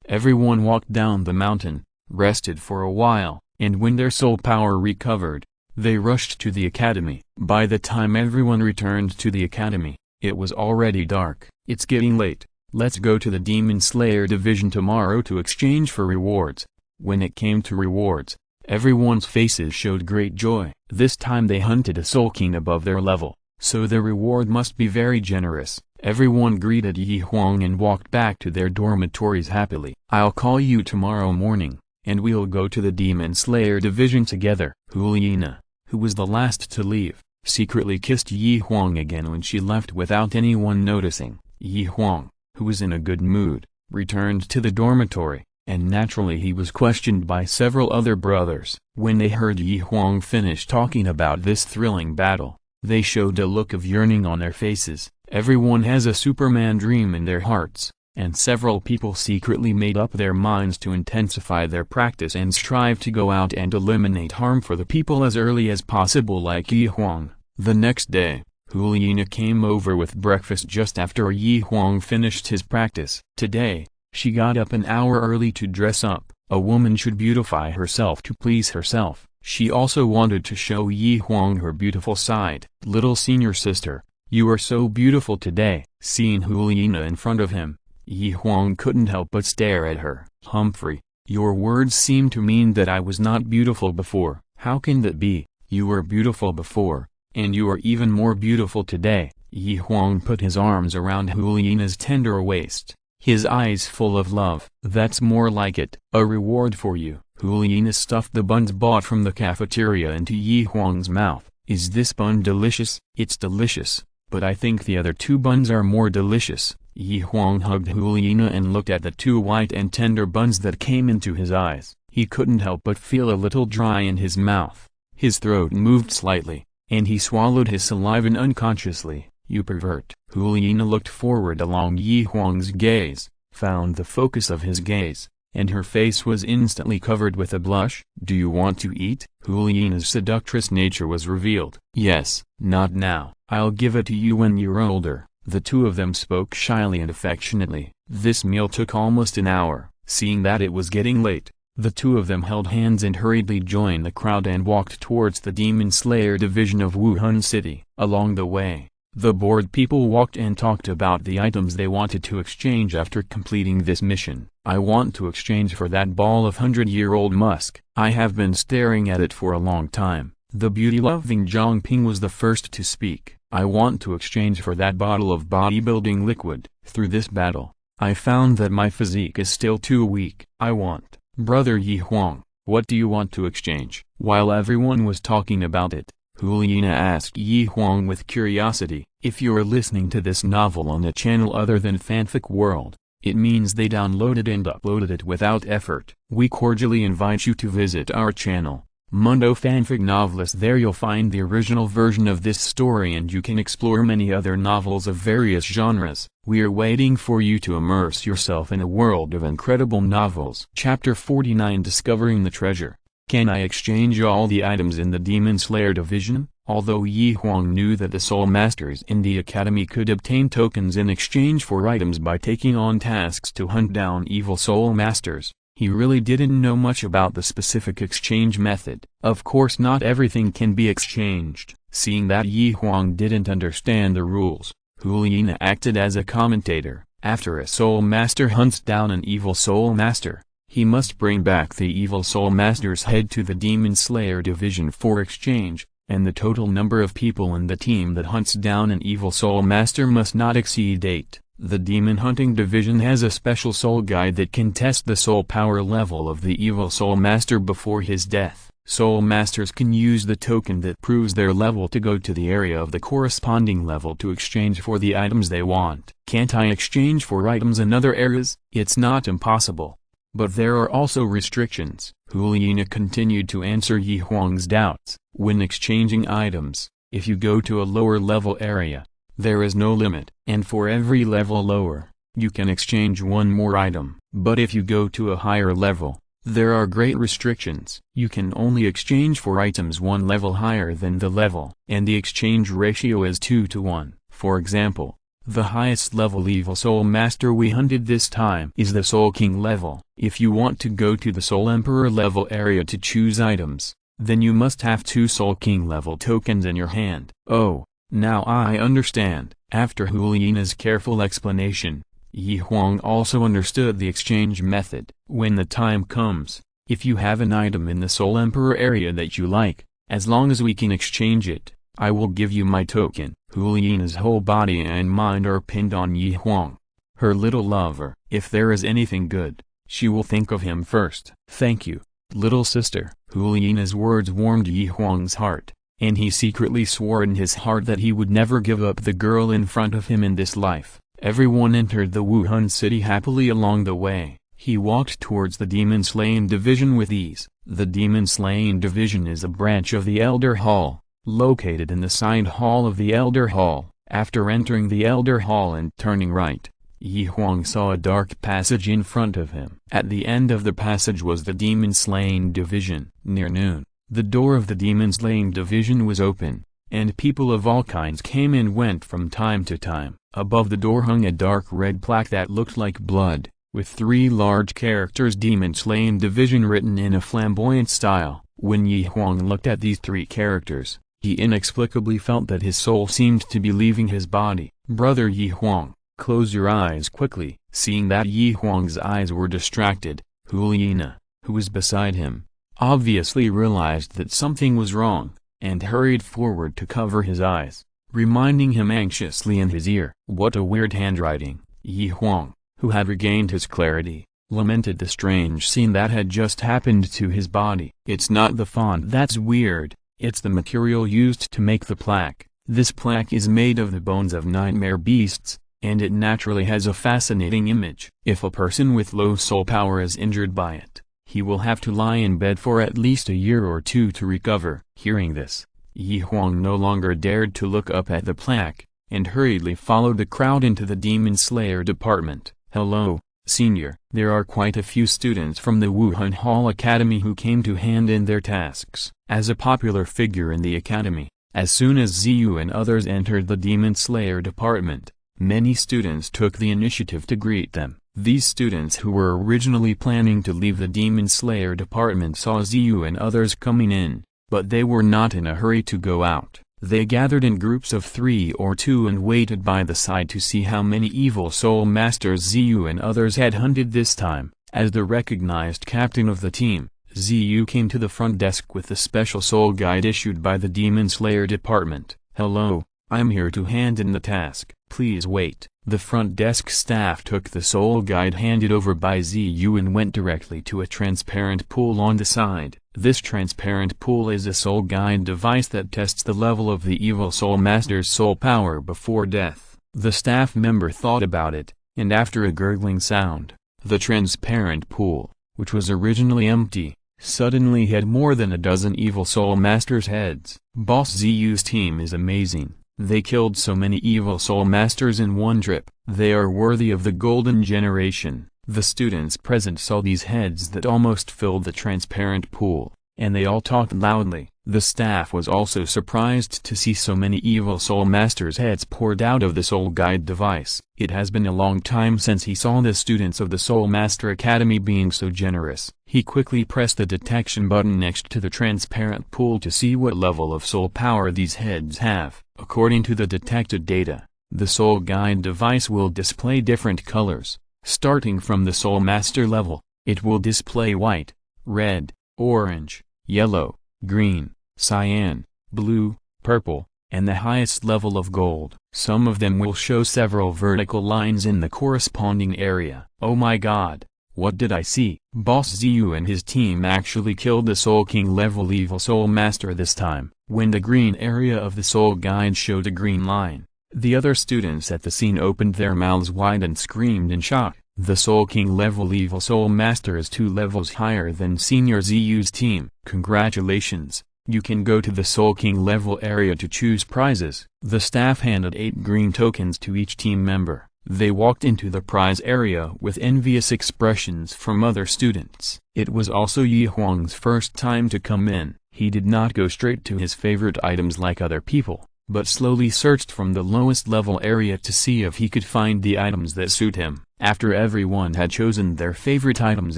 Everyone walked down the mountain, rested for a while, and when their soul power recovered, they rushed to the academy. By the time everyone returned to the academy, it was already dark. "It's getting late. Let's go to the Demon Slayer division tomorrow to exchange for rewards." When it came to rewards, everyone's faces showed great joy. This time they hunted a soul king above their level, so the reward must be very generous. Everyone greeted Yi Huang and walked back to their dormitories happily. "I'll call you tomorrow morning, and we'll go to the Demon Slayer division together." Huliina, who was the last to leave, secretly kissed Yi Huang again when she left without anyone noticing. Yi Huang, who was in a good mood, returned to the dormitory, and naturally he was questioned by several other brothers. When they heard Yi Huang finish talking about this thrilling battle, they showed a look of yearning on their faces. Everyone has a Superman dream in their hearts, and several people secretly made up their minds to intensify their practice and strive to go out and eliminate harm for the people as early as possible like Yi Huang. The next day, Huliina came over with breakfast just after Yi Huang finished his practice. Today, she got up an hour early to dress up. A woman should beautify herself to please herself. She also wanted to show Yi Huang her beautiful side. "Little senior sister, you are so beautiful today." Seeing Huliina in front of him, Yi Huang couldn't help but stare at her. "Humphrey, your words seem to mean that I was not beautiful before." "How can that be? You were beautiful before, and you are even more beautiful today." Yi Huang put his arms around Huliina's tender waist, his eyes full of love. "That's more like it. A reward for you." Huliina stuffed the buns bought from the cafeteria into Yi Huang's mouth. "Is this bun delicious?" "It's delicious, but I think the other two buns are more delicious." Yi Huang hugged Huliina and looked at the two white and tender buns that came into his eyes. He couldn't help but feel a little dry in his mouth. His throat moved slightly, and he swallowed his saliva unconsciously. "You pervert." Huliina looked forward along Yi Huang's gaze, found the focus of his gaze, and her face was instantly covered with a blush. "Do you want to eat?" Huliina's seductress nature was revealed. "Yes." "Not now. I'll give it to you when you're older." The two of them spoke shyly and affectionately. This meal took almost an hour. Seeing that it was getting late, the two of them held hands and hurriedly joined the crowd and walked towards the Demon Slayer division of Wuhan City. Along the way, the bored people walked and talked about the items they wanted to exchange after completing this mission. "I want to exchange for that ball of 100-year-old musk. I have been staring at it for a long time." The beauty-loving Zhangping was the first to speak. "I want to exchange for that bottle of bodybuilding liquid. Through this battle, I found that my physique is still too weak. I want." "Brother Yi Huang, what do you want to exchange?" While everyone was talking about it, Huliina asked Yi Huang with curiosity. If you're listening to this novel on a channel other than Fanfic World, it means they downloaded and uploaded it without effort. We cordially invite you to visit our channel, Mundo Fanfic Novelist. There you'll find the original version of this story and you can explore many other novels of various genres. We are waiting for you to immerse yourself in a world of incredible novels. Chapter 49, Discovering the Treasure. Can I exchange all the items in the Demon Slayer division? Although Yi Huang knew that the Soul Masters in the Academy could obtain tokens in exchange for items by taking on tasks to hunt down evil Soul Masters, he really didn't know much about the specific exchange method. Of course not everything can be exchanged. Seeing that Yi Huang didn't understand the rules, Huliina acted as a commentator. After a Soul Master hunts down an evil Soul Master, he must bring back the evil Soul Master's head to the Demon Slayer division for exchange, and the total number of people in the team that hunts down an evil Soul Master must not exceed 8. The Demon Hunting Division has a special soul guide that can test the soul power level of the evil Soul Master before his death. Soul Masters can use the token that proves their level to go to the area of the corresponding level to exchange for the items they want. Can't I exchange for items in other areas? It's not impossible. But there are also restrictions. Huliina continued to answer Yi Huang's doubts. When exchanging items, if you go to a lower level area, there is no limit, and for every level lower, you can exchange one more item. But if you go to a higher level, there are great restrictions. You can only exchange for items one level higher than the level, and the exchange ratio is 2 to 1. For example, the highest level evil Soul Master we hunted this time is the Soul King level. If you want to go to the Soul Emperor level area to choose items, then you must have 2 Soul King level tokens in your hand. Oh, now I understand. After Huliina's careful explanation, Yi Huang also understood the exchange method. When the time comes, if you have an item in the Soul Emperor area that you like, as long as we can exchange it, I will give you my token. Huliina's whole body and mind are pinned on Yi Huang, her little lover. If there is anything good, she will think of him first. Thank you, little sister. Huliina's words warmed Yi Huang's heart, and he secretly swore in his heart that he would never give up the girl in front of him in this life. Everyone entered the Wuhan city happily. Along the way, he walked towards the Demon Slaying Division with ease. The Demon Slaying Division is a branch of the Elder Hall, located in the side hall of the Elder Hall. After entering the Elder Hall and turning right, Yi Huang saw a dark passage in front of him. At the end of the passage was the Demon Slaying Division. Near noon, the door of the Demon Slaying Division was open, and people of all kinds came and went from time to time. Above the door hung a dark red plaque that looked like blood, with 3 large characters Demon Slaying Division written in a flamboyant style. When Yi Huang looked at these 3 characters, he inexplicably felt that his soul seemed to be leaving his body. Brother Yi Huang, close your eyes quickly. Seeing that Yi Huang's eyes were distracted, Huliina, who was beside him, obviously realized that something was wrong, and hurried forward to cover his eyes, reminding him anxiously in his ear. What a weird handwriting. Yi Huang, who had regained his clarity, lamented the strange scene that had just happened to his body. It's not the font that's weird, it's the material used to make the plaque. This plaque is made of the bones of nightmare beasts, and it naturally has a fascinating image. If a person with low soul power is injured by it, he will have to lie in bed for at least a year or 2 to recover. Hearing this, Yi Huang no longer dared to look up at the plaque, and hurriedly followed the crowd into the Demon Slayer department. Hello, Senior. There are quite a few students from the Wuhan Hall Academy who came to hand in their tasks. As a popular figure in the academy, as soon as Ziyu and others entered the Demon Slayer department, many students took the initiative to greet them. These students who were originally planning to leave the Demon Slayer department saw Ziyu and others coming in, but they were not in a hurry to go out. They gathered in groups of 3 or 2 and waited by the side to see how many evil soul masters Ziyu and others had hunted this time. As the recognized captain of the team, Ziyu came to the front desk with the special soul guide issued by the Demon Slayer department. Hello, I'm here to hand in the task. Please wait. The front desk staff took the soul guide handed over by Ziyu and went directly to a transparent pool on the side. This transparent pool is a soul guide device that tests the level of the evil soul master's soul power before death. The staff member thought about it, and after a gurgling sound, the transparent pool, which was originally empty, suddenly had more than a dozen evil soul masters' heads. Boss Ziyu's team is amazing. They killed so many evil soul masters in one trip. They are worthy of the golden generation. The students present saw these heads that almost filled the transparent pool, and they all talked loudly. The staff was also surprised to see so many evil soul masters' heads poured out of the soul guide device. It has been a long time since he saw the students of the Soul Master Academy being so generous. He quickly pressed the detection button next to the transparent pool to see what level of soul power these heads have. According to the detected data, the soul guide device will display different colors. Starting from the Soul Master level, it will display white, red, orange, yellow, green, cyan, blue, purple, and the highest level of gold. Some of them will show several vertical lines in the corresponding area. Oh my god, what did I see? Boss Ziyu and his team actually killed the Soul King level evil soul master this time. When the green area of the soul guide showed a green line, the other students at the scene opened their mouths wide and screamed in shock. The Soul King level evil soul master is 2 levels higher than Senior Ziyu's team. Congratulations, you can go to the Soul King level area to choose prizes. The staff handed 8 green tokens to each team member. They walked into the prize area with envious expressions from other students. It was also Huang's first time to come in. He did not go straight to his favorite items like other people, but slowly searched from the lowest level area to see if he could find the items that suit him. After everyone had chosen their favorite items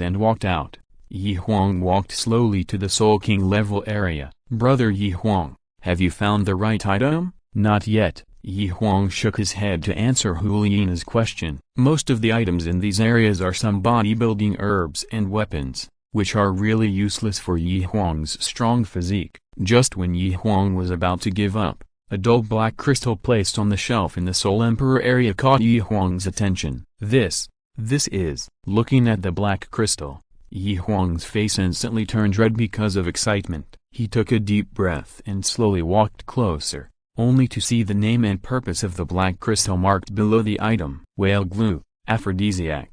and walked out, Huang walked slowly to the Soul King level area. Brother Huang, have you found the right item? Not yet. Huang shook his head to answer Hulina's question. Most of the items in these areas are some bodybuilding herbs and weapons, which are really useless for Huang's strong physique. Just when Huang was about to give up, a dull black crystal placed on the shelf in the Soul Emperor area caught Huang's attention. This is. Looking at the black crystal, Huang's face instantly turned red because of excitement. He took a deep breath and slowly walked closer, only to see the name and purpose of the black crystal marked below the item. Whale glue, aphrodisiac,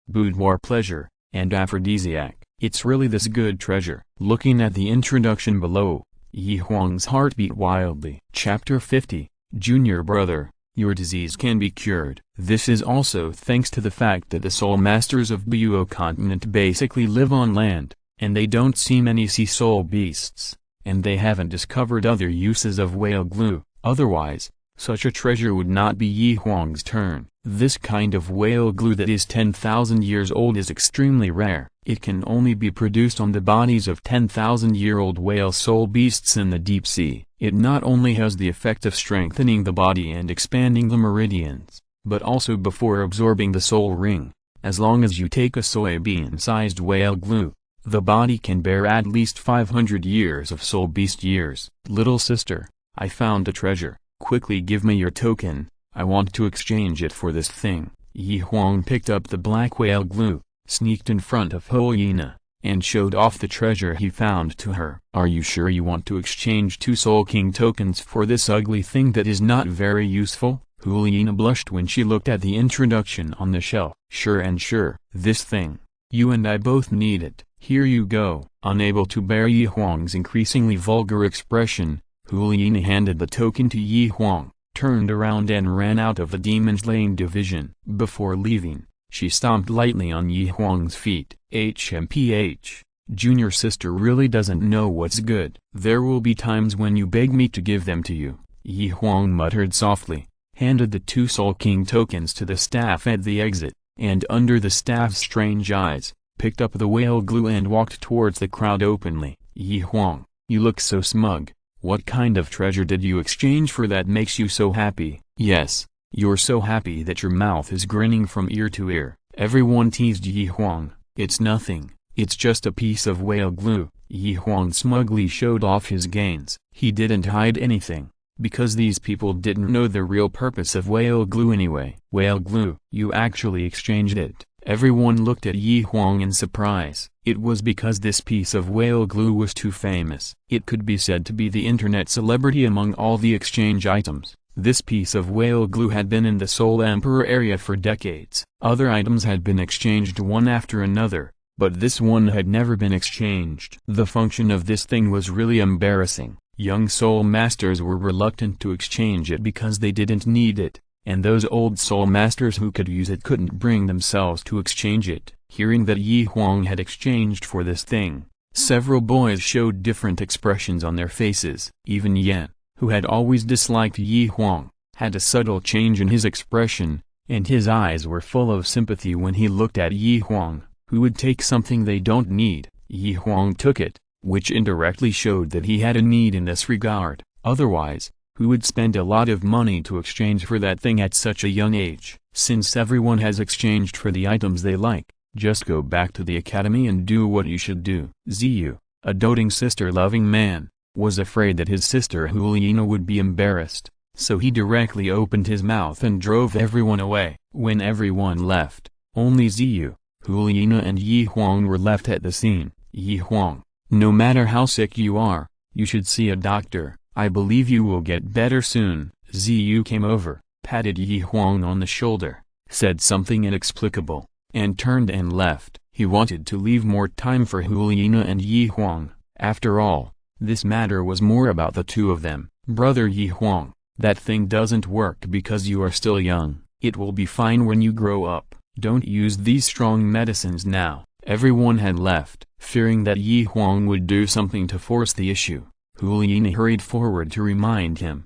boudoir pleasure, and aphrodisiac. It's really this good treasure. Looking at the introduction below, Huang's heart beat wildly. Chapter 50, Junior Brother, your disease can be cured. This is also thanks to the fact that the Soul Masters of Douluo continent basically live on land, and they don't see many sea soul beasts, and they haven't discovered other uses of whale glue. Otherwise, such a treasure would not be Huang's turn. This kind of whale glue that is 10,000 years old is extremely rare. It can only be produced on the bodies of 10,000-year-old whale soul beasts in the deep sea. It not only has the effect of strengthening the body and expanding the meridians, but also before absorbing the soul ring. As long as you take a soybean-sized whale glue, the body can bear at least 500 years of soul beast years. Little sister, I found a treasure. Quickly give me your token. I want to exchange it for this thing. Huang picked up the black whale glue, sneaked in front of Hulina, and showed off the treasure he found to her. Are you sure you want to exchange 2 Soul King tokens for this ugly thing that is not very useful? Hulina blushed when she looked at the introduction on the shelf. Sure and sure. This thing. You and I both need it. Here you go. Unable to bear Huang's increasingly vulgar expression, Hulina handed the token to Huang, turned around and ran out of the Demon's Lane division. Before leaving, she stomped lightly on Huang's feet. HMPH, junior sister really doesn't know what's good. There will be times when you beg me to give them to you. Huang muttered softly, handed the 2 Soul King tokens to the staff at the exit, and under the staff's strange eyes, picked up the whale glue and walked towards the crowd openly. Huang, you look so smug. What kind of treasure did you exchange for that makes you so happy? Yes, you're so happy that your mouth is grinning from ear to ear. Everyone teased Huang. It's nothing, it's just a piece of whale glue. Huang smugly showed off his gains. He didn't hide anything, because these people didn't know the real purpose of whale glue anyway. Whale glue. You actually exchanged it. Everyone looked at Yi Huang in surprise. It was because this piece of whale glue was too famous. It could be said to be the internet celebrity among all the exchange items. This piece of whale glue had been in the Seoul Emperor area for decades. Other items had been exchanged one after another, but this one had never been exchanged. The function of this thing was really embarrassing. Young soul masters were reluctant to exchange it because they didn't need it, and those old soul masters who could use it couldn't bring themselves to exchange it. Hearing that Yi Huang had exchanged for this thing, several boys showed different expressions on their faces. Even Yan, who had always disliked Yi Huang, had a subtle change in his expression, and his eyes were full of sympathy when he looked at Yi Huang, who would take something they don't need. Yi Huang took it, which indirectly showed that he had a need in this regard. Otherwise, who would spend a lot of money to exchange for that thing at such a young age? Since everyone has exchanged for the items they like, just go back to the academy and do what you should do. Ziyu, a doting sister-loving man, was afraid that his sister Huliina would be embarrassed, so he directly opened his mouth and drove everyone away. When everyone left, only Ziyu, Huliina and Yi Huang were left at the scene. Yi Huang, no matter how sick you are, you should see a doctor. I believe you will get better soon. Ziyu came over, patted Yi Huang on the shoulder, said something inexplicable, and turned and left. He wanted to leave more time for Huliina and Yi Huang. After all, this matter was more about the two of them. Brother Yi Huang, that thing doesn't work because you are still young. It will be fine when you grow up. Don't use these strong medicines now. Everyone had left, fearing that Yi Huang would do something to force the issue. Huliina hurried forward to remind him.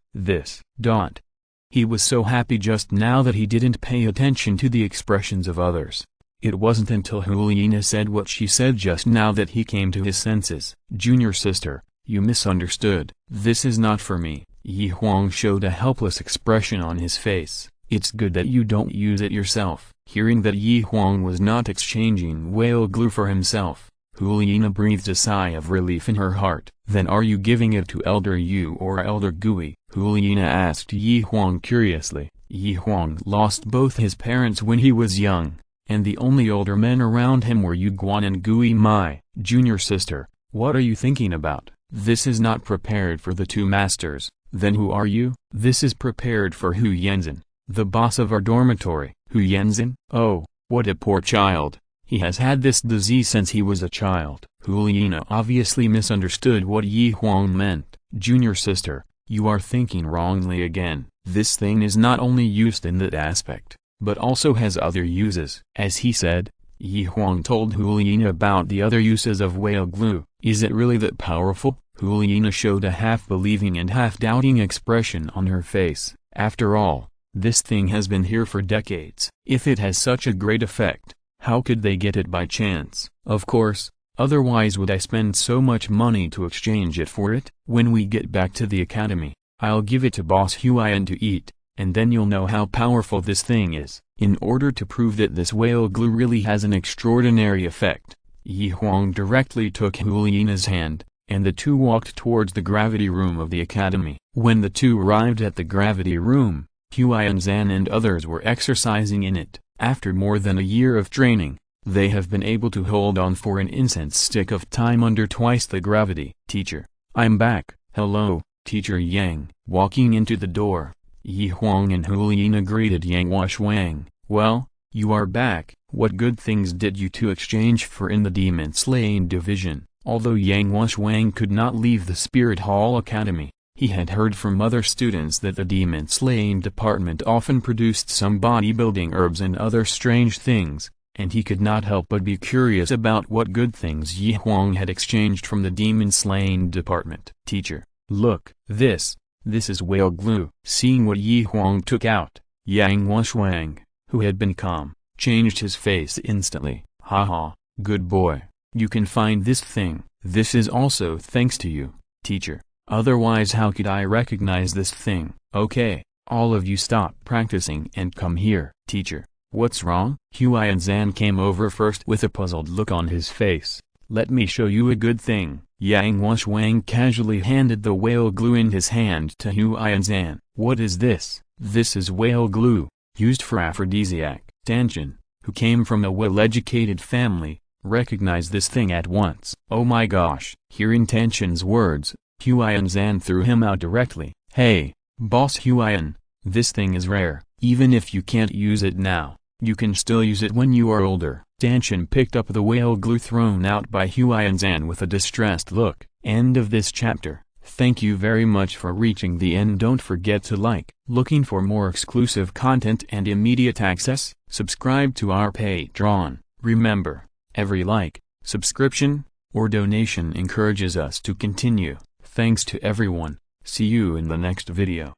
He was so happy just now that he didn't pay attention to the expressions of others. It wasn't until Huliina said what she said just now that he came to his senses. Junior sister, you misunderstood. This is not for me. Yi Huang showed a helpless expression on his face. It's good that you don't use it yourself. Hearing that Yi Huang was not exchanging whale glue for himself, Huliina breathed a sigh of relief in her heart. Then are you giving it to Elder Yu or Elder Gui? Huliina asked Yi Huang curiously. Yi Huang lost both his parents when he was young, and the only older men around him were Yu Guan and Gui Mai. Junior sister, what are you thinking about? This is not prepared for the two masters. Then who are you? This is prepared for Hu Yanzhen, the boss of our dormitory. Hu Yanzhen? Oh, what a poor child. He has had this disease since he was a child. Huliina obviously misunderstood what Yi Huang meant. Junior sister, you are thinking wrongly again. This thing is not only used in that aspect, but also has other uses. As he said, Yi Huang told Huliina about the other uses of whale glue. Is it really that powerful? Huliina showed a half-believing and half-doubting expression on her face. After all, this thing has been here for decades. If it has such a great effect, how could they get it by chance? Of course, otherwise would I spend so much money to exchange it for it? When we get back to the academy, I'll give it to Boss Huan to eat, and then you'll know how powerful this thing is. In order to prove that this whale glue really has an extraordinary effect, Yi Huang directly took Huliina's hand, and the two walked towards the gravity room of the academy. When the two arrived at the gravity room, Huan Zan and others were exercising in it. After more than a year of training, they have been able to hold on for an incense stick of time under twice the gravity. Teacher, I'm back. Hello, Teacher Yang. Walking into the door, Yi Huang and Huliina greeted Yang Washuang. Well, you are back. What good things did you two exchange for in the demon slaying division? Although Yang Washuang could not leave the Spirit Hall Academy, he had heard from other students that the demon slaying department often produced some bodybuilding herbs and other strange things, and he could not help but be curious about what good things Yi Huang had exchanged from the demon slaying department. Teacher, look, this is whale glue. Seeing what Yi Huang took out, Yang Washuang, who had been calm, changed his face instantly. Haha, good boy, you can find this thing. This is also thanks to you, teacher. Otherwise how could I recognize this thing? Okay, all of you stop practicing and come here. Teacher, what's wrong? Huan Zan came over first with a puzzled look on his face. Let me show you a good thing. Yang Washuang casually handed the whale glue in his hand to Huan Zan. What is this? This is whale glue, used for aphrodisiac. Tanshan, who came from a well-educated family, recognized this thing at once. Oh my gosh. Hearing Tang San's words, Huang Zan threw him out directly. Hey, boss Huang, this thing is rare. Even if you can't use it now, you can still use it when you are older. Tang San picked up the whale glue thrown out by Huang Zan with a distressed look. End of this chapter. Thank you very much for reaching the end. Don't forget to like. Looking for more exclusive content and immediate access? Subscribe to our Patreon. Remember, every like, subscription, or donation encourages us to continue. Thanks to everyone. See you in the next video.